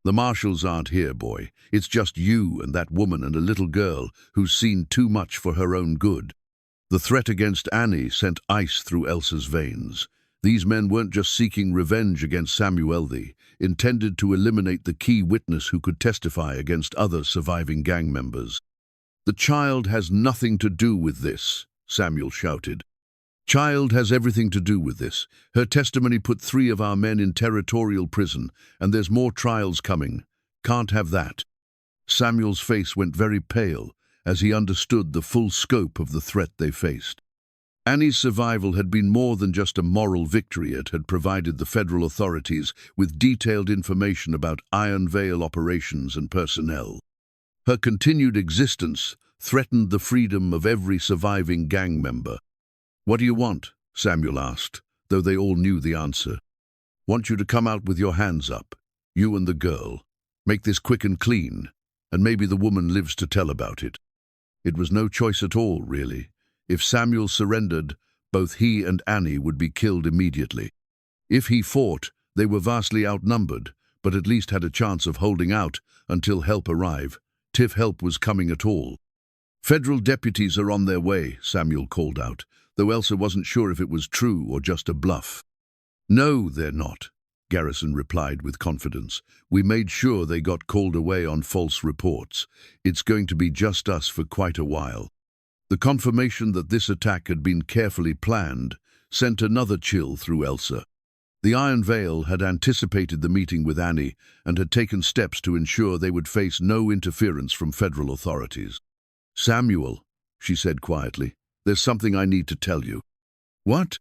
[SPEAKER 1] "The marshals aren't here, boy. It's just you and that woman and a little girl who's seen too much for her own good." The threat against Annie sent ice through Elsa's veins. These men weren't just seeking revenge against Samuel, they intended to eliminate the key witness who could testify against other surviving gang members. "The child has nothing to do with this," Samuel shouted. "Child has everything to do with this. Her testimony put 3 of our men in territorial prison, and there's more trials coming. Can't have that." Samuel's face went very pale as he understood the full scope of the threat they faced. Annie's survival had been more than just a moral victory. It had provided the federal authorities with detailed information about Iron Veil operations and personnel. Her continued existence threatened the freedom of every surviving gang member. "What do you want?" Samuel asked, though they all knew the answer. "Want you to come out with your hands up, you and the girl. Make this quick and clean, and maybe the woman lives to tell about it." It was no choice at all, really. If Samuel surrendered, both he and Annie would be killed immediately. If he fought, they were vastly outnumbered, but at least had a chance of holding out until help arrived, if help was coming at all. "Federal deputies are on their way," Samuel called out, though Elsa wasn't sure if it was true or just a bluff. "No, they're not," Garrison replied with confidence. "We made sure they got called away on false reports. It's going to be just us for quite a while." The confirmation that this attack had been carefully planned sent another chill through Elsa. The Iron Veil had anticipated the meeting with Annie and had taken steps to ensure they would face no interference from federal authorities. "Samuel," she said quietly, "there's something I need to tell you." "What?"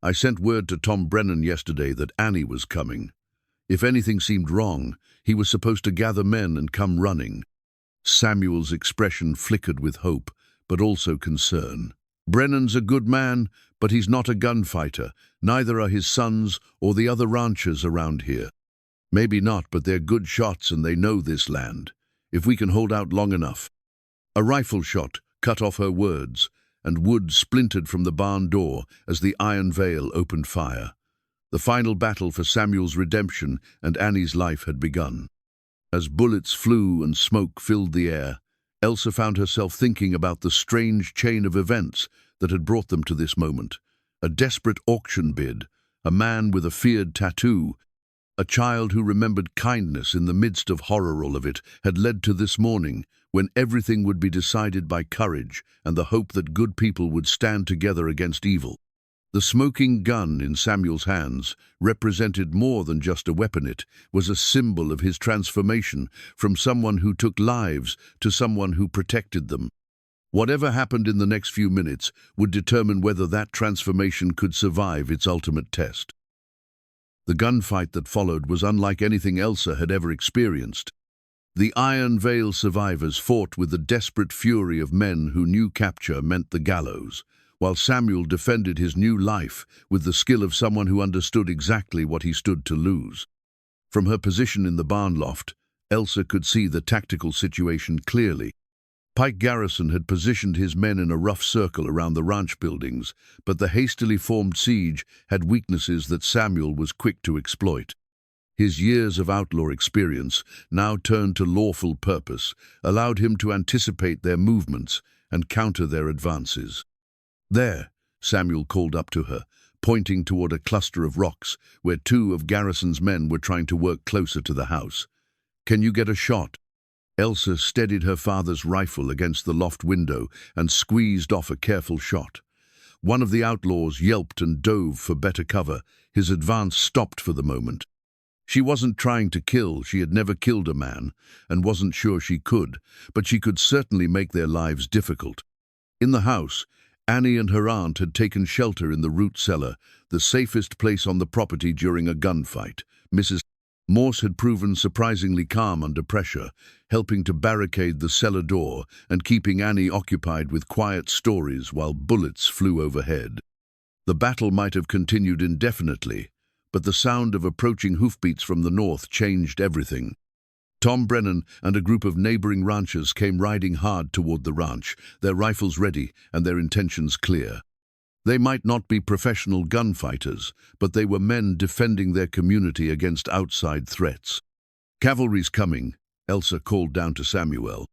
[SPEAKER 1] "I sent word to Tom Brennan yesterday that Annie was coming. If anything seemed wrong, he was supposed to gather men and come running." Samuel's expression flickered with hope, but also concern. "Brennan's a good man, but he's not a gunfighter. Neither are his sons or the other ranchers around here." "Maybe not, but they're good shots and they know this land. If we can hold out long enough." A rifle shot cut off her words, and wood splintered from the barn door as the Iron Veil opened fire. The final battle for Samuel's redemption and Annie's life had begun. As bullets flew and smoke filled the air, Elsa found herself thinking about the strange chain of events that had brought them to this moment. A desperate auction bid, a man with a feared tattoo, a child who remembered kindness in the midst of horror. All of it had led to this morning, when everything would be decided by courage and the hope that good people would stand together against evil. The smoking gun in Samuel's hands represented more than just a weapon. It was a symbol of his transformation from someone who took lives to someone who protected them. Whatever happened in the next few minutes would determine whether that transformation could survive its ultimate test. The gunfight that followed was unlike anything Elsa had ever experienced. The Iron Veil survivors fought with the desperate fury of men who knew capture meant the gallows, while Samuel defended his new life with the skill of someone who understood exactly what he stood to lose. From her position in the barn loft, Elsa could see the tactical situation clearly. Pike Garrison had positioned his men in a rough circle around the ranch buildings, but the hastily formed siege had weaknesses that Samuel was quick to exploit. His years of outlaw experience, now turned to lawful purpose, allowed him to anticipate their movements and counter their advances. "There," Samuel called up to her, pointing toward a cluster of rocks where two of Garrison's men were trying to work closer to the house. "Can you get a shot?" Elsa steadied her father's rifle against the loft window and squeezed off a careful shot. One of the outlaws yelped and dove for better cover. His advance stopped for the moment. She wasn't trying to kill, she had never killed a man, and wasn't sure she could, but she could certainly make their lives difficult. In the house, Annie and her aunt had taken shelter in the root cellar, the safest place on the property during a gunfight. Mrs. Morse had proven surprisingly calm under pressure, helping to barricade the cellar door and keeping Annie occupied with quiet stories while bullets flew overhead. The battle might have continued indefinitely, but the sound of approaching hoofbeats from the north changed everything. Tom Brennan and a group of neighboring ranchers came riding hard toward the ranch, their rifles ready and their intentions clear. They might not be professional gunfighters, but they were men defending their community against outside threats. "Cavalry's coming," Elsa called down to Samuel.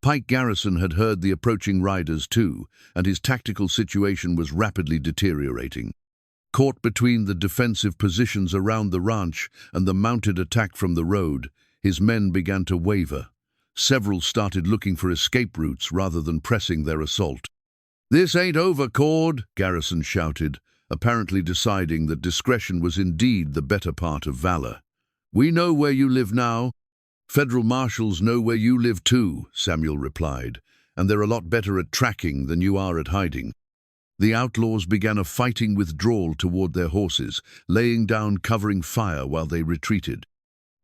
[SPEAKER 1] Pike Garrison had heard the approaching riders too, and his tactical situation was rapidly deteriorating. Caught between the defensive positions around the ranch and the mounted attack from the road, his men began to waver. Several started looking for escape routes rather than pressing their assault. "This ain't over, Cord," Garrison shouted, apparently deciding that discretion was indeed the better part of valor. "We know where you live now." "Federal marshals know where you live too," Samuel replied, "and they're a lot better at tracking than you are at hiding." The outlaws began a fighting withdrawal toward their horses, laying down covering fire while they retreated.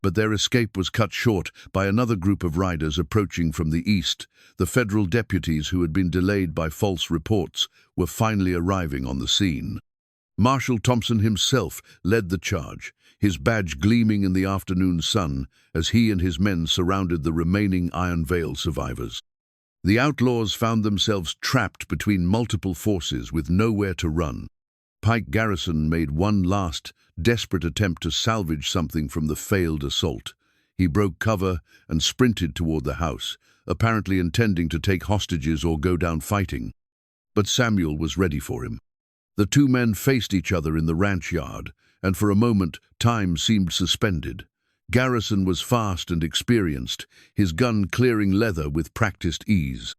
[SPEAKER 1] But their escape was cut short by another group of riders approaching from the east. The federal deputies who had been delayed by false reports were finally arriving on the scene. Marshal Thompson himself led the charge, his badge gleaming in the afternoon sun as he and his men surrounded the remaining Iron Veil survivors. The outlaws found themselves trapped between multiple forces with nowhere to run. Pike Garrison made one last, desperate attempt to salvage something from the failed assault. He broke cover and sprinted toward the house, apparently intending to take hostages or go down fighting. But Samuel was ready for him. The two men faced each other in the ranch yard, and for a moment time seemed suspended. Garrison was fast and experienced, his gun clearing leather with practiced ease.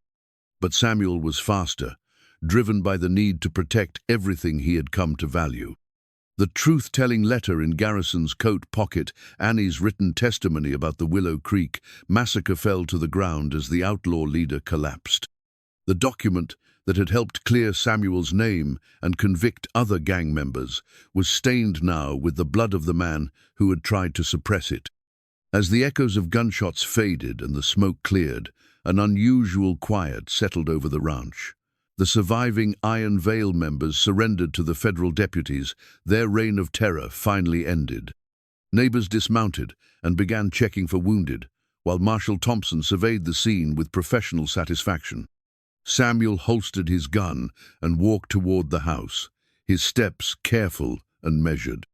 [SPEAKER 1] But Samuel was faster, driven by the need to protect everything he had come to value. The truth-telling letter in Garrison's coat pocket, Annie's written testimony about the Willow Creek massacre, fell to the ground as the outlaw leader collapsed. The document that had helped clear Samuel's name and convict other gang members was stained now with the blood of the man who had tried to suppress it. As the echoes of gunshots faded and the smoke cleared, an unusual quiet settled over the ranch. The surviving Iron Veil members surrendered to the federal deputies. Their reign of terror finally ended. Neighbors dismounted and began checking for wounded, while Marshal Thompson surveyed the scene with professional satisfaction. Samuel holstered his gun and walked toward the house, his steps careful and measured.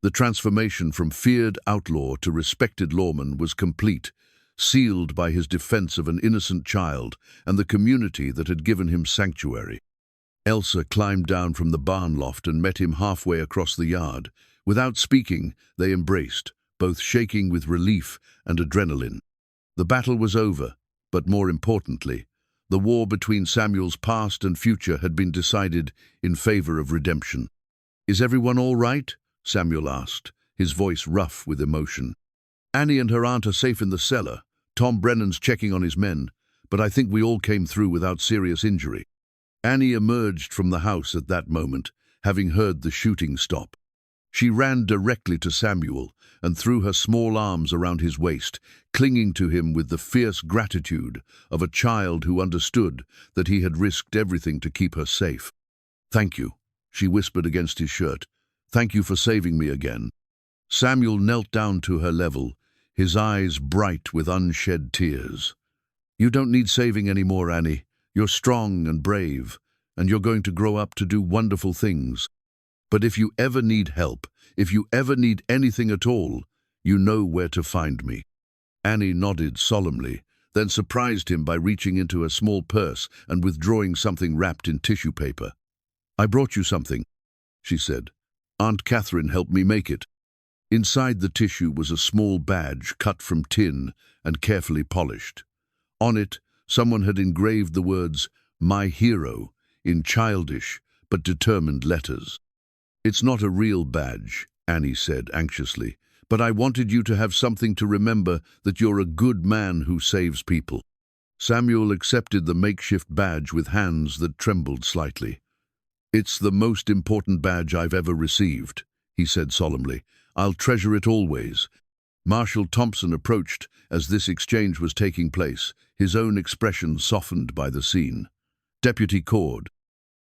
[SPEAKER 1] The transformation from feared outlaw to respected lawman was complete, sealed by his defense of an innocent child and the community that had given him sanctuary. Elsa climbed down from the barn loft and met him halfway across the yard. Without speaking, they embraced, both shaking with relief and adrenaline. The battle was over, but more importantly, the war between Samuel's past and future had been decided in favor of redemption. "Is everyone all right?" Samuel asked, his voice rough with emotion. "Annie and her aunt are safe in the cellar. Tom Brennan's checking on his men, but I think we all came through without serious injury." Annie emerged from the house at that moment, having heard the shooting stop. She ran directly to Samuel and threw her small arms around his waist, clinging to him with the fierce gratitude of a child who understood that he had risked everything to keep her safe. "Thank you," she whispered against his shirt. "Thank you for saving me again." Samuel knelt down to her level, his eyes bright with unshed tears. "You don't need saving anymore, Annie. You're strong and brave, and you're going to grow up to do wonderful things. But if you ever need help, if you ever need anything at all, You know where to find me." Annie nodded solemnly, then surprised him by reaching into a small purse and withdrawing something wrapped in tissue paper. "I brought you something," she said. "Aunt Catherine helped me make it." Inside the tissue was a small badge cut from tin and carefully polished. On it, someone had engraved the words, "My hero," in childish but determined letters. "It's not a real badge," Annie said anxiously, "but I wanted you to have something to remember that you're a good man who saves people." Samuel accepted the makeshift badge with hands that trembled slightly. "It's the most important badge I've ever received," he said solemnly. "I'll treasure it always." Marshal Thompson approached as this exchange was taking place, his own expression softened by the scene. "Deputy Cord,"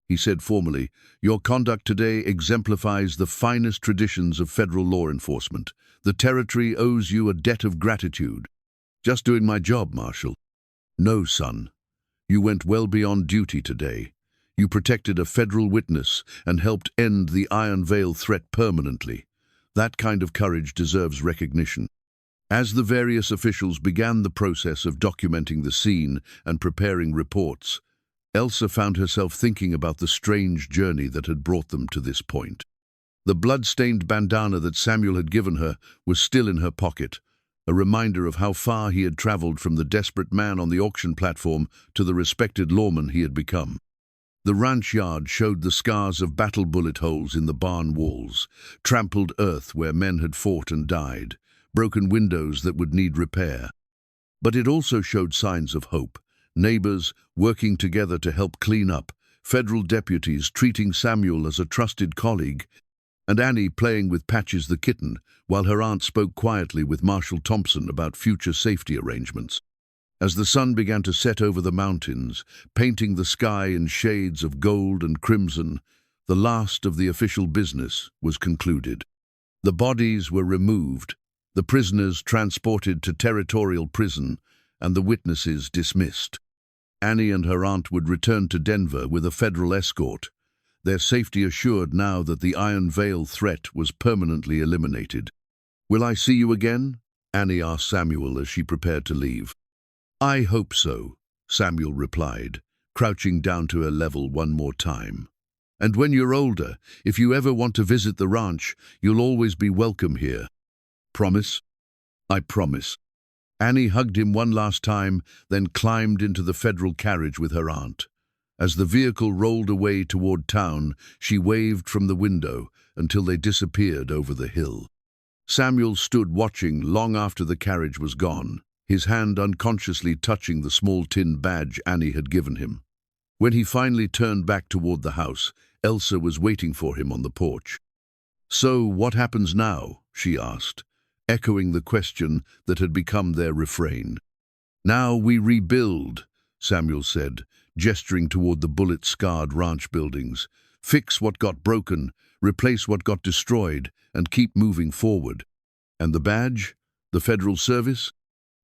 [SPEAKER 1] he said formally, "your conduct today exemplifies the finest traditions of federal law enforcement. The territory owes you a debt of gratitude." "Just doing my job, Marshal." "No, son. You went well beyond duty today. You protected a federal witness and helped end the Iron Veil threat permanently. That kind of courage deserves recognition." As the various officials began the process of documenting the scene and preparing reports, Elsa found herself thinking about the strange journey that had brought them to this point. The blood-stained bandana that Samuel had given her was still in her pocket, a reminder of how far he had traveled from the desperate man on the auction platform to the respected lawman he had become. The ranch yard showed the scars of battle bullet holes in the barn walls, trampled earth where men had fought and died, broken windows that would need repair. But it also showed signs of hope, neighbors working together to help clean up, federal deputies treating Samuel as a trusted colleague, and Annie playing with Patches the kitten, while her aunt spoke quietly with Marshal Thompson about future safety arrangements. As the sun began to set over the mountains, painting the sky in shades of gold and crimson, the last of the official business was concluded. The bodies were removed, the prisoners transported to territorial prison, and the witnesses dismissed. Annie and her aunt would return to Denver with a federal escort, their safety assured now that the Iron Veil threat was permanently eliminated. "Will I see you again?" Annie asked Samuel as she prepared to leave. "I hope so," Samuel replied, crouching down to her level one more time. "And when you're older, if you ever want to visit the ranch, you'll always be welcome here. Promise?" "I promise." Annie hugged him one last time, then climbed into the federal carriage with her aunt. As the vehicle rolled away toward town, she waved from the window until they disappeared over the hill. Samuel stood watching long after the carriage was gone, his hand unconsciously touching the small tin badge Annie had given him. When he finally turned back toward the house, Elsa was waiting for him on the porch. "So what happens now?" she asked, echoing the question that had become their refrain. "Now we rebuild," Samuel said, gesturing toward the bullet-scarred ranch buildings. "Fix what got broken, replace what got destroyed, and keep moving forward." "And the badge? The federal service?"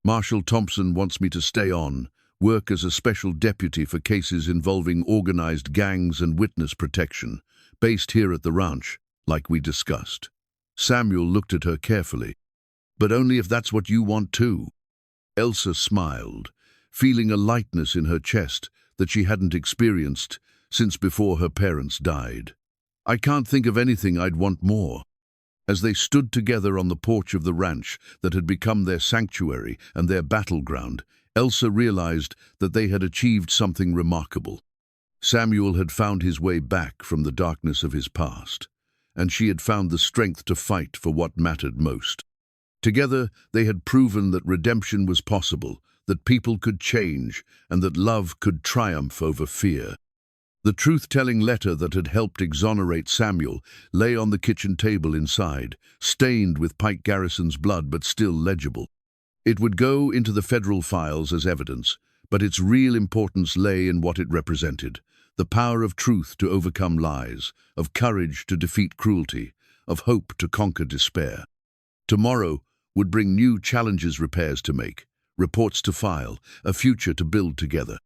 [SPEAKER 1] "Marshal Thompson wants me to stay on, work as a special deputy for cases involving organized gangs and witness protection, based here at the ranch, like we discussed." Samuel looked at her carefully. "But only if that's what you want too." Elsa smiled, feeling a lightness in her chest that she hadn't experienced since before her parents died. "I can't think of anything I'd want more." As they stood together on the porch of the ranch that had become their sanctuary and their battleground, Elsa realized that they had achieved something remarkable. Samuel had found his way back from the darkness of his past, and she had found the strength to fight for what mattered most. Together, they had proven that redemption was possible, that people could change, and that love could triumph over fear. The truth-telling letter that had helped exonerate Samuel lay on the kitchen table inside, stained with Pike Garrison's blood but still legible. It would go into the federal files as evidence, but its real importance lay in what it represented: the power of truth to overcome lies, of courage to defeat cruelty, of hope to conquer despair. Tomorrow would bring new challenges, repairs to make, reports to file, a future to build together.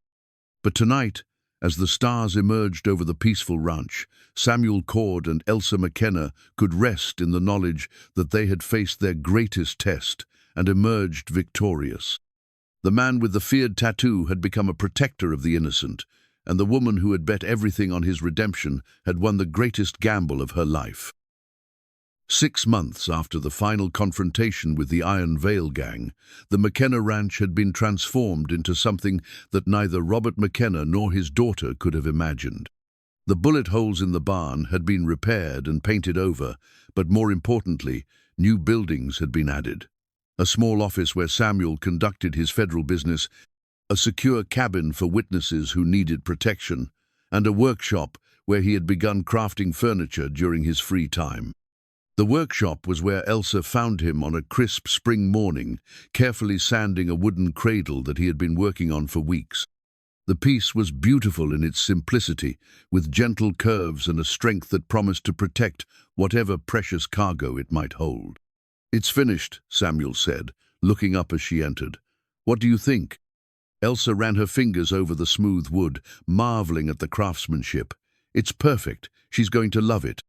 [SPEAKER 1] But tonight, As the stars emerged over the peaceful ranch, Samuel Cord and Elsa McKenna could rest in the knowledge that they had faced their greatest test and emerged victorious. The man with the feared tattoo had become a protector of the innocent, and the woman who had bet everything on his redemption had won the greatest gamble of her life. 6 months after the final confrontation with the Iron Veil Gang, the McKenna Ranch had been transformed into something that neither Robert McKenna nor his daughter could have imagined. The bullet holes in the barn had been repaired and painted over, but more importantly, new buildings had been added. A small office where Samuel conducted his federal business, a secure cabin for witnesses who needed protection, and a workshop where he had begun crafting furniture during his free time. The workshop was where Elsa found him on a crisp spring morning, carefully sanding a wooden cradle that he had been working on for weeks. The piece was beautiful in its simplicity, with gentle curves and a strength that promised to protect whatever precious cargo it might hold. "It's finished," Samuel said, looking up as she entered. "What do you think?" Elsa ran her fingers over the smooth wood, marveling at the craftsmanship. "It's perfect. She's going to love it."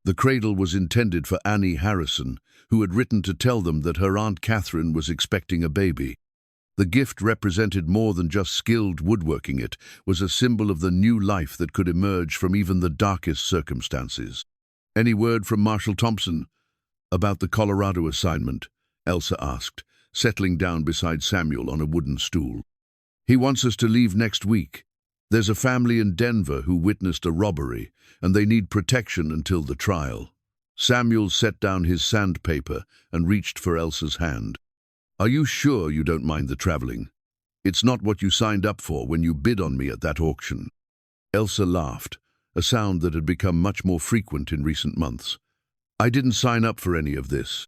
[SPEAKER 1] The cradle was intended for Annie Harrison, who had written to tell them that her Aunt Catherine was expecting a baby. The gift represented more than just skilled woodworking. It was a symbol of the new life that could emerge from even the darkest circumstances. "Any word from Marshal Thompson about the Colorado assignment?" Elsa asked, settling down beside Samuel on a wooden stool. "He wants us to leave next week. There's a family in Denver who witnessed a robbery, and they need protection until the trial." Samuel set down his sandpaper and reached for Elsa's hand. "Are you sure you don't mind the traveling? It's not what you signed up for when you bid on me at that auction." Elsa laughed, a sound that had become much more frequent in recent months. "I didn't sign up for any of this.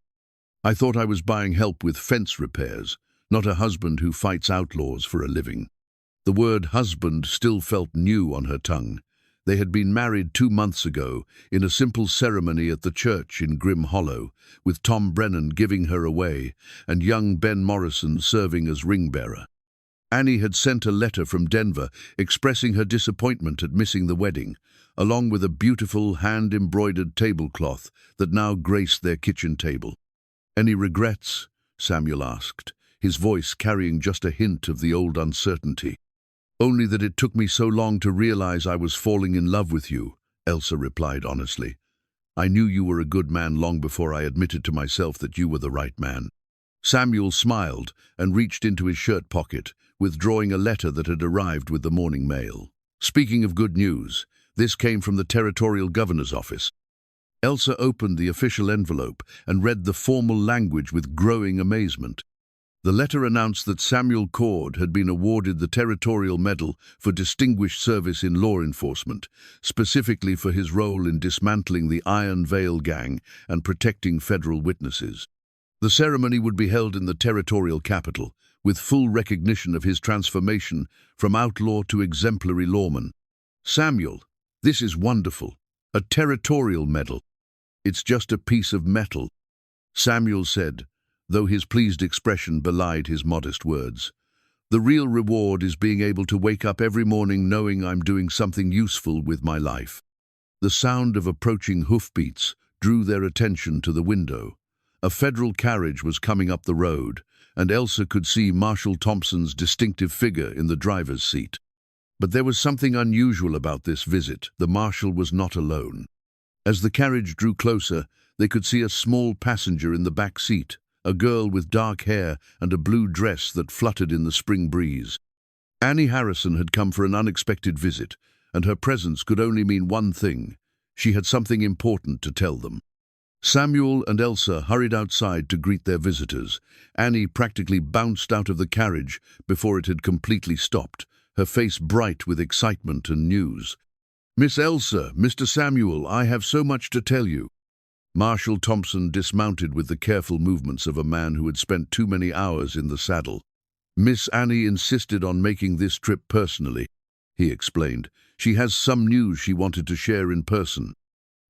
[SPEAKER 1] I thought I was buying help with fence repairs, not a husband who fights outlaws for a living." The word husband still felt new on her tongue. They had been married 2 months ago, in a simple ceremony at the church in Grim Hollow, with Tom Brennan giving her away and young Ben Morrison serving as ring-bearer. Annie had sent a letter from Denver expressing her disappointment at missing the wedding, along with a beautiful hand-embroidered tablecloth that now graced their kitchen table. "Any regrets?" Samuel asked, his voice carrying just a hint of the old uncertainty. "Only that it took me so long to realize I was falling in love with you," Elsa replied honestly. "I knew you were a good man long before I admitted to myself that you were the right man." Samuel smiled and reached into his shirt pocket, withdrawing a letter that had arrived with the morning mail. "Speaking of good news, this came from the territorial governor's office." Elsa opened the official envelope and read the formal language with growing amazement. The letter announced that Samuel Cord had been awarded the Territorial Medal for Distinguished Service in Law Enforcement, specifically for his role in dismantling the Iron Veil Gang and protecting federal witnesses. The ceremony would be held in the territorial capital, with full recognition of his transformation from outlaw to exemplary lawman. "Samuel, this is wonderful. A territorial medal. It's just a piece of metal," Samuel said, though his pleased expression belied his modest words. "The real reward is being able to wake up every morning knowing I'm doing something useful with my life." The sound of approaching hoofbeats drew their attention to the window. A federal carriage was coming up the road, and Elsa could see Marshal Thompson's distinctive figure in the driver's seat. But there was something unusual about this visit. The marshal was not alone. As the carriage drew closer, they could see a small passenger in the back seat, a girl with dark hair and a blue dress that fluttered in the spring breeze. Annie Harrison had come for an unexpected visit, and her presence could only mean one thing. She had something important to tell them. Samuel and Elsa hurried outside to greet their visitors. Annie practically bounced out of the carriage before it had completely stopped, her face bright with excitement and news. "Miss Elsa, Mr. Samuel, I have so much to tell you." Marshal Thompson dismounted with the careful movements of a man who had spent too many hours in the saddle. "Miss Annie insisted on making this trip personally," he explained. "She has some news she wanted to share in person."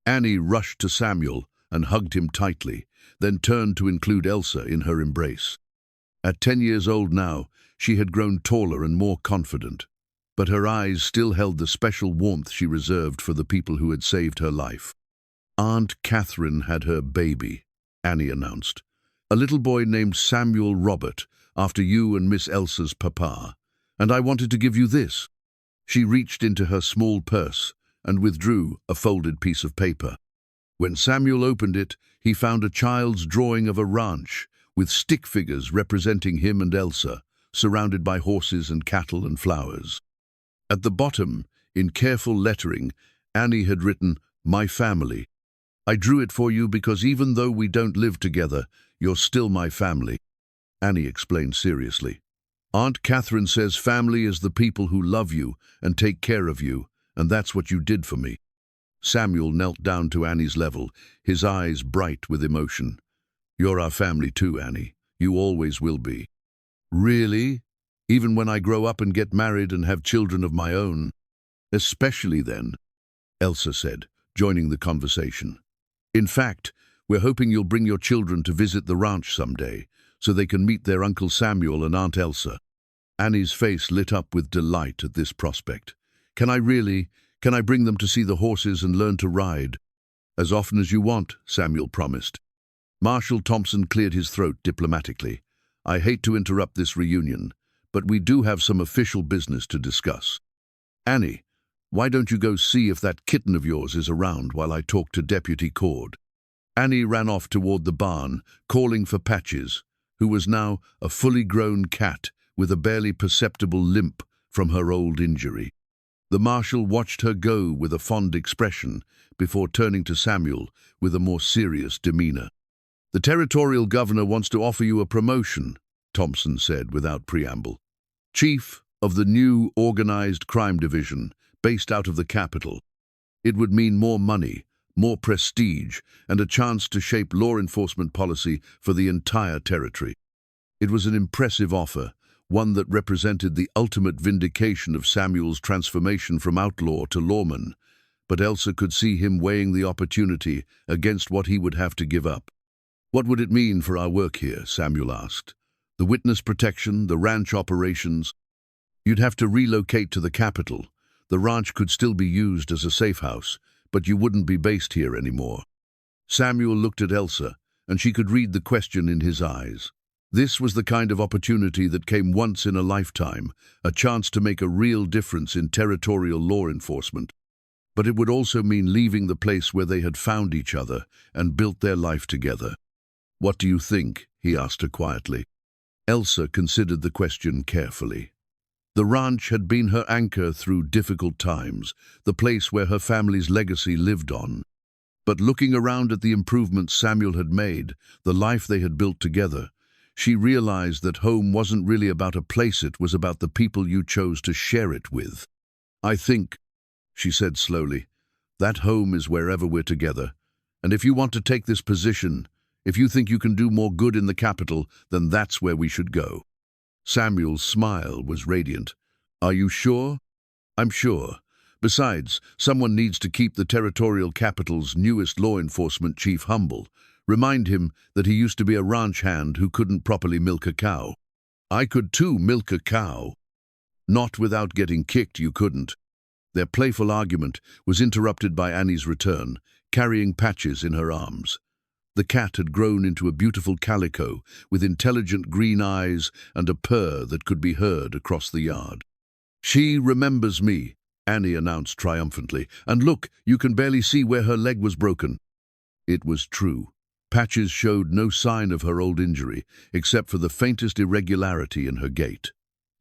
[SPEAKER 1] Annie rushed to Samuel and hugged him tightly, then turned to include Elsa in her embrace. At 10 years old now, she had grown taller and more confident. but her eyes still held the special warmth she reserved for the people who had saved her life. "Aunt Catherine had her baby," Annie announced. "A little boy named Samuel Robert, after you and Miss Elsa's papa. And I wanted to give you this." She reached into her small purse and withdrew a folded piece of paper. When Samuel opened it, he found a child's drawing of a ranch, with stick figures representing him and Elsa, surrounded by horses and cattle and flowers. At the bottom, in careful lettering, Annie had written, "My family. I drew it for you because even though we don't live together, you're still my family." Annie explained seriously. "Aunt Catherine says family is the people who love you and take care of you, and that's what you did for me." Samuel knelt down to Annie's level, his eyes bright with emotion. "You're our family too, Annie. You always will be." "Really? Even when I grow up and get married and have children of my own?" "Especially then," Elsa said, joining the conversation. "In fact, we're hoping you'll bring your children to visit the ranch someday, so they can meet their Uncle Samuel and Aunt Elsa." Annie's face lit up with delight at this prospect. Can I bring them to see the horses and learn to ride?" "As often as you want," Samuel promised. Marshal Thompson cleared his throat diplomatically. "I hate to interrupt this reunion, but we do have some official business to discuss. Annie, why don't you go see if that kitten of yours is around while I talk to Deputy Cord?" Annie ran off toward the barn, calling for Patches, who was now a fully grown cat with a barely perceptible limp from her old injury. The marshal watched her go with a fond expression before turning to Samuel with a more serious demeanor. "The territorial governor wants to offer you a promotion," Thompson said without preamble. "Chief of the new organized crime division based out of the capital. It would mean more money, more prestige, and a chance to shape law enforcement policy for the entire territory." It was an impressive offer, one that represented the ultimate vindication of Samuel's transformation from outlaw to lawman, but Elsa could see him weighing the opportunity against what he would have to give up. "What would it mean for our work here?" Samuel asked. "The witness protection, the ranch operations?" "You'd have to relocate to the capital. The ranch could still be used as a safe house, but you wouldn't be based here anymore." Samuel looked at Elsa, and she could read the question in his eyes. This was the kind of opportunity that came once in a lifetime, a chance to make a real difference in territorial law enforcement. But it would also mean leaving the place where they had found each other and built their life together. "What do you think?" he asked her quietly. Elsa considered the question carefully. The ranch had been her anchor through difficult times, the place where her family's legacy lived on. But looking around at the improvements Samuel had made, the life they had built together, she realized that home wasn't really about a place, it was about the people you chose to share it with. "I think," she said slowly, "that home is wherever we're together. And if you want to take this position, if you think you can do more good in the capital, then that's where we should go." Samuel's smile was radiant. "Are you sure?" "I'm sure. Besides, someone needs to keep the territorial capital's newest law enforcement chief humble. Remind him that he used to be a ranch hand who couldn't properly milk a cow." "I could too milk a cow." "Not without getting kicked, you couldn't." Their playful argument was interrupted by Annie's return, carrying Patches in her arms. The cat had grown into a beautiful calico with intelligent green eyes and a purr that could be heard across the yard. "She remembers me," Annie announced triumphantly, "and look, you can barely see where her leg was broken." It was true. Patches showed no sign of her old injury, except for the faintest irregularity in her gait.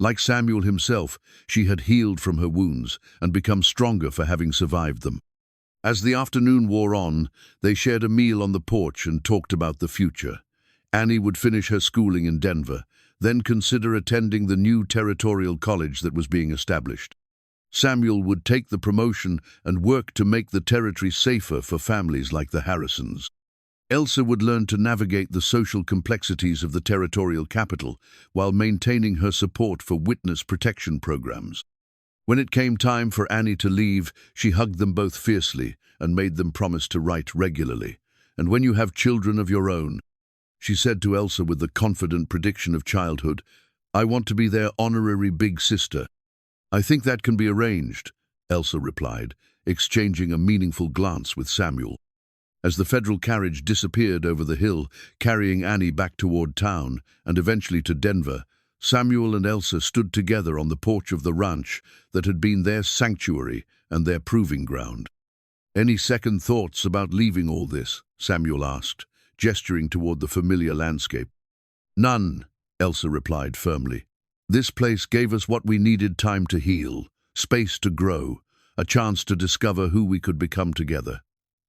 [SPEAKER 1] Like Samuel himself, she had healed from her wounds and become stronger for having survived them. As the afternoon wore on, they shared a meal on the porch and talked about the future. Annie would finish her schooling in Denver, then consider attending the new territorial college that was being established. Samuel would take the promotion and work to make the territory safer for families like the Harrisons. Elsa would learn to navigate the social complexities of the territorial capital while maintaining her support for witness protection programs. When it came time for Annie to leave, she hugged them both fiercely and made them promise to write regularly. "And when you have children of your own," she said to Elsa with the confident prediction of childhood, "I want to be their honorary big sister." "I think that can be arranged," Elsa replied, exchanging a meaningful glance with Samuel. As the federal carriage disappeared over the hill, carrying Annie back toward town and eventually to Denver, Samuel and Elsa stood together on the porch of the ranch that had been their sanctuary and their proving ground. "Any second thoughts about leaving all this?" Samuel asked, gesturing toward the familiar landscape. "None," Elsa replied firmly. "This place gave us what we needed: time to heal, space to grow, a chance to discover who we could become together.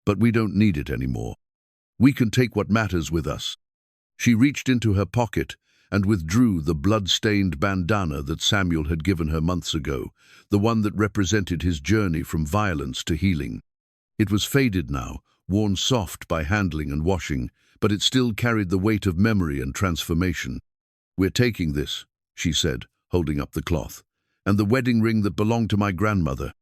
[SPEAKER 1] But we don't need it anymore. We can take what matters with us." She reached into her pocket and withdrew the blood-stained bandana that Samuel had given her months ago, the one that represented his journey from violence to healing. It was faded now, worn soft by handling and washing, but it still carried the weight of memory and transformation. "We're taking this," she said, holding up the cloth, "and the wedding ring that belonged to my grandmother,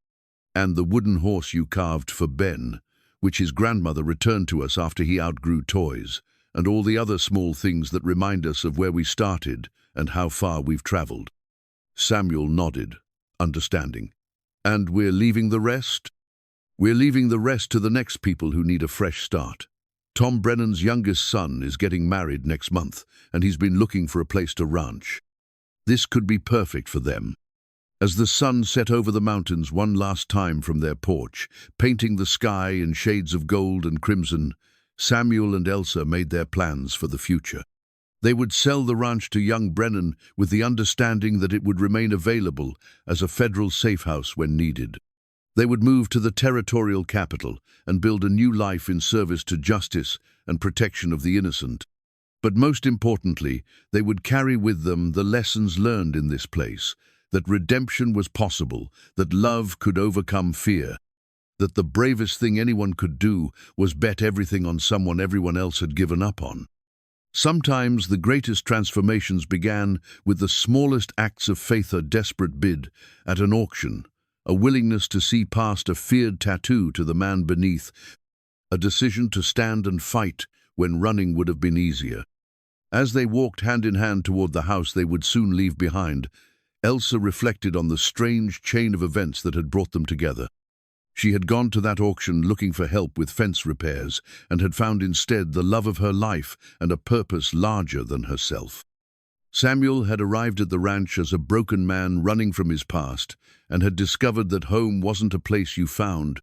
[SPEAKER 1] and the wooden horse you carved for Ben, which his grandmother returned to us after he outgrew toys, and all the other small things that remind us of where we started and how far we've traveled." Samuel nodded, understanding. "And we're leaving the rest?" "We're leaving the rest to the next people who need a fresh start. Tom Brennan's youngest son is getting married next month, and he's been looking for a place to ranch. This could be perfect for them." As the sun set over the mountains one last time from their porch, painting the sky in shades of gold and crimson, Samuel and Elsa made their plans for the future. They would sell the ranch to young Brennan with the understanding that it would remain available as a federal safe house when needed. They would move to the territorial capital and build a new life in service to justice and protection of the innocent. But most importantly, they would carry with them the lessons learned in this place, that redemption was possible, that love could overcome fear, that the bravest thing anyone could do was bet everything on someone everyone else had given up on. Sometimes the greatest transformations began with the smallest acts of faith: a desperate bid at an auction, a willingness to see past a feared tattoo to the man beneath, a decision to stand and fight when running would have been easier. As they walked hand in hand toward the house they would soon leave behind, Elsa reflected on the strange chain of events that had brought them together. She had gone to that auction looking for help with fence repairs and had found instead the love of her life and a purpose larger than herself. Samuel had arrived at the ranch as a broken man running from his past and had discovered that home wasn't a place you found,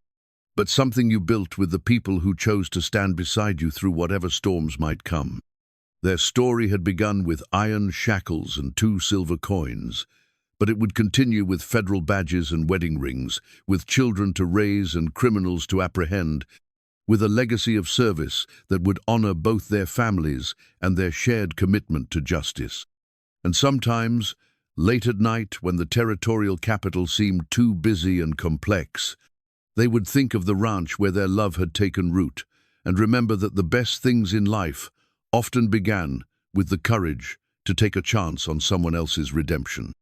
[SPEAKER 1] but something you built with the people who chose to stand beside you through whatever storms might come. Their story had begun with iron shackles and 2 silver coins, but it would continue with federal badges and wedding rings, with children to raise and criminals to apprehend, with a legacy of service that would honor both their families and their shared commitment to justice. And sometimes, late at night, when the territorial capital seemed too busy and complex, they would think of the ranch where their love had taken root and remember that the best things in life often began with the courage to take a chance on someone else's redemption.